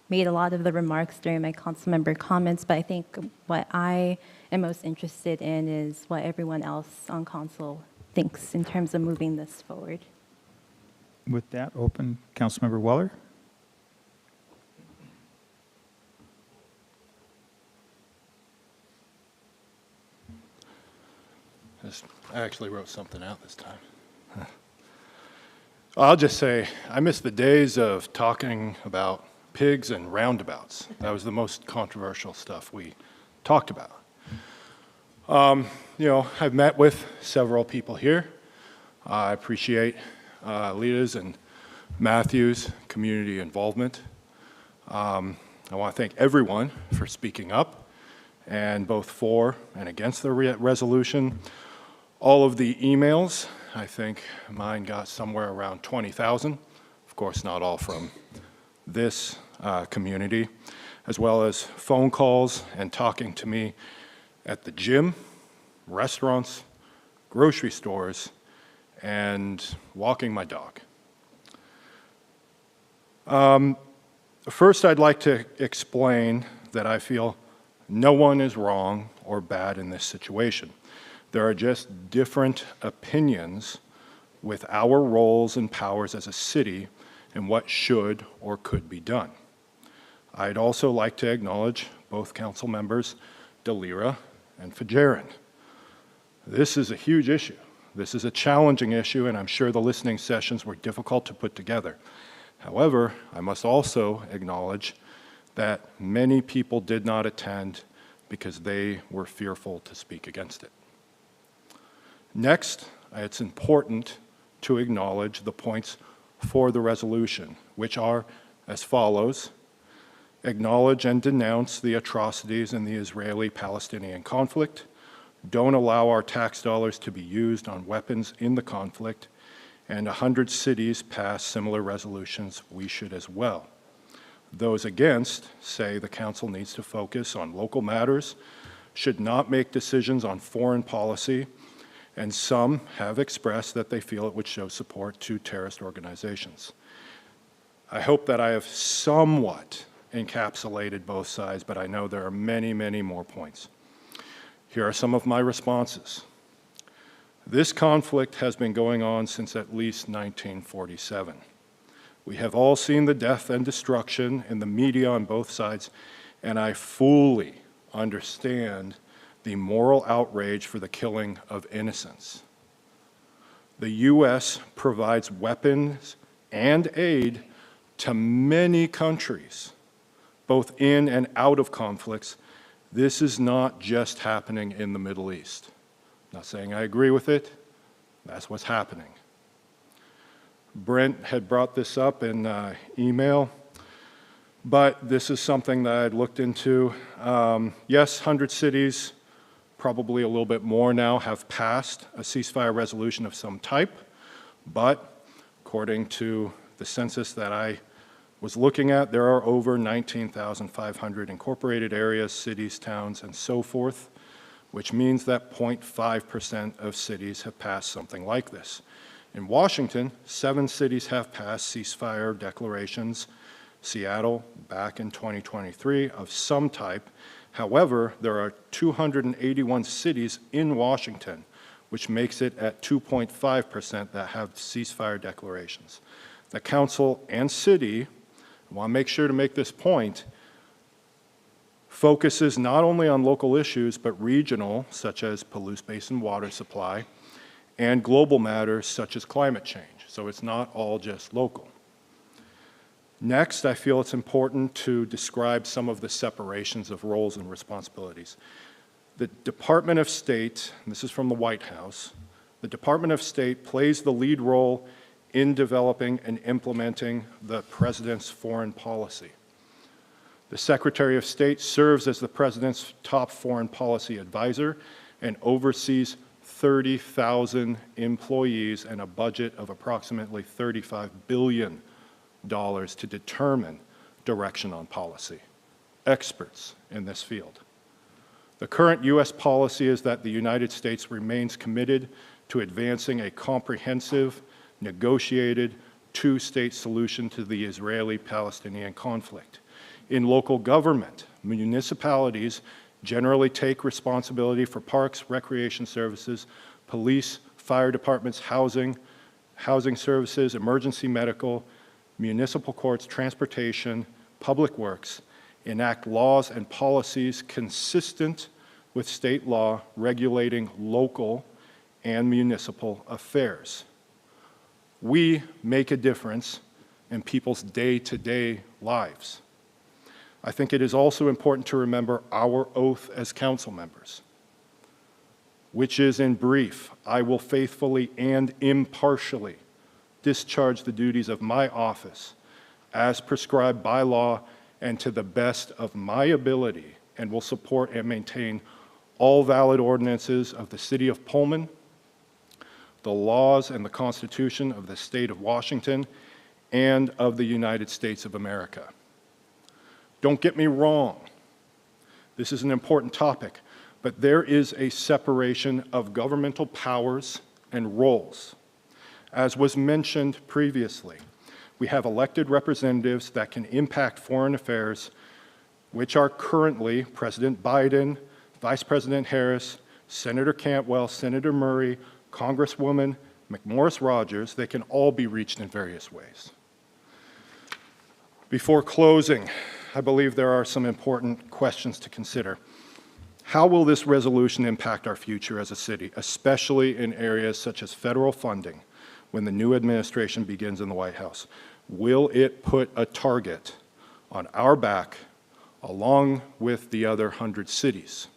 S22: made a lot of the remarks during my council member comments, but I think what I am most interested in is what everyone else on council thinks in terms of moving this forward.
S1: With that, open Councilmember Weller.
S21: I actually wrote something out this time. I'll just say, I miss the days of talking about pigs and roundabouts. That was the most controversial stuff we talked about. You know, I've met with several people here. I appreciate Lita's and Matthew's community involvement. I want to thank everyone for speaking up, and both for and against the resolution. All of the emails, I think mine got somewhere around 20,000. Of course, not all from this community, as well as phone calls and talking to me at the gym, restaurants, grocery stores, and walking my dog. First, I'd like to explain that I feel no one is wrong or bad in this situation. There are just different opinions with our roles and powers as a city and what should or could be done. I'd also like to acknowledge both council members, DeLira and Fajarin. This is a huge issue. This is a challenging issue, and I'm sure the listening sessions were difficult to put together. However, I must also acknowledge that many people did not attend because they were fearful to speak against it. Next, it's important to acknowledge the points for the resolution, which are as follows: acknowledge and denounce the atrocities in the Israeli-Palestinian conflict, don't allow our tax dollars to be used on weapons in the conflict, and 100 cities passed similar resolutions. We should as well. Those against say the council needs to focus on local matters, should not make decisions on foreign policy, and some have expressed that they feel it would show support to terrorist organizations. I hope that I have somewhat encapsulated both sides, but I know there are many, many more points. Here are some of my responses. This conflict has been going on since at least 1947. We have all seen the death and destruction in the media on both sides, and I fully understand the moral outrage for the killing of innocents. The U.S. provides weapons and aid to many countries, both in and out of conflicts. This is not just happening in the Middle East. I'm not saying I agree with it. That's what's happening. Brent had brought this up in email, but this is something that I'd looked into. Yes, 100 cities, probably a little bit more now, have passed a ceasefire resolution of some type, but according to the census that I was looking at, there are over 19,500 incorporated areas, cities, towns, and so forth, which means that 0.5% of cities have passed something like this. In Washington, 7 cities have passed ceasefire declarations. Seattle, back in 2023, of some type. However, there are 281 cities in Washington, which makes it at 2.5% that have ceasefire declarations. The council and city, I want to make sure to make this point, focuses not only on local issues, but regional, such as Palouse Basin water supply, and global matters such as climate change. So it's not all just local. Next, I feel it's important to describe some of the separations of roles and responsibilities. The Department of State, and this is from the White House, the Department of State plays the lead role in developing and implementing the President's foreign policy. The Secretary of State serves as the President's top foreign policy advisor and oversees 30,000 employees and a budget of approximately $35 billion to determine direction on policy. Experts in this field. The current U.S. policy is that the United States remains committed to advancing a comprehensive, negotiated, two-state solution to the Israeli-Palestinian conflict. In local government, municipalities generally take responsibility for parks, recreation services, police, fire departments, housing services, emergency medical, municipal courts, transportation, public works, enact laws and policies consistent with state law regulating local and municipal affairs. We make a difference in people's day-to-day lives. I think it is also important to remember our oath as council members, which is in brief, I will faithfully and impartially discharge the duties of my office as prescribed by law and to the best of my ability, and will support and maintain all valid ordinances of the City of Pullman, the laws and the Constitution of the State of Washington, and of the United States of America. Don't get me wrong, this is an important topic, but there is a separation of governmental powers and roles. As was mentioned previously, we have elected representatives that can impact foreign affairs, which are currently President Biden, Vice President Harris, Senator Cantwell, Senator Murray, Congresswoman McMorris Rogers. They can all be reached in various ways. Before closing, I believe there are some important questions to consider. How will this resolution impact our future as a city, especially in areas such as federal funding when the new administration begins in the White House? Will it put a target on our back along with the other 100 cities?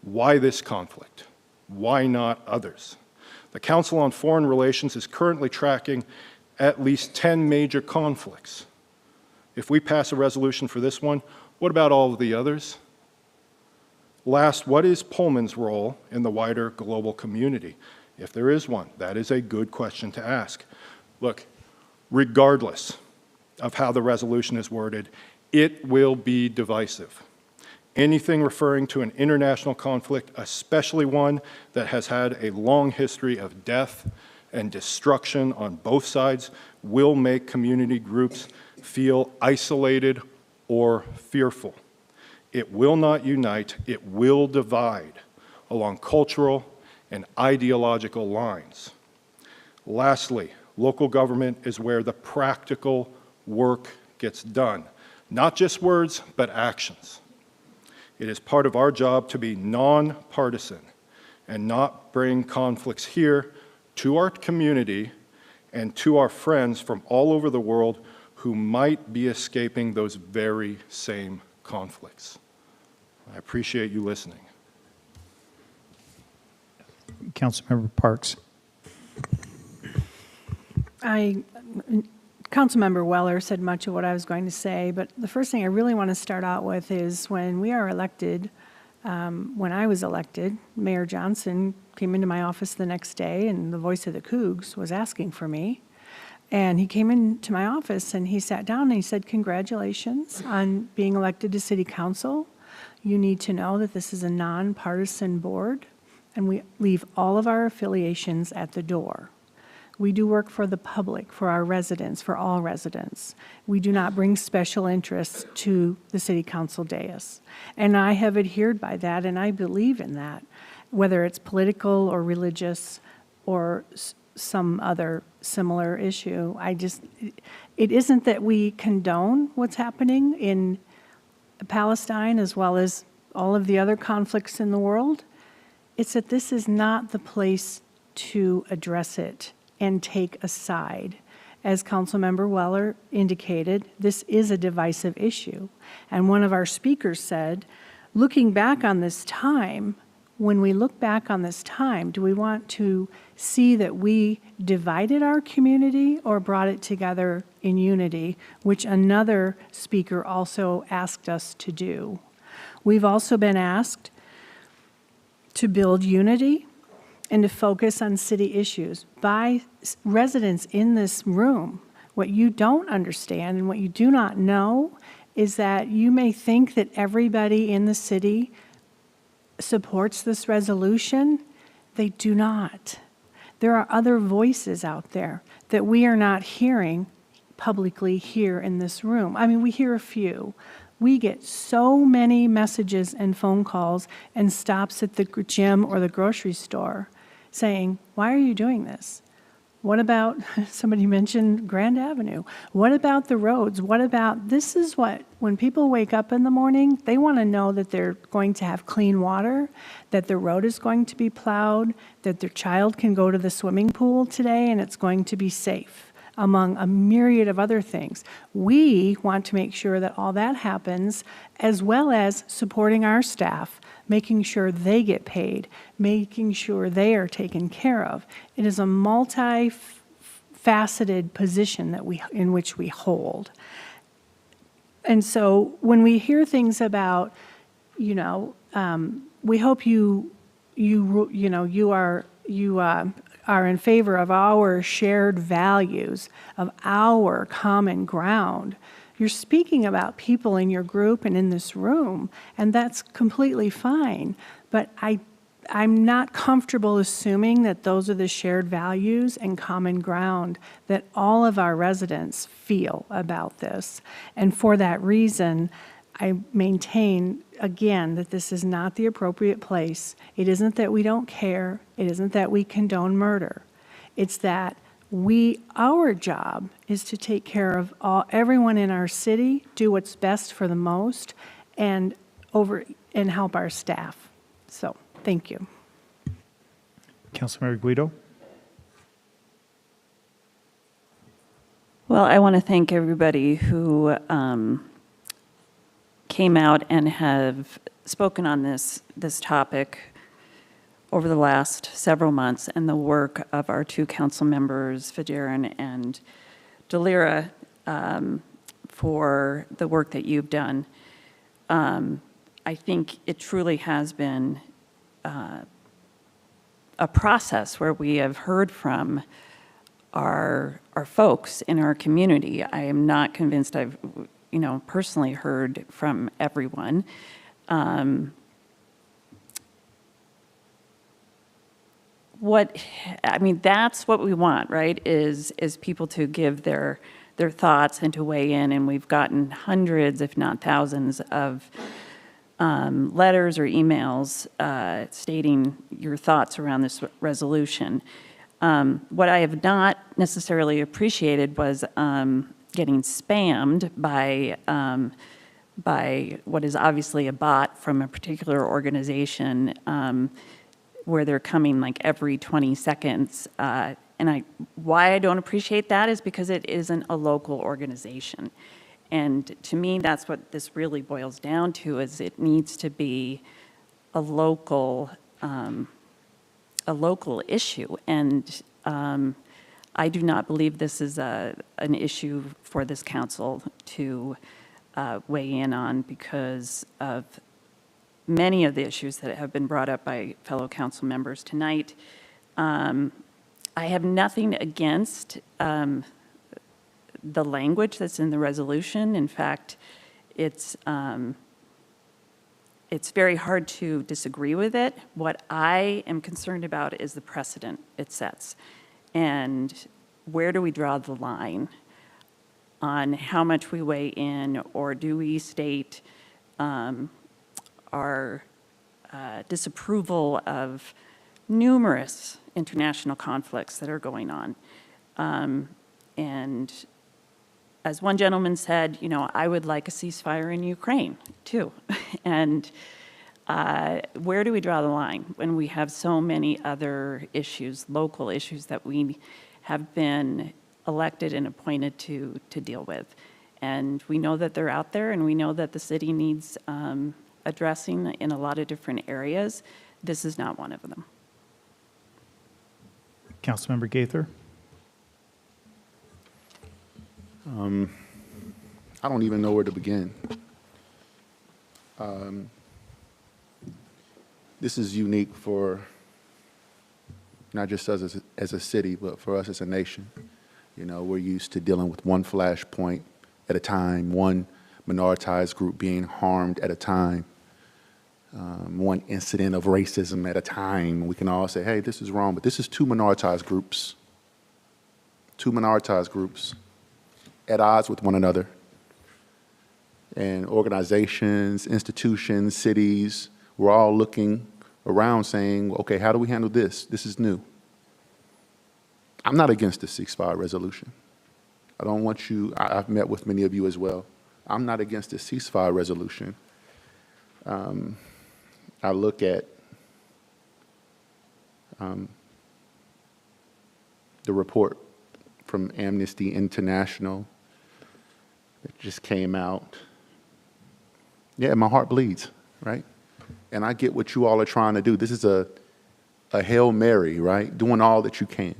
S21: Why this conflict? Why not others? The Council on Foreign Relations is currently tracking at least 10 major conflicts. If we pass a resolution for this one, what about all of the others? Last, what is Pullman's role in the wider global community? If there is one, that is a good question to ask. Look, regardless of how the resolution is worded, it will be divisive. Anything referring to an international conflict, especially one that has had a long history of death and destruction on both sides, will make community groups feel isolated or fearful. It will not unite, it will divide along cultural and ideological lines. Lastly, local government is where the practical work gets done. Not just words, but actions. It is part of our job to be nonpartisan and not bring conflicts here to our community and to our friends from all over the world who might be escaping those very same conflicts. I appreciate you listening.
S1: Councilmember Parks.
S6: Councilmember Weller said much of what I was going to say, but the first thing I really want to start out with is when we are elected, when I was elected, Mayor Johnson came into my office the next day, and the voice of the Cougs was asking for me. And he came into my office, and he sat down, and he said, "Congratulations on being elected to City Council. You need to know that this is a nonpartisan board, and we leave all of our affiliations at the door. We do work for the public, for our residents, for all residents. We do not bring special interests to the City Council dais." And I have adhered by that, and I believe in that, whether it's political or religious or some other similar issue. It isn't that we condone what's happening in Palestine as well as all of the other conflicts in the world. It's that this is not the place to address it and take a side. As Councilmember Weller indicated, this is a divisive issue. And one of our speakers said, looking back on this time, when we look back on this time, do we want to see that we divided our community or brought it together in unity, which another speaker also asked us to do? We've also been asked to build unity and to focus on city issues by residents in this room. What you don't understand and what you do not know is that you may think that everybody in the city supports this resolution. They do not. There are other voices out there that we are not hearing publicly here in this room. I mean, we hear a few. We get so many messages and phone calls and stops at the gym or the grocery store saying, "Why are you doing this? What about," somebody mentioned Grand Avenue. "What about the roads? What about," this is what, when people wake up in the morning, they want to know that they're going to have clean water, that the road is going to be plowed, that their child can go to the swimming pool today and it's going to be safe, among a myriad of other things. We want to make sure that all that happens, as well as supporting our staff, making sure they get paid, making sure they are taken care of. It is a multi-faceted position that in which we hold. And so when we hear things about, we hope you are in favor of our shared values, of our common ground. You're speaking about people in your group and in this room, and that's completely fine. But I'm not comfortable assuming that those are the shared values and common ground that all of our residents feel about this. And for that reason, I maintain, again, that this is not the appropriate place. It isn't that we don't care. It isn't that we condone murder. It's that our job is to take care of everyone in our city, do what's best for the most, and help our staff. So, thank you.
S1: Councilmember Guido.
S2: Well, I want to thank everybody who came out and have spoken on this topic over the last several months, and the work of our two council members, Fajarin and Delira, for the work that you've done. I think it truly has been a process where we have heard from our folks in our community. I am not convinced I've personally heard from everyone. That's what we want, right? Is people to give their thoughts and to weigh in, and we've gotten hundreds, if not thousands, of letters or emails stating your thoughts around this resolution. What I have not necessarily appreciated was getting spammed by by what is obviously a bot from a particular organization, where they're coming like every 20 seconds. Why I don't appreciate that is because it isn't a local organization. And to me, that's what this really boils down to, is it needs to be a local issue. And I do not believe this is an issue for this council to weigh in on because of many of the issues that have been brought up by fellow council members tonight. I have nothing against the language that's in the resolution. In fact, it's very hard to disagree with it. What I am concerned about is the precedent it sets. And where do we draw the line on how much we weigh in, or do we state our disapproval of numerous international conflicts that are going on? And as one gentleman said, you know, I would like a ceasefire in Ukraine too. And where do we draw the line when we have so many other issues, local issues that we have been elected and appointed to deal with? And we know that they're out there, and we know that the city needs addressing in a lot of different areas. This is not one of them.
S1: Councilmember Gaither.
S9: I don't even know where to begin. This is unique for not just us as a city, but for us as a nation. You know, we're used to dealing with one flashpoint at a time, one minoritized group being harmed at a time, one incident of racism at a time. We can all say, hey, this is wrong, but this is two minoritized groups at odds with one another. And organizations, institutions, cities, we're all looking around saying, okay, how do we handle this? This is new. I'm not against the ceasefire resolution. I don't want you, I've met with many of you as well. I'm not against the ceasefire resolution. I look at the report from Amnesty International that just came out. Yeah, my heart bleeds, right? And I get what you all are trying to do. This is a Hail Mary, right? Doing all that you can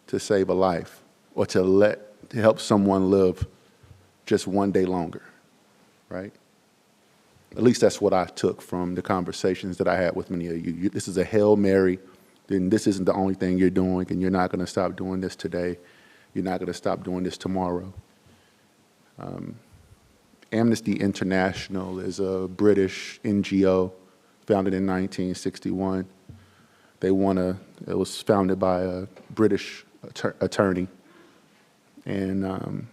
S9: to save a life or to help someone live just one day longer, right? At least that's what I took from the conversations that I had with many of you. This is a Hail Mary, then this isn't the only thing you're doing, and you're not going to stop doing this today. You're not going to stop doing this tomorrow. Amnesty International is a British NGO founded in 1961. It was founded by a British attorney, and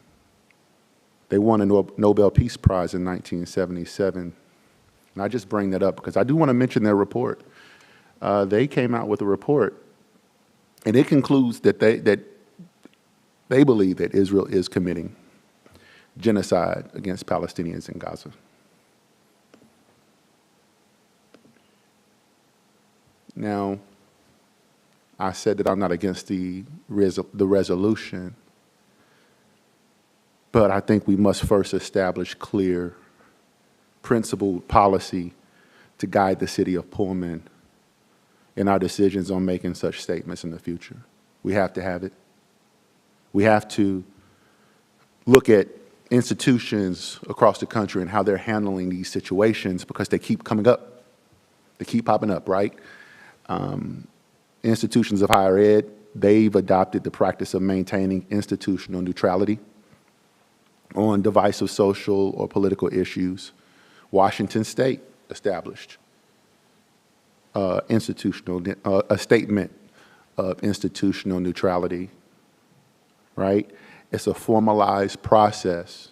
S9: they won a Nobel Peace Prize in 1977. And I just bring that up because I do want to mention their report. They came out with a report, and it concludes that they believe that Israel is committing genocide against Palestinians in Gaza. Now, I said that I'm not against the resolution, but I think we must first establish clear, principled policy to guide the city of Pullman in our decisions on making such statements in the future. We have to have it. We have to look at institutions across the country and how they're handling these situations because they keep coming up. They keep popping up, right? Institutions of higher ed, they've adopted the practice of maintaining institutional neutrality on divisive social or political issues. Washington State established a statement of institutional neutrality, right? It's a formalized process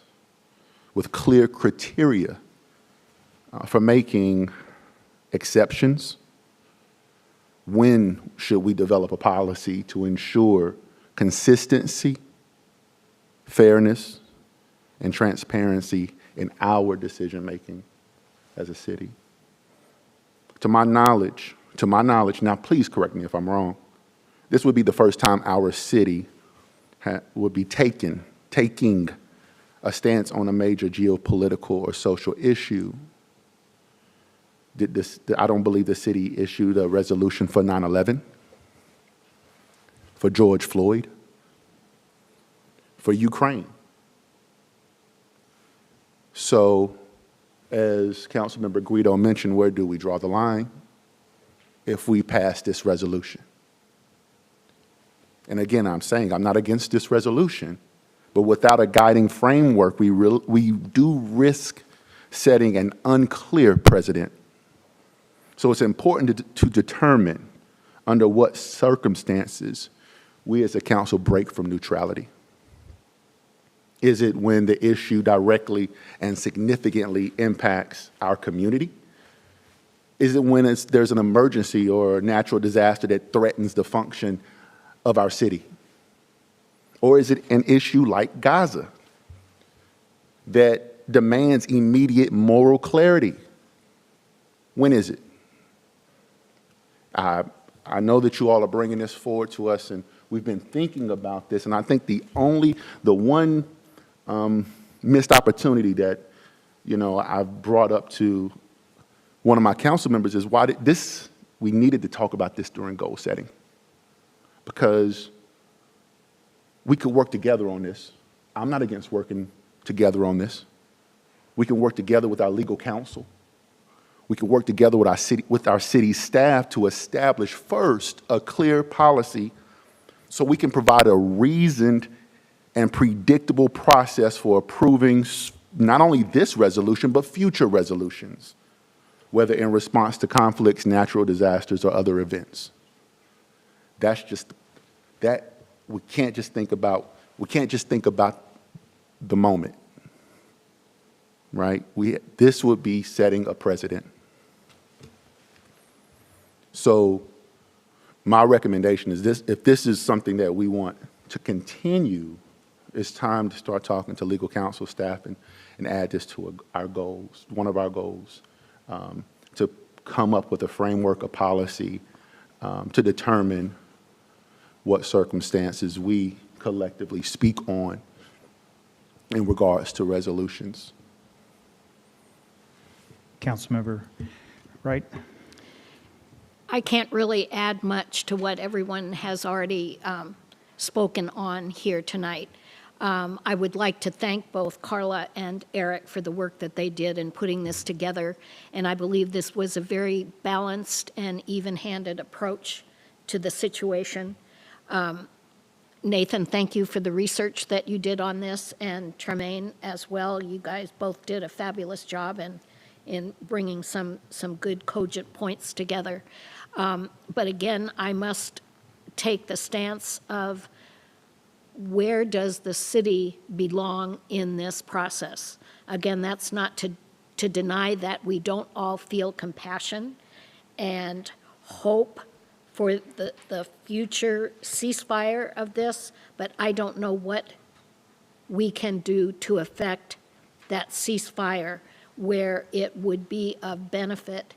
S9: with clear criteria for making exceptions. When should we develop a policy to ensure consistency, fairness, and transparency in our decision-making as a city. To my knowledge, now please correct me if I'm wrong, this would be the first time our city would be taking a stance on a major geopolitical or social issue. I don't believe the city issued a resolution for 9/11, for George Floyd, for Ukraine. So, as Councilmember Guido mentioned, where do we draw the line if we pass this resolution? And again, I'm saying I'm not against this resolution, but without a guiding framework, we do risk setting an unclear precedent. So it's important to determine under what circumstances we as a council break from neutrality. Is it when the issue directly and significantly impacts our community? Is it when there's an emergency or a natural disaster that threatens the function of our city? Or is it an issue like Gaza that demands immediate moral clarity? When is it? I know that you all are bringing this forward to us, and we've been thinking about this, and I think the one missed opportunity that, I've brought up to one of my council members is we needed to talk about this during goal setting, because we could work together on this. I'm not against working together on this. We can work together with our legal counsel. We can work together with our city staff to establish first a clear policy so we can provide a reasoned and predictable process for approving not only this resolution, but future resolutions, whether in response to conflicts, natural disasters, or other events. We can't just think about the moment, right? This would be setting a precedent. So my recommendation is this: if this is something that we want to continue, it's time to start talking to legal counsel staff and add this to our goals, one of our goals, to come up with a framework, a policy, to determine what circumstances we collectively speak on in regards to resolutions.
S1: Councilmember Wright?
S19: I can't really add much to what everyone has already spoken on here tonight. I would like to thank both Carla and Eric for the work that they did in putting this together, and I believe this was a very balanced and even-handed approach to the situation. Nathan, thank you for the research that you did on this, and Tremaine as well. You guys both did a fabulous job in bringing some good cogent points together. But again, I must take the stance of where does the city belong in this process? Again, that's not to deny that we don't all feel compassion and hope for the future ceasefire of this, but I don't know what we can do to affect that ceasefire where it would be of benefit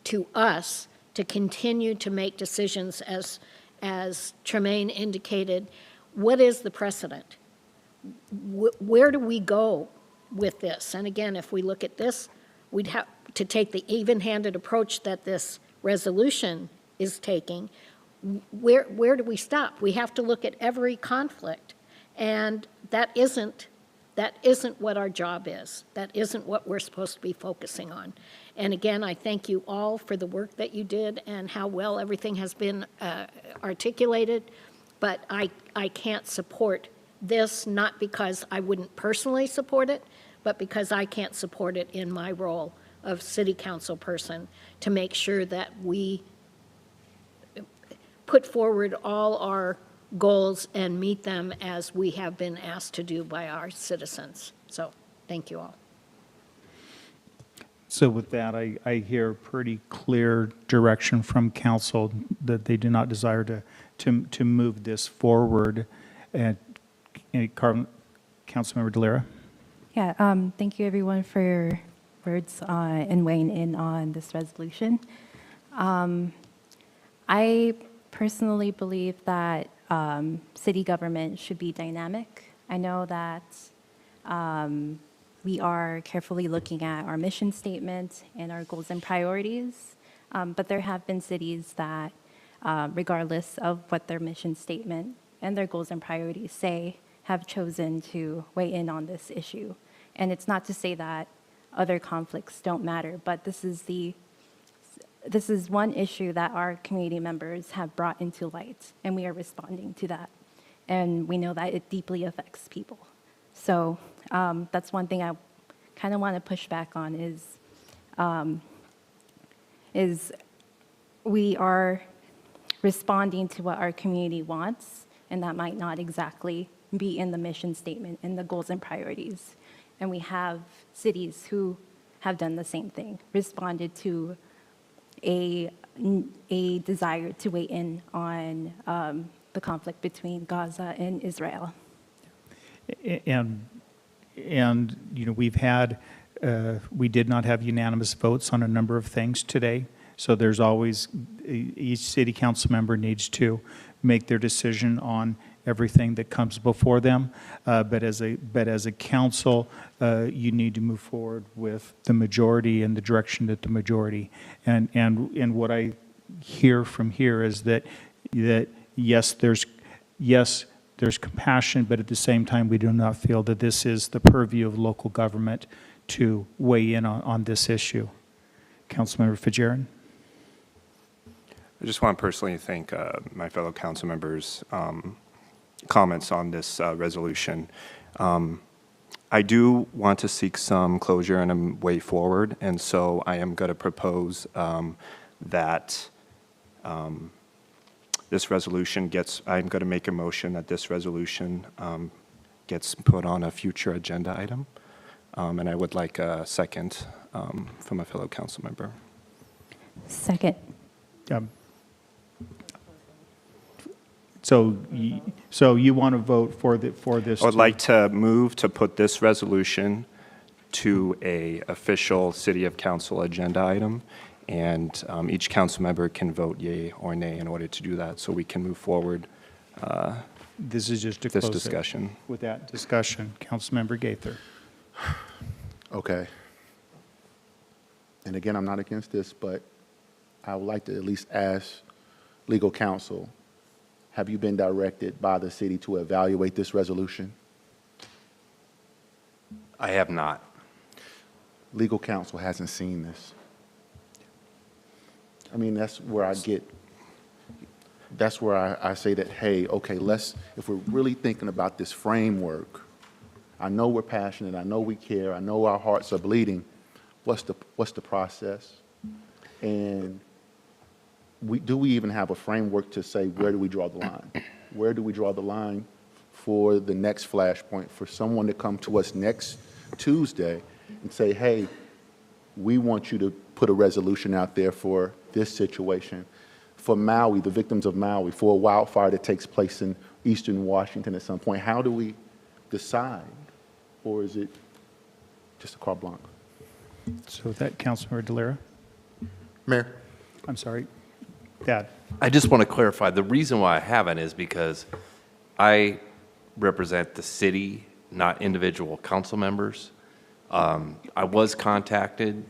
S19: to us to continue to make decisions as Tremaine indicated. What is the precedent? Where do we go with this? And again, if we look at this, we'd have to take the even-handed approach that this resolution is taking. Where do we stop? We have to look at every conflict, and that isn't what our job is. That isn't what we're supposed to be focusing on. And again, I thank you all for the work that you did and how well everything has been articulated, but I can't support this, not because I wouldn't personally support it, but because I can't support it in my role of city council person to make sure that we put forward all our goals and meet them as we have been asked to do by our citizens. So, thank you all.
S1: So with that, I hear pretty clear direction from council that they do not desire to move this forward. And Councilmember Delira?
S22: Yeah, thank you everyone for your words and weighing in on this resolution. I personally believe that city government should be dynamic. I know that we are carefully looking at our mission statement and our goals and priorities, but there have been cities that, regardless of what their mission statement and their goals and priorities say, have chosen to weigh in on this issue. And it's not to say that other conflicts don't matter, but this is one issue that our community members have brought into light, and we are responding to that. And we know that it deeply affects people. So that's one thing I kind of want to push back on is we are responding to what our community wants, and that might not exactly be in the mission statement and the goals and priorities. And we have cities who have done the same thing, responded to a desire to weigh in on the conflict between Gaza and Israel.
S1: And we've had, we did not have unanimous votes on a number of things today. So there's always, each city council member needs to make their decision on everything that comes before them. But as a council, you need to move forward with the majority and the direction that the majority. And what I hear from here is that yes, there's compassion, but at the same time, we do not feel that this is the purview of local government to weigh in on this issue. Councilmember Fajarin.
S18: I just want to personally thank my fellow council members' comments on this resolution. I do want to seek some closure and a way forward, and so I am going to propose that this resolution gets, I'm going to make a motion that this resolution gets put on a future agenda item, and I would like a second from a fellow council member.
S22: Second.
S1: So you want to vote for this?
S18: I would like to move to put this resolution to a official City of Council agenda item, and each council member can vote yea or nay in order to do that, so we can move forward.
S1: This is just to
S18: this
S1: close
S18: discussion.
S1: it. With that discussion, Councilmember Gaither.
S9: Okay. And again, I'm not against this, but I would like to at least ask legal counsel, have you been directed by the city to evaluate this resolution?
S7: I have not.
S9: Legal counsel hasn't seen this. I mean, that's where I say that, hey, okay, if we're really thinking about this framework, I know we're passionate, I know we care, I know our hearts are bleeding, what's the process? And do we even have a framework to say, where do we draw the line? Where do we draw the line for the next flashpoint, for someone to come to us next Tuesday and say, hey, we want you to put a resolution out there for this situation, for Maui, the victims of Maui, for a wildfire that takes place in eastern Washington at some point. How do we decide? Or is it just a carte blanche?
S1: So with that, Councilmember DeLira.
S10: Mayor.
S1: I'm sorry. Dad.
S7: I just want to clarify, the reason why I haven't is because I represent the city, not individual council members. I was contacted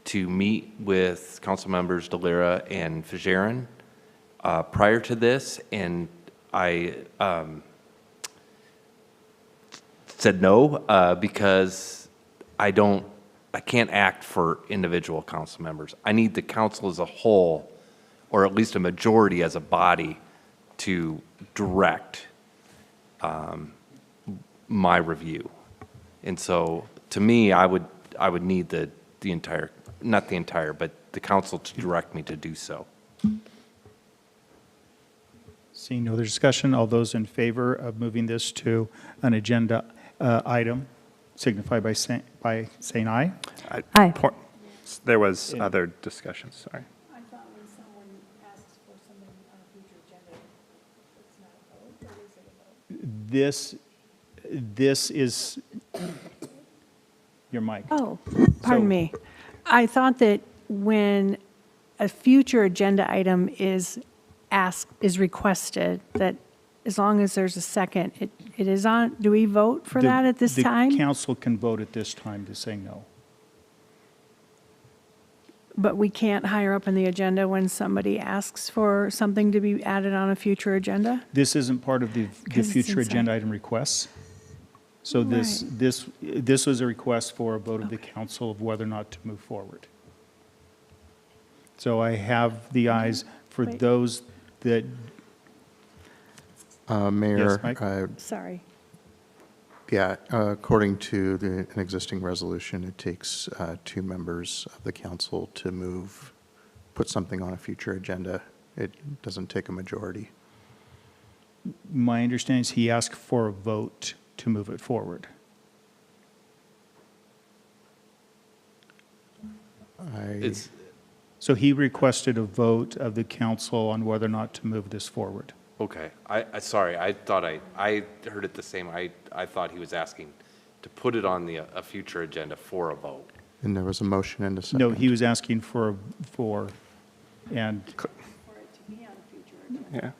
S7: to meet with council members DeLira and Fajarin prior to this, and I said no because I can't act for individual council members. I need the council as a whole, or at least a majority as a body, to direct my review. And so, to me, I would need the entire, not the entire, but the council to direct me to do so.
S1: Seeing no other discussion, all those in favor of moving this to an agenda item signify by saying aye.
S22: Aye.
S18: There was other discussion, sorry.
S19: I thought when someone asks for something on a future agenda, it's not a vote, or is it a vote?
S1: This is, Your mic.
S6: Oh, pardon me. I thought that when a future agenda item is requested, that as long as there's a second, it is on, do we vote for that at this time?
S1: The council can vote at this time to say no.
S6: But we can't higher up in the agenda when somebody asks for something to be added on a future agenda?
S1: This isn't part of the
S6: 'Cause it's
S1: future
S6: inside.
S1: agenda item requests. So this was a request for a vote of the council of whether or not to move forward. So I have the ayes for
S6: Wait.
S1: those that,
S10: Mayor,
S1: Mike?
S6: Sorry.
S10: yeah, according to an existing resolution, it takes 2 members of the council to put something on a future agenda. It doesn't take a majority.
S1: my understanding is he asked for a vote to move it forward. So he requested a vote of the council on whether or not to move this forward.
S7: Okay, sorry, I thought I heard it the same. I thought he was asking to put it on a future agenda for a vote.
S10: And there was a motion and a second.
S1: No, he was asking and
S18: Yeah.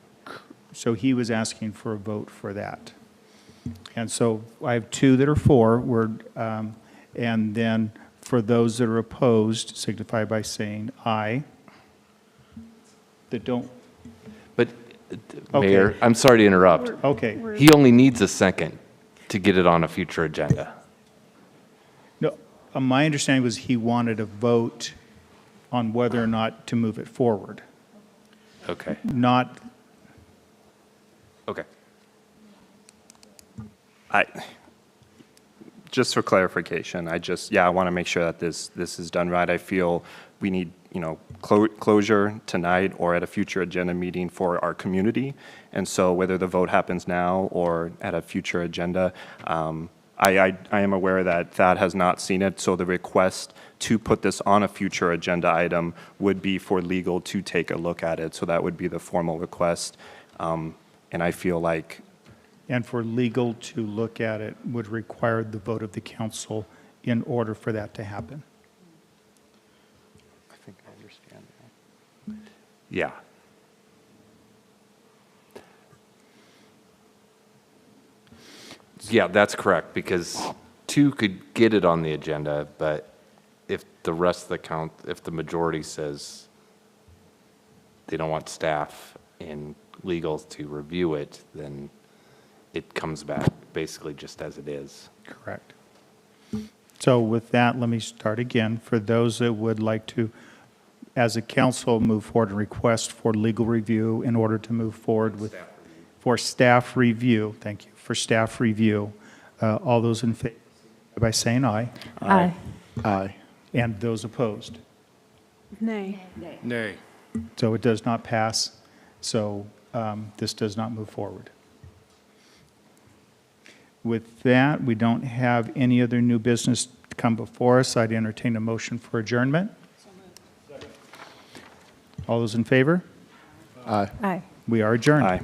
S1: so he was asking for a vote for that. And so I have 2 that are for, and then for those that are opposed, signify by saying aye. That don't,
S7: But,
S1: Okay.
S7: Mayor, I'm sorry to interrupt.
S1: okay.
S7: He only needs a second to get it on a future agenda.
S1: No, my understanding was he wanted a vote on whether or not to move it forward,
S7: Okay,
S1: not,
S7: okay.
S18: Just for clarification, I want to make sure that this is done right. I feel we need, closure tonight or at a future agenda meeting for our community. And so whether the vote happens now or at a future agenda, I am aware that Thad has not seen it, so the request to put this on a future agenda item would be for legal to take a look at it. So that would be the formal request. And I feel like
S1: and for legal to look at it would require the vote of the council in order for that to happen.
S18: I think I understand that.
S7: Yeah. Yeah, that's correct, because 2 could get it on the agenda, but if the rest of the if the majority says they don't want staff and legal to review it, then it comes back basically just as it is.
S1: Correct. So with that, let me start again. For those that would like to, as a council, move forward and request for legal review in order to move forward with, for staff review, thank you, for staff review, all those in favor, by saying aye.
S22: Aye.
S9: Aye.
S1: And those opposed.
S6: Nay.
S21: Nay.
S1: So it does not pass, so this does not move forward. With that, we don't have any other new business to come before us. I'd entertain a motion for adjournment. All those in favor?
S9: Aye.
S6: Aye.
S1: We are adjourned.
S18: Aye.